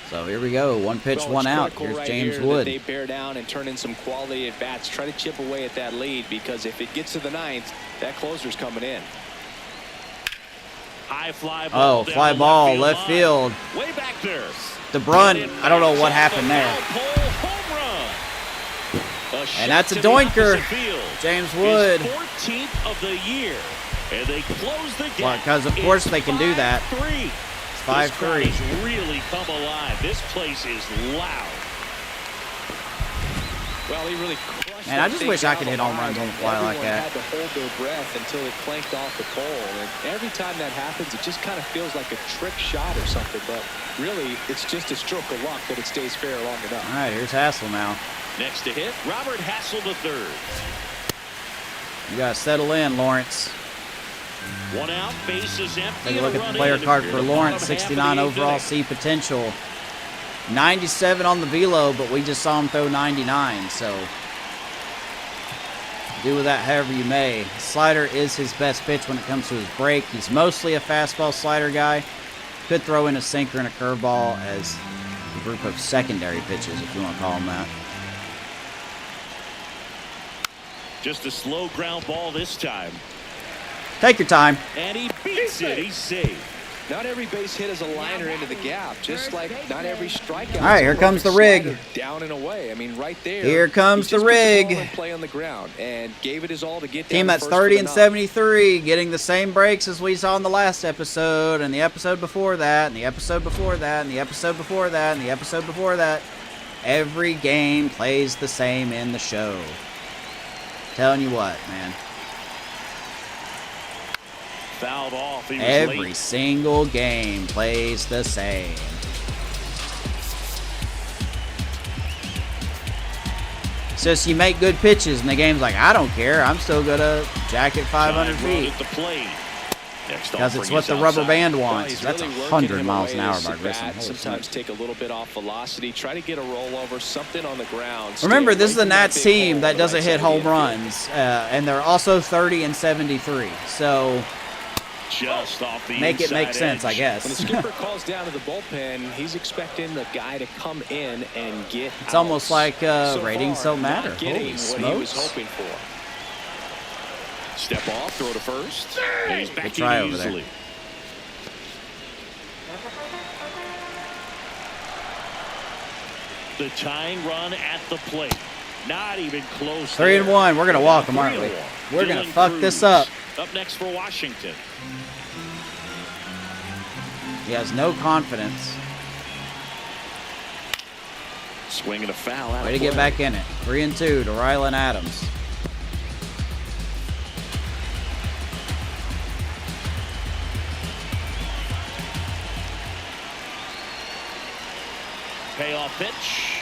So here we go. One pitch, one out. Here's right James here Wood. They bear down and turn in some quality at bats. Try to chip away at that lead because if it gets to the ninth, that closer's coming in. High fly ball. Oh, fly ball, left field. Way back there. DeBrun, I don't know what happened there. And that's a doinker. James Wood. 14th of the year. And they close the gap. Well, because of course they can do that. 5-3. It's 5-3. This crowd has really come alive. This place is loud. Well, he really crushed. Man, I just wish I could hit home runs on the fly like that. Had to hold their breath until it clanked off the pole, and every time that happens, it just kind of feels like a trick shot or something. But really, it's just a stroke of luck that it stays fair long enough. All right, here's Hassel now. Next to hit, Robert Hassel III. You got to settle in, Lawrence. One out, base is empty. Take a look at the player card for Lawrence. 69 overall C potential. 97 on the velo, but we just saw him throw 99, so do with that however you may. Slider is his best pitch when it comes to his break. He's mostly a fastball slider guy. Could throw in a sinker and a curveball as a group of secondary pitches, if you want to call them that. Just a slow ground ball this time. Take your time. And he beats it. He's safe. Not every base hit is a liner into the gap, just like not every strikeout. All right, here comes the rig. Down and away. I mean, right there. Here comes the rig. Play on the ground and gave it his all to get Team that's 30 and 73, getting the same breaks as we saw in the last episode, and the episode before that, and the episode before that, and the episode before that, and the episode before that. Every game plays the same in the show. Telling you what, man. Fouled off. He was Every late. single game plays the same. It's just you make good pitches, and the game's like, I don't care. I'm still going to jack it 500 feet. Because it's what the rubber band wants. That's 100 miles an hour by Grissom. Sometimes take a little bit off velocity. Try to get a rollover, something on the ground. Remember, this is the Nats team that doesn't hit home runs, and they're also 30 and 73. So just off the make it make sense, I guess. When the skipper calls down to the bullpen, he's expecting the guy to come in and get. It's almost like ratings don't matter. Holy smokes! What he was hoping for. Step off, throw to first, and he's back try in over there. easily. The tying run at the plate. Not even close. 3-1. We're going to walk him, aren't we? We're going to fuck this up. Up next for Washington. He has no confidence. Swinging a foul out. Way to get back in it. 3-2 to Rylan Adams. Payoff pitch.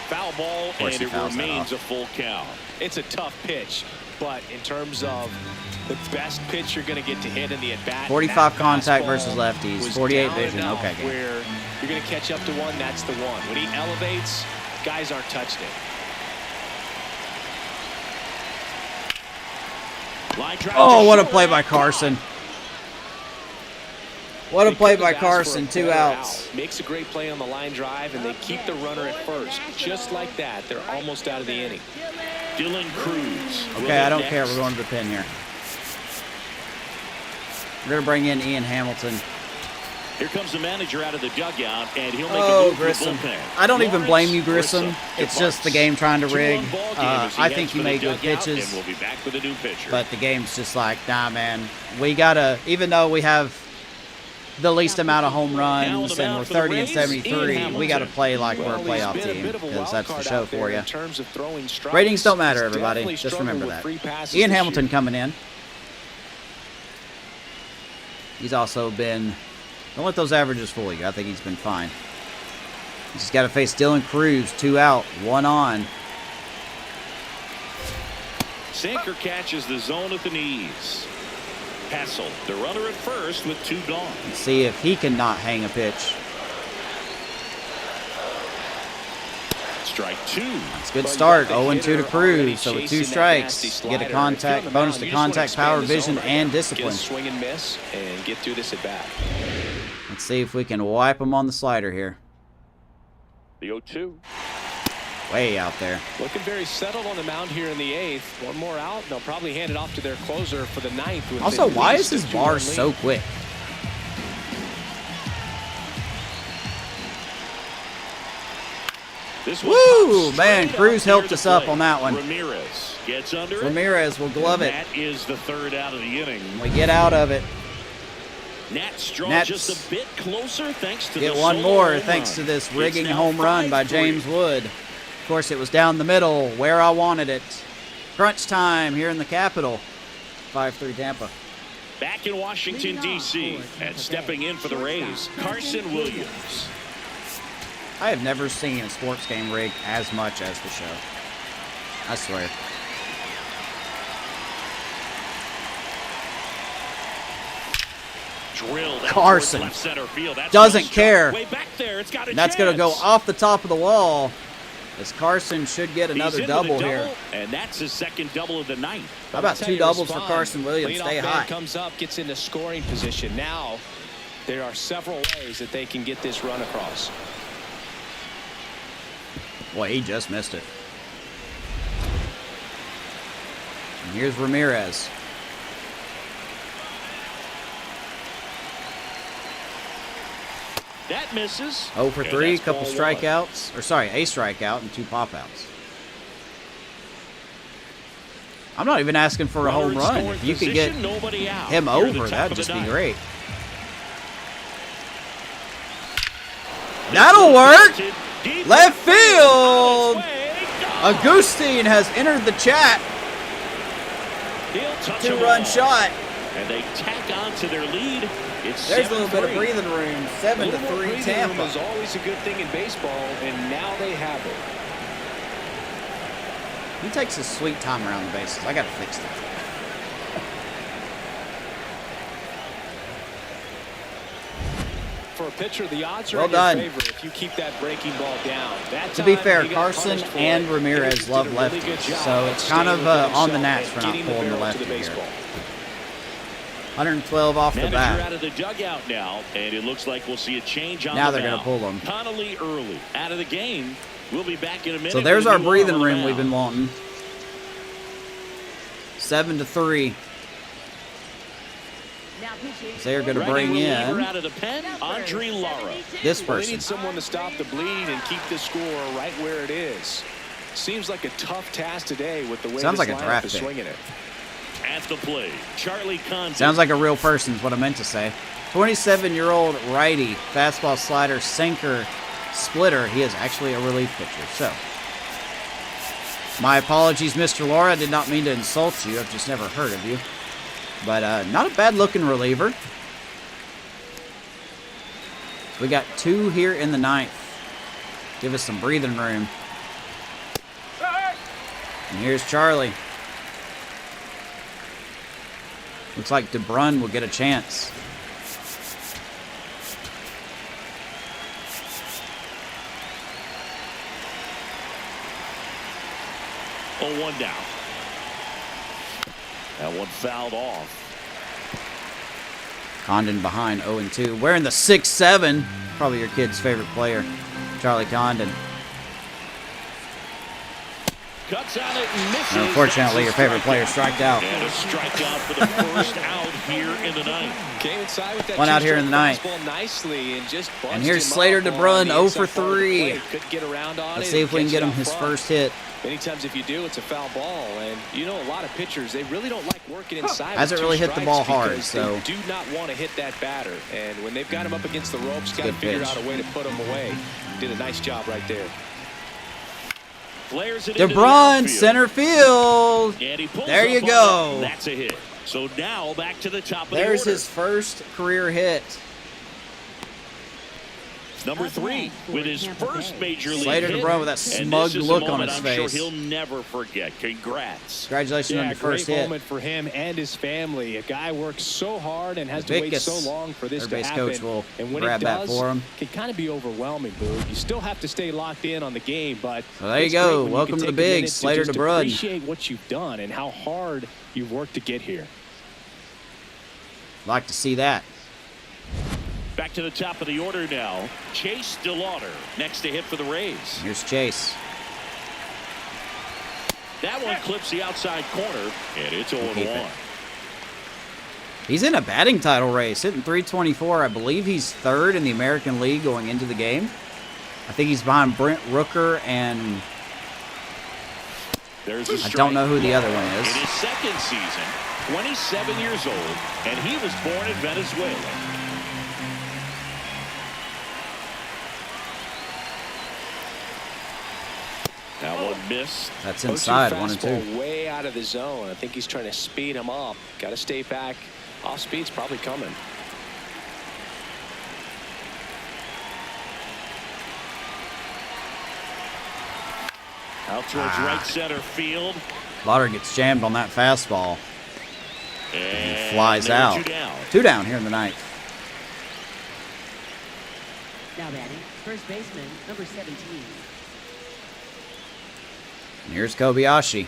Foul ball, and it remains a full count. It's a tough pitch, but in terms of the best pitch you're going to get to hit in the at-bat. 45 contact versus lefties, 48 vision. Okay, game. Where you're going to catch up to one, that's the one. When he elevates, guys aren't touching it. Oh, what a play by Carson. What a play by Carson, 2 outs. Makes a great play on the line drive, and they keep the runner at first. Just like that, they're almost out of the inning. Dylan Cruz. Okay, I don't care. We're going to the pin here. We're going to bring in Ian Hamilton. Here comes the manager out of the dugout, and he'll make a move Grissom. to the bullpen. I don't even blame you, Grissom. It's just the game trying to rig. I think you made good pitches. And we'll be back with a new pitcher. But the game's just like, nah, man. We got to, even though we have the least amount of home runs, and we're 30 and 73. We got to play like we're a playoff team, because that's the show for you. Ratings don't matter, everybody. Just remember that. Ian Hamilton coming in. He's also been... Don't let those averages fool you. I think he's been fine. He's just got to face Dylan Cruz. 2 out, 1 on. Sinker catches the zone at the knees. Hassel, the runner at first with 2 gone. Let's see if he can not hang a pitch. Strike 2. It's a good start. 0-2 to Cruz. So with 2 strikes, get a contact bonus to contact, power, vision, and discipline. Swing and miss and get through this at bat. Let's see if we can wipe him on the slider here. The 0-2. Way out there. Looking very settled on the mound here in the 8th. One more out. They'll probably hand it off to their closer for the 9th. Also, why is his bar so quick? Woo! Man, Cruz helped us up on that one. Ramirez gets under it. Ramirez will glove it. That is the 3rd out of the inning. We get out of it. Nats draw just a bit closer thanks to get one more thanks to this rigging home run by James Wood. Of course, it was down the middle where I wanted it. Crunch time here in the Capitol. 5-3 Tampa. Back in Washington, D.C. and stepping in for the Rays, Carson Williams. I have never seen a sports game rig as much as the show. I swear. Drilled Carson left center field. doesn't care. Way back there. It's got a That's going to go chance. off the top of the wall, as Carson should get another double here. And that's his 2nd double of the night. How about 2 doubles for Carson Williams? Stay high. Comes up, gets into scoring position. Now, there are several ways that they can get this run across. Boy, he just missed it. And here's Ramirez. That misses. 0 for 3, couple strikeouts. Or sorry, a strikeout and 2 pop-outs. I'm not even asking for a home run. If you could get him over, that'd just be great. That'll work! Left field! Agustin has entered the chat. 2-run shot. And they tack on to their lead. There's a little bit of breathing room. 7-3 Tampa. Is always a good thing in baseball, and now they have it. He takes his sweet time around the bases. I got to fix that. For a pitcher, the odds are well in your done. favor if you keep that breaking ball down. To be fair, Carson and Ramirez love lefties, so it's kind of on the Nats for not pulling the lefty here. 112 off the bat. Out of the dugout now, and it looks like we'll see a change on now the they're going to pull him. Connolly early out of the game. We'll be back in a minute. So there's our breathing room we've been wanting. 7-3. So they're going to bring in out of the pen, Andre Lara. This They person. need someone to stop the bleed and keep the score right where it is. Seems like a tough task today with the way Sounds this like a lineup draft is pick. swinging it. At the plate, Charlie Condon. Sounds like a real person is what I meant to say. 27-year-old righty, fastball, slider, sinker, splitter. He is actually a relief pitcher. So, my apologies, Mr. Laura. I did not mean to insult you. I've just never heard of you. But not a bad-looking reliever. We got 2 here in the 9th. Give us some breathing room. And here's Charlie. Looks like DeBrun will get a chance. Oh, 1 down. That one fouled off. Condon behind 0-2. Wearing the 6-7. Probably your kid's favorite player, Charlie Condon. Cuts out it and misses. And unfortunately, your favorite player striked out. And a strikeout for the first out here in the 9th. Came inside with that 1 out here in the 9th. nicely and just And here's Slater DeBrun, 0 for 3. Couldn't get around on Let's it see if we can and get him catch it his out front. first hit. Many times if you do, it's a foul ball. And you know, a lot of pitchers, they really don't like working inside. Hasn't really hit the ball hard, so. They do not want to hit that batter. And when they've got him up against the ropes, got to figure out a way to put him away. Did a nice job right there. DeBrun, center field. There you go. That's a hit. So now back to the top of the order. There's his first career hit. Number 3 with his first major league Slater hit. DeBrun with that smug look on his I'm face. sure he'll never forget. Congrats. Congratulations on the first great hit. moment for him and his family. A guy works so hard and has to wait so long for this to happen. Coach will and when grab it does, that for him. it can kind of be overwhelming, Boog. You still have to stay locked in on the game, but So there you go. Welcome to the bigs, Slater DeBrun. Appreciate what you've done and how hard you've worked to get here. Like to see that. Back to the top of the order now. Chase DeLauder next to hit for the Rays. Here's Chase. That one clips the outside corner, and it's 0-1. He's in a batting title race, hitting .324. I believe he's third in the American League going into the game. I think he's behind Brent Rooker and I don't know who the other one is. In his second season, 27 years old, and he was born in Venezuela. That one missed. That's inside, 1-2. Way out of the zone. I think he's trying to speed him up. Got to stay back. Off speed's probably coming. Out towards right center field. Lauder gets jammed on that fastball. And he flies there out. 2 down. 2 down here in the ninth. Now batting, first baseman, number 17. And here's Kobayashi.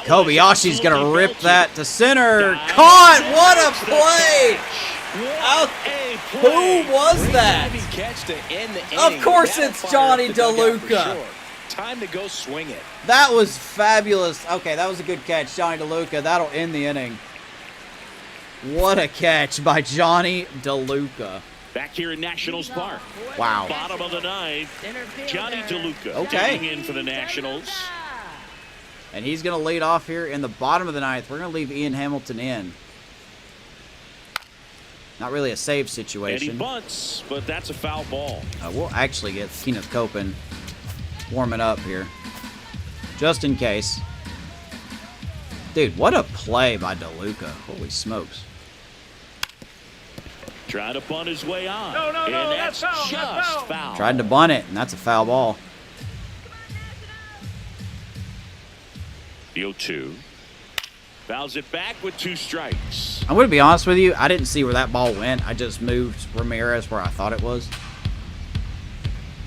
Kobayashi's going to rip that to center. Caught! What a play! Who was that? Of course it's Johnny DeLuca. Time to go swing it. That was fabulous. Okay, that was a good catch, Johnny DeLuca. That'll end the inning. What a catch by Johnny DeLuca. Back here in Nationals Park. Wow. Bottom of the ninth. Johnny DeLuca Okay. digging in for the Nationals. And he's going to lead off here in the bottom of the ninth. We're going to leave Ian Hamilton in. Not really a save And he situation. bunts, but that's a foul ball. We'll actually get Kenneth Copeland warming up here. Just in case. Dude, what a play by DeLuca. Holy smokes. Trying to bunt his way on. No, and that's that's foul, just that's foul. foul. Tried to bunt it, and that's a foul ball. The 0-2. Fouls it back with 2 strikes. I'm going to be honest with you. I didn't see where that ball went. I just moved Ramirez where I thought it was.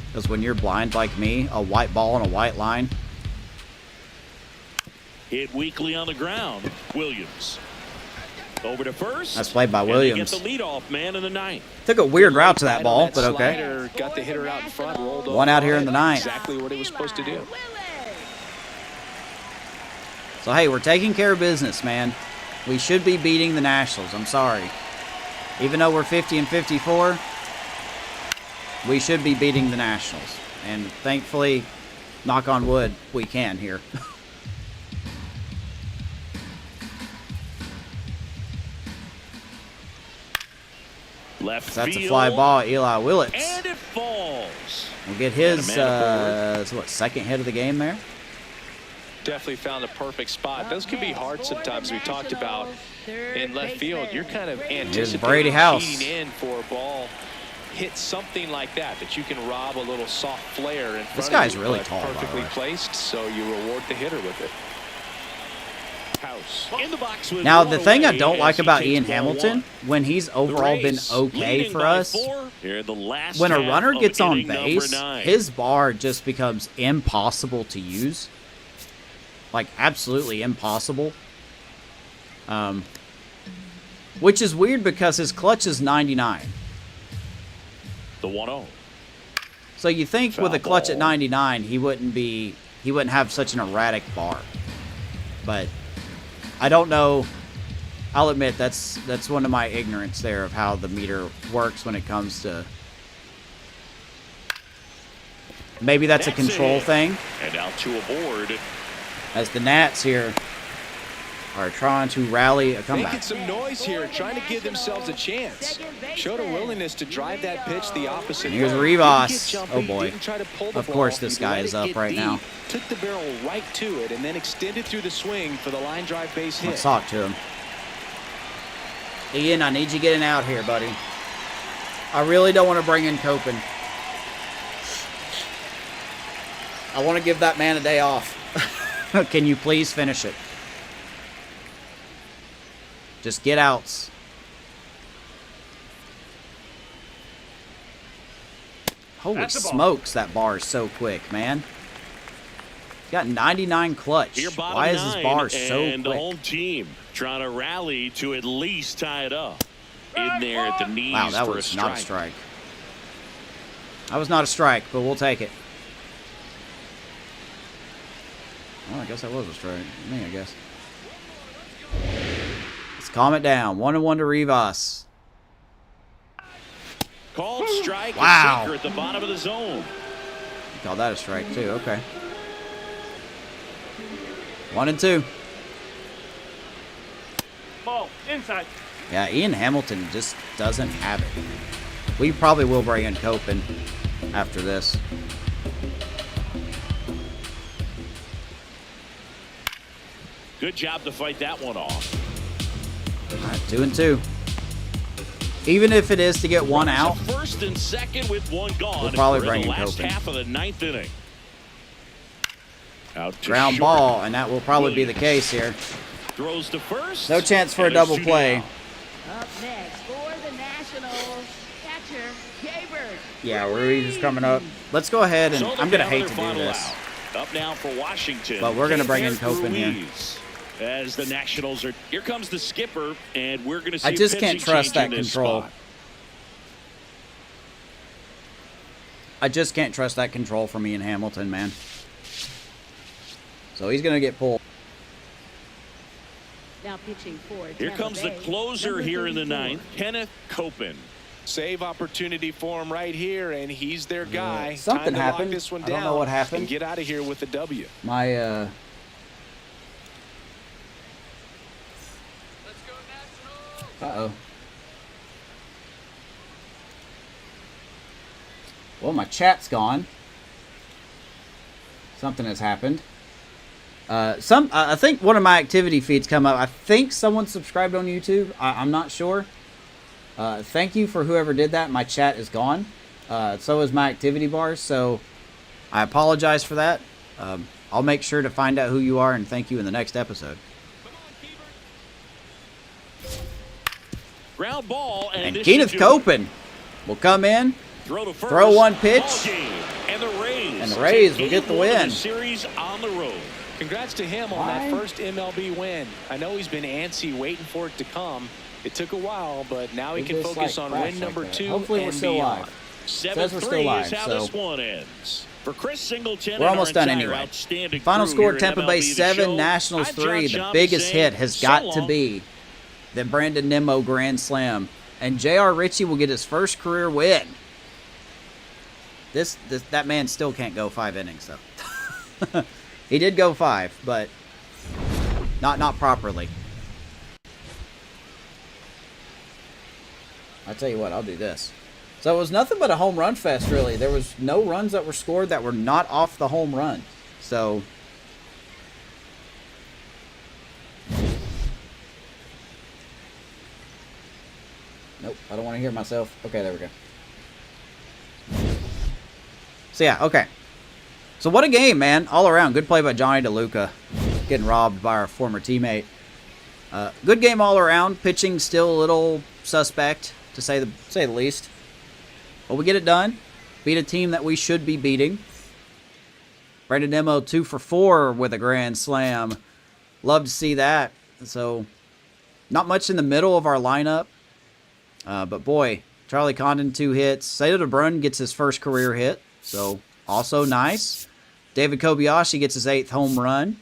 Because when you're blind like me, a white ball on a white line. Hit weakly on the ground. Williams. Over to first. That's played by And they Williams. get the leadoff man in the ninth. Took a weird route to that ball, but okay. Slider, got the hitter out in front, rolled One out here in the ninth. Exactly what he was supposed to do. So, hey, we're taking care of business, man. We should be beating the Nationals. I'm sorry. Even though we're 50-54, we should be beating the Nationals. And thankfully, knock on wood, we can here. Left That's a field. fly ball, Eli Willits. And it falls. We'll get his, And a man second hit of the game there? Definitely found a perfect spot. Those can be hard sometimes. We talked about in left field. You're kind of Brady anticipating House. cheating in for a ball. Hit something like that you can rob a little soft flare in front This of guy's you, really but tall, by the perfectly way. placed, so you reward the hitter with it. House in the box with Now, one the thing I away don't as like he about takes Ian ball Hamilton, 1. when he's overall been Rays okay leading for by us, 4 here in the last when a half runner of gets on inning number base, 9. his bar just becomes impossible to use. Like, absolutely impossible. Which is weird because his clutch is 99. The 1-0. So you think with a Foul clutch at ball. 99, he wouldn't have such an erratic bar. But I don't know I'll admit that's one of my ignorance there of how the meter works when it comes to. Maybe that's a control thing. And out to a board. As the Nats here are trying to rally a comeback. Making some noise here, trying to give themselves a chance. Showed a willingness to drive that pitch the opposite way. Here's Rivas. Oh boy. Of course this guy is up right now. Took the barrel right to it and then extended through the swing for the line drive base hit. Let's talk to him. Ian, I need you getting out here, buddy. I really don't want to bring in Copen. I want to give that man a day off. Can you please finish it? Just get outs. Holy smokes, that bar is so quick, man. Got 99 clutch. Why is this bar so and quick? The home team trying to rally to at least tie it up. In there at the knees. Wow, that was not a strike. That was not a strike, but we'll take it. Well, I guess that was a strike. Me, I guess. Let's calm it down. 1-1 to Rivas. Called strike. Wow. At the bottom of the zone. You called that a strike, too. Okay. 1-2. Ball, inside. Yeah, Ian Hamilton just doesn't have it. We probably will bring in Copen after this. Good job to fight that one off. All right, 2-2. Even if it is to get one out, First and second with one gone. we'll probably for bring the in last Copen. half of the ninth inning. Out to Ground short. ball, and that will probably be the case here. Throws to first. No chance for a And double two play. down. Up next for the Nationals, catcher Bieber. Yeah, Ruiz is coming up. Let's go ahead, and So I'm going to they're hate down to their do final this. out. Up now for Washington. But we're gonna bring in Kenneth Copen here. Ruiz. As the Nationals are, here comes the skipper, and we're going to see. I just a can't pitching trust change that in this control. spot. I just can't trust that control from Ian Hamilton, man. So he's going to get pulled. Now pitching for Here Tampa comes the Bay, closer number here in the 34. ninth, Kenneth Copen. Save opportunity for him right here, and he's their guy. Something Time to lock happened. this one I don't know down what happened. And get out of here with the W. My, Uh-oh. Well, my chat's gone. Something has happened. I think one of my activity feeds come up. I think someone subscribed on YouTube. I'm not sure. Thank you for whoever did that. My chat is gone. So is my activity bars. So I apologize for that. I'll make sure to find out who you are and thank you in the next episode. Ground ball, and this Kenneth should do it. Copen will come in, Throw to first. throw one pitch, Ball game. And the Rays will get the take win. the series on the road. Congrats to him on that first MLB win. I know he's been antsy waiting for it to come. It took a while, but now he can focus on win number 2 Hopefully we're still beyond. live. Says we're still 7-3 live, is how so this one ends. For Chris Singleton, we're and almost our done entire anyway. outstanding Final crew score, here at Tampa Bay MLB The 7, Show. Nationals I'm 3. Josh The Johnson biggest saying hit has so got long. to be the Brandon Nimmo Grand Slam. And J.R. Ritchie will get his first career win. That man still can't go 5 innings, though. He did go 5, but not properly. I'll tell you what, I'll do this. So it was nothing but a home run fest, really. There was no runs that were scored that were not off the home run. So nope, I don't want to hear myself. Okay, there we go. So yeah, okay. So what a game, man. All around. Good play by Johnny DeLuca. Getting robbed by our former teammate. Good game all around. Pitching still a little suspect, to say the least. But we get it done. Beat a team that we should be beating. Brandon Nimmo 2 for 4 with a grand slam. Love to see that. So not much in the middle of our lineup. But boy, Charlie Condon 2 hits. Sato DeBrun gets his first career hit. So also nice. David Kobayashi gets his 8th home run.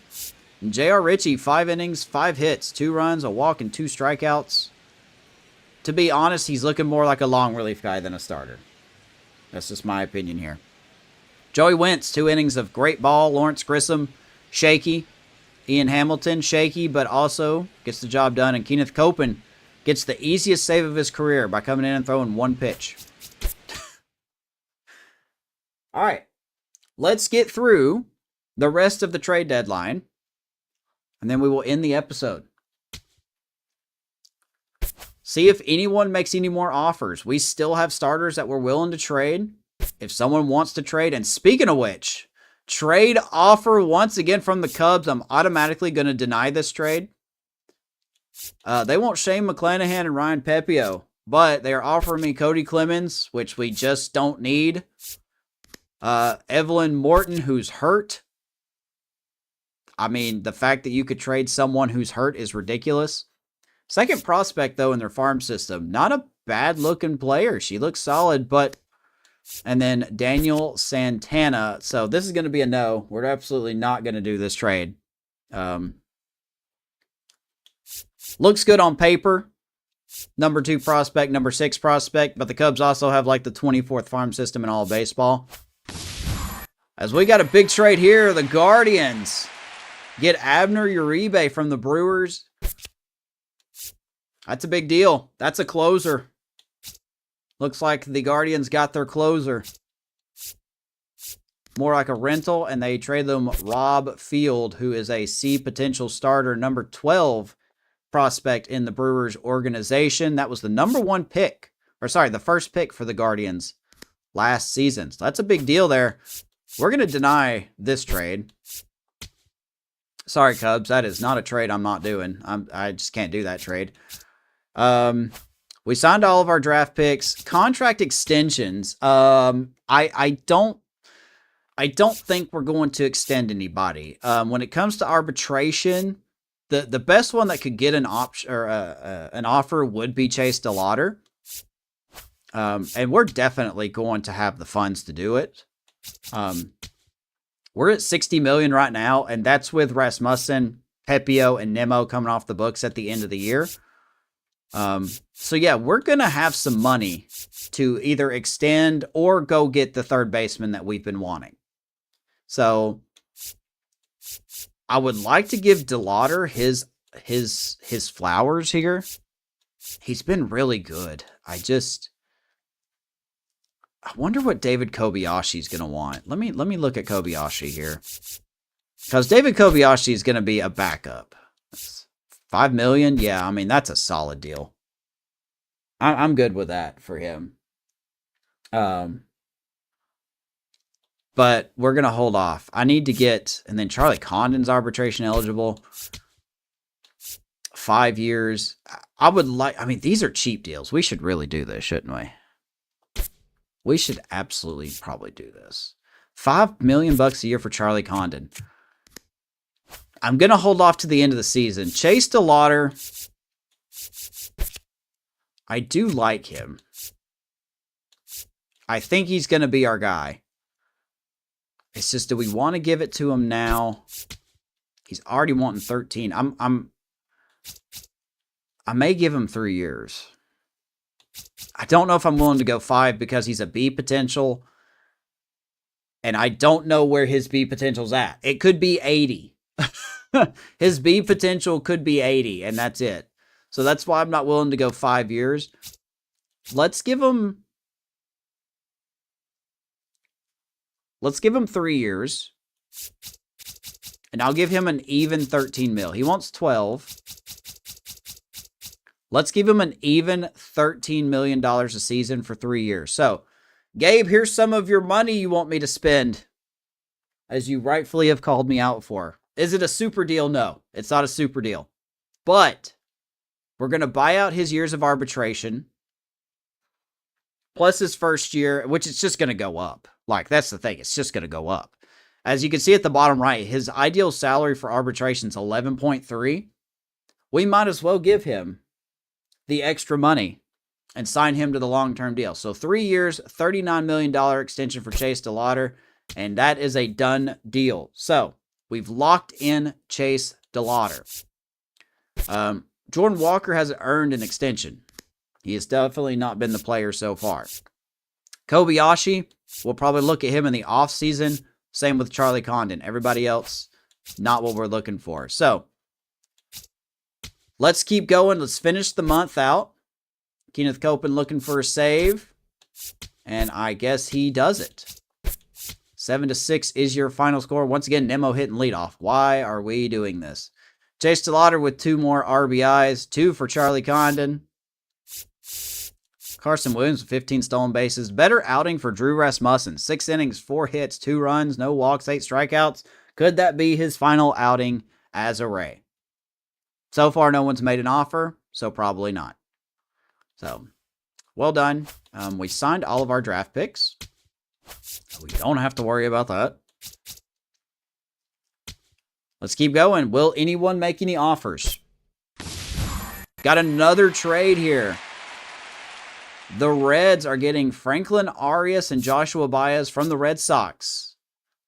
And J.R. Ritchie, 5 innings, 5 hits, 2 runs, a walk, and 2 strikeouts. To be honest, he's looking more like a long relief guy than a starter. That's just my opinion here. Joey Wentz, 2 innings of great ball. Lawrence Grissom, shaky. Ian Hamilton, shaky, but also gets the job done. And Kenneth Copeland gets the easiest save of his career by coming in and throwing 1 pitch. All right. Let's get through the rest of the trade deadline, and then we will end the episode. See if anyone makes any more offers. We still have starters that we're willing to trade. If someone wants to trade, and speaking of which, trade offer once again from the Cubs. I'm automatically going to deny this trade. They want Shane McClanahan and Ryan Pepys, but they're offering me Cody Clemens, which we just don't need. Evelyn Morton, who's hurt. I mean, the fact that you could trade someone who's hurt is ridiculous. Second prospect, though, in their farm system. Not a bad-looking player. She looks solid, but... And then Daniel Santana. So this is going to be a no. We're absolutely not going to do this trade. Looks good on paper. Number 2 prospect, number 6 prospect. But the Cubs also have like the 24th farm system in all of baseball. As we got a big trade here, the Guardians get Abner Uribe from the Brewers. That's a big deal. That's a closer. Looks like the Guardians got their closer. More like a rental, and they trade them Rob Field, who is a C potential starter, number 12 prospect in the Brewers organization. That was the number 1 pick, or sorry, the first pick for the Guardians last season. So that's a big deal there. We're going to deny this trade. Sorry, Cubs, that is not a trade I'm not doing. I just can't do that trade. We signed all of our draft picks. Contract extensions. I don't think we're going to extend anybody. When it comes to arbitration, the best one that could get an option or an offer would be Chase DeLauder. And we're definitely going to have the funds to do it. We're at $60 million right now, and that's with Rasmussen, Pepys, and Nemo coming off the books at the end of the year. So yeah, we're going to have some money to either extend or go get the third baseman that we've been wanting. So I would like to give DeLauder his flowers here. He's been really good. I wonder what David Kobayashi's going to want. Let me look at Kobayashi here. Because David Kobayashi is going to be a backup. $5 million? Yeah, I mean, that's a solid deal. I'm good with that for him. But we're going to hold off. I need to get... And then Charlie Condon's arbitration eligible. 5 years. I would like... I mean, these are cheap deals. We should really do this, shouldn't we? We should absolutely probably do this. $5 million a year for Charlie Condon. I'm going to hold off to the end of the season. Chase DeLauder, I do like him. I think he's going to be our guy. It's just, do we want to give it to him now? He's already wanting 13. I may give him 3 years. I don't know if I'm willing to go 5 because he's a B potential. And I don't know where his B potential's at. It could be 80. His B potential could be 80, and that's it. So that's why I'm not willing to go 5 years. Let's give him 3 years. And I'll give him an even 13 mil. He wants 12. Let's give him an even $13 million a season for 3 years. So, Gabe, here's some of your money you want me to spend, as you rightfully have called me out for. Is it a super deal? No, it's not a super deal. But we're going to buy out his years of arbitration, plus his first year, which is just going to go up. Like, that's the thing. It's just going to go up. As you can see at the bottom right, his ideal salary for arbitration is 11.3. We might as well give him the extra money and sign him to the long-term deal. So 3 years, $39 million extension for Chase DeLauder, and that is a done deal. So We've locked in Chase DeLauder. Jordan Walker has earned an extension. He has definitely not been the player so far. Kobayashi, we'll probably look at him in the offseason. Same with Charlie Condon. Everybody else, not what we're looking for. So, let's keep going. Let's finish the month out. Kenneth Copeland looking for a save. And I guess he does it. 7-6 is your final score. Once again, Nemo hitting leadoff. Why are we doing this? Chase DeLauder with 2 more RBIs. 2 for Charlie Condon. Carson Williams with 15 stolen bases. Better outing for Drew Rasmussen. 6 innings, 4 hits, 2 runs, no walks, 8 strikeouts. Could that be his final outing as a Ray? So far, no one's made an offer, so probably not. So, well done. We signed all of our draft picks. We don't have to worry about that. Let's keep going. Will anyone make any offers? Got another trade here. The Reds are getting Franklin Arias and Joshua Baez from the Red Sox.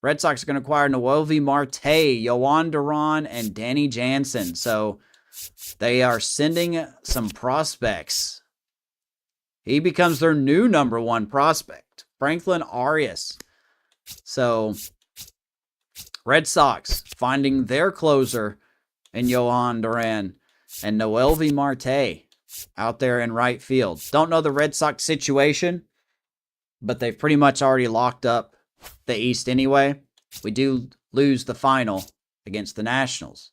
Red Sox are going to acquire Noelvi Marte, Yohan Duran, and Danny Jansen. So they are sending some prospects. He becomes their new number 1 prospect, Franklin Arias. So Red Sox finding their closer in Yohan Duran and Noelvi Marte out there in right field. Don't know the Red Sox situation, but they've pretty much already locked up the East anyway. We do lose the final against the Nationals.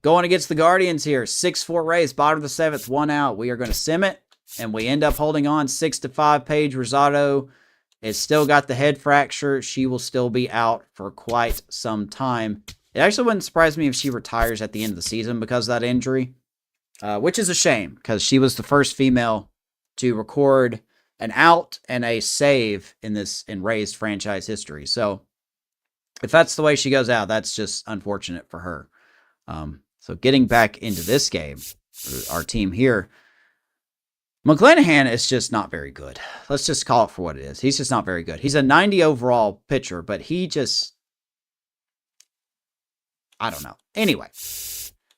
Going against the Guardians here. 6-4 Rays, bottom of the 7th, 1 out. We are going to sim it, and we end up holding on 6-5. Paige Rosado has still got the head fracture. She will still be out for quite some time. It actually wouldn't surprise me if she retires at the end of the season because of that injury. Which is a shame because she was the first female to record an out and a save in Rays franchise history. So if that's the way she goes out, that's just unfortunate for her. So getting back into this game, our team here, McClanahan is just not very good. Let's just call it for what it is. He's just not very good. He's a 90 overall pitcher, but he just, I don't know. Anyway,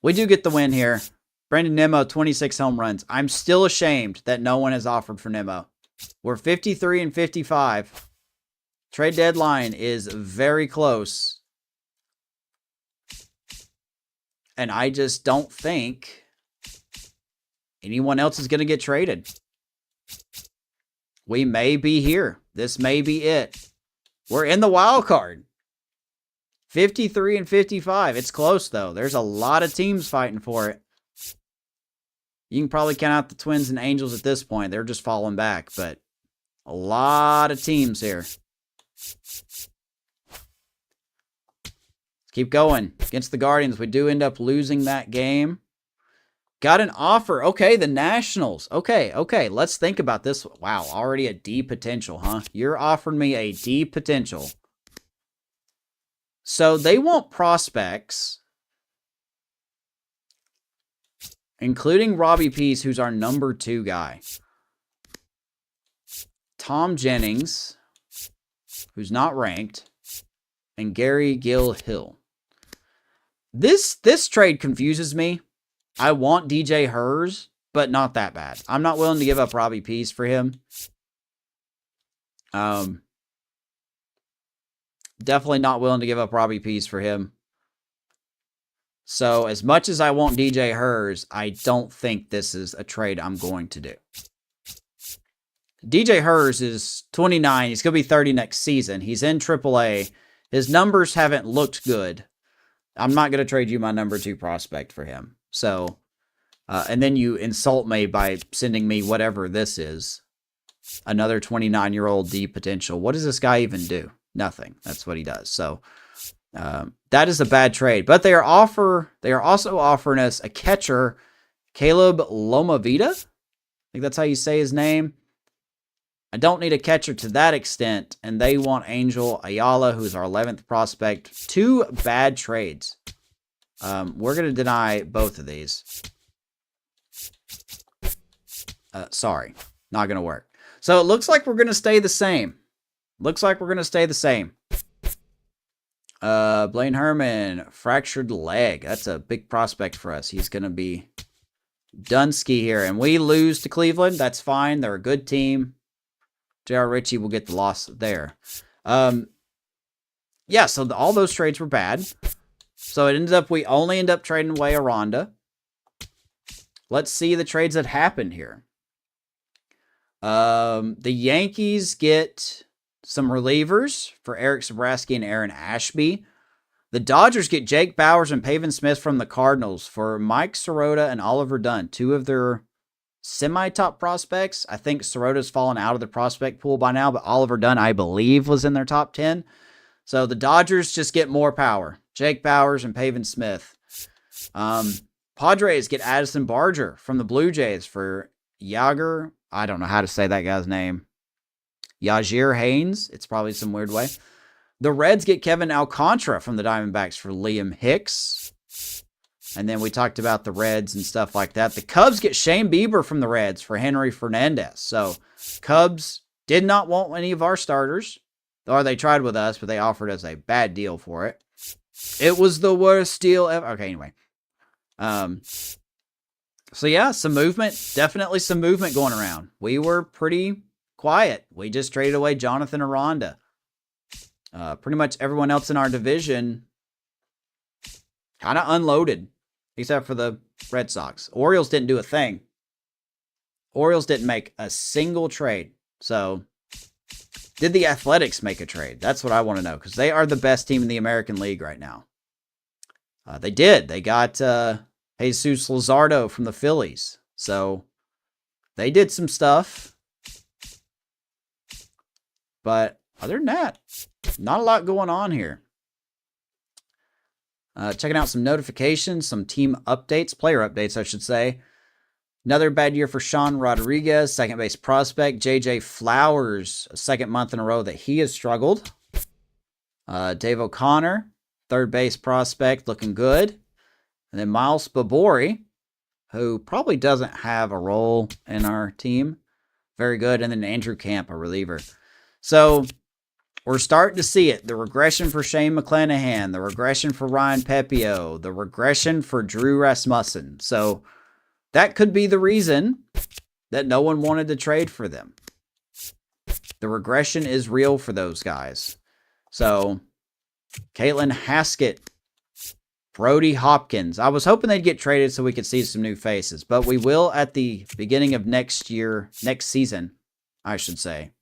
we do get the win here. Brandon Nimmo, 26 home runs. I'm still ashamed that no one has offered for Nimmo. We're 53-55. Trade deadline is very close. And I just don't think anyone else is going to get traded. We may be here. This may be it. We're in the wild card. 53-55. It's close, though. There's a lot of teams fighting for it. You can probably count out the Twins and Angels at this point. They're just falling back, but a lot of teams here. Let's keep going. Against the Guardians, we do end up losing that game. Got an offer. Okay, the Nationals. Okay. Let's think about this. Wow, already a D potential, huh? You're offering me a D potential. So they want prospects, including Robbie Pease, who's our number 2 guy. Tom Jennings, who's not ranked, and Gary Gill Hill. This trade confuses me. I want DJ Hers, but not that bad. I'm not willing to give up Robbie Pease for him. Definitely not willing to give up Robbie Pease for him. So, as much as I want DJ Hers, I don't think this is a trade I'm going to do. DJ Hers is 29. He's going to be 30 next season. He's in AAA. His numbers haven't looked good. I'm not going to trade you my number 2 prospect for him. So, and then you insult me by sending me whatever this is. Another 29-year-old D potential. What does this guy even do? Nothing. That's what he does. So, that is a bad trade. But they are also offering us a catcher, Caleb Lomavita. I think that's how you say his name. I don't need a catcher to that extent, and they want Angel Ayala, who's our 11th prospect. 2 bad trades. We're going to deny both of these. Sorry, not going to work. So it looks like we're going to stay the same. Blaine Herman, fractured leg. That's a big prospect for us. He's going to be Dunsky here. And we lose to Cleveland. That's fine. They're a good team. J.R. Ritchie will get the loss there. Yeah, so all those trades were bad. So it ended up, we only end up trading away Aranda. Let's see the trades that happened here. The Yankees get some relievers for Eric Sabraski and Aaron Ashby. The Dodgers get Jake Bowers and Pavin Smith from the Cardinals for Mike Sirota and Oliver Dunn, two of their semi-top prospects. I think Sirota's fallen out of the prospect pool by now, but Oliver Dunn, I believe, was in their top 10. So the Dodgers just get more power. Jake Bowers and Pavin Smith. Padres get Addison Barger from the Blue Jays for Yager. I don't know how to say that guy's name. Yajir Haynes. It's probably some weird way. The Reds get Kevin Alcantara from the Diamondbacks for Liam Hicks. And then we talked about the Reds and stuff like that. The Cubs get Shane Bieber from the Reds for Henry Fernandez. So Cubs did not want any of our starters. Or they tried with us, but they offered us a bad deal for it. It was the worst deal ever. Okay, anyway. So yeah, some movement. Definitely some movement going around. We were pretty quiet. We just traded away Jonathan Aranda. Pretty much everyone else in our division kind of unloaded, except for the Red Sox. Orioles didn't do a thing. Orioles didn't make a single trade. So, did the Athletics make a trade? That's what I want to know, because they are the best team in the American League right now. They did. They got Jesús Luzardo from the Phillies. So, they did some stuff. But other than that, not a lot going on here. Checking out some notifications, some team updates, player updates, I should say. Another bad year for Sean Rodriguez, second base prospect. J.J. Flowers, a second month in a row that he has struggled. Dave O'Connor, third base prospect, looking good. And then Miles Babori, who probably doesn't have a role in our team. Very good. And then Andrew Camp, a reliever. So, we're starting to see it. The regression for Shane McClanahan, the regression for Ryan Pepio, the regression for Drew Rasmussen. So, that could be the reason that no one wanted to trade for them. The regression is real for those guys. So, Caitlin Haskett, Brody Hopkins. I was hoping they'd get traded so we could see some new faces, but we will at the beginning of next season, I should say.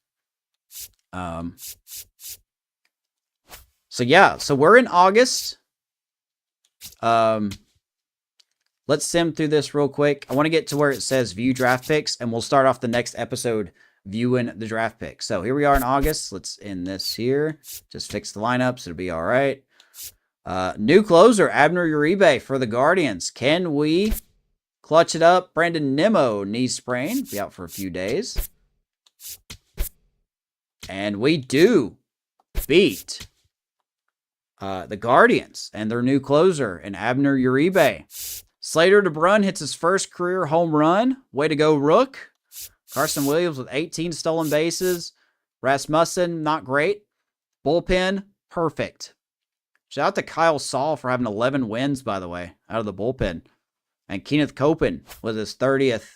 So yeah, so we're in August. Let's sim through this real quick. I want to get to where it says view draft picks, and we'll start off the next episode viewing the draft picks. So here we are in August. Let's end this here. Just fix the lineups. It'll be all right. New closer, Abner Uribe for the Guardians. Can we clutch it up? Brandon Nimmo, knee sprain. Be out for a few days. And we do beat the Guardians and their new closer in Abner Uribe. Slater DeBrun hits his first career home run. Way to go, Rook. Carson Williams with 18 stolen bases. Rasmussen, not great. Bullpen, perfect. Shout out to Kyle Saul for having 11 wins, by the way, out of the bullpen. And Kenneth Copeland with his 30th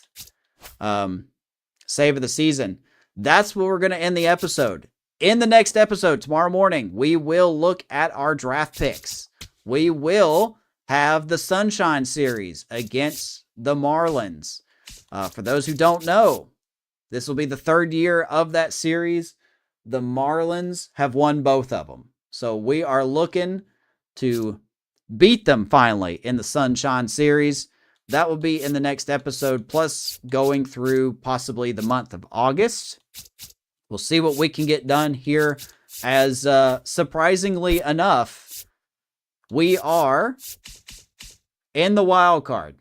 save of the season. That's where we're going to end the episode. In the next episode, tomorrow morning, we will look at our draft picks. We will have the Sunshine Series against the Marlins. For those who don't know, this will be the third year of that series. The Marlins have won both of them. So we are looking to beat them finally in the Sunshine Series. That will be in the next episode, plus going through possibly the month of August. We'll see what we can get done here, as surprisingly enough, we are in the wild card.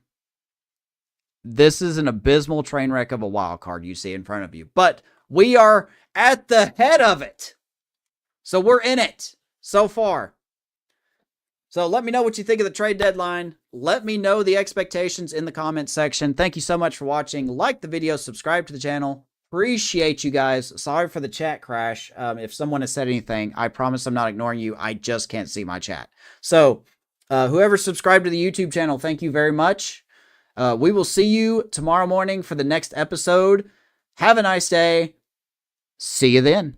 This is an abysmal train wreck of a wild card you see in front of you, but we are at the head of it. So we're in it so far. So let me know what you think of the trade deadline. Let me know the expectations in the comments section. Thank you so much for watching. Like the video, subscribe to the channel. Appreciate you guys. Sorry for the chat crash. If someone has said anything, I promise I'm not ignoring you. I just can't see my chat. So, whoever subscribed to the YouTube channel, thank you very much. We will see you tomorrow morning for the next episode. Have a nice day. See you then.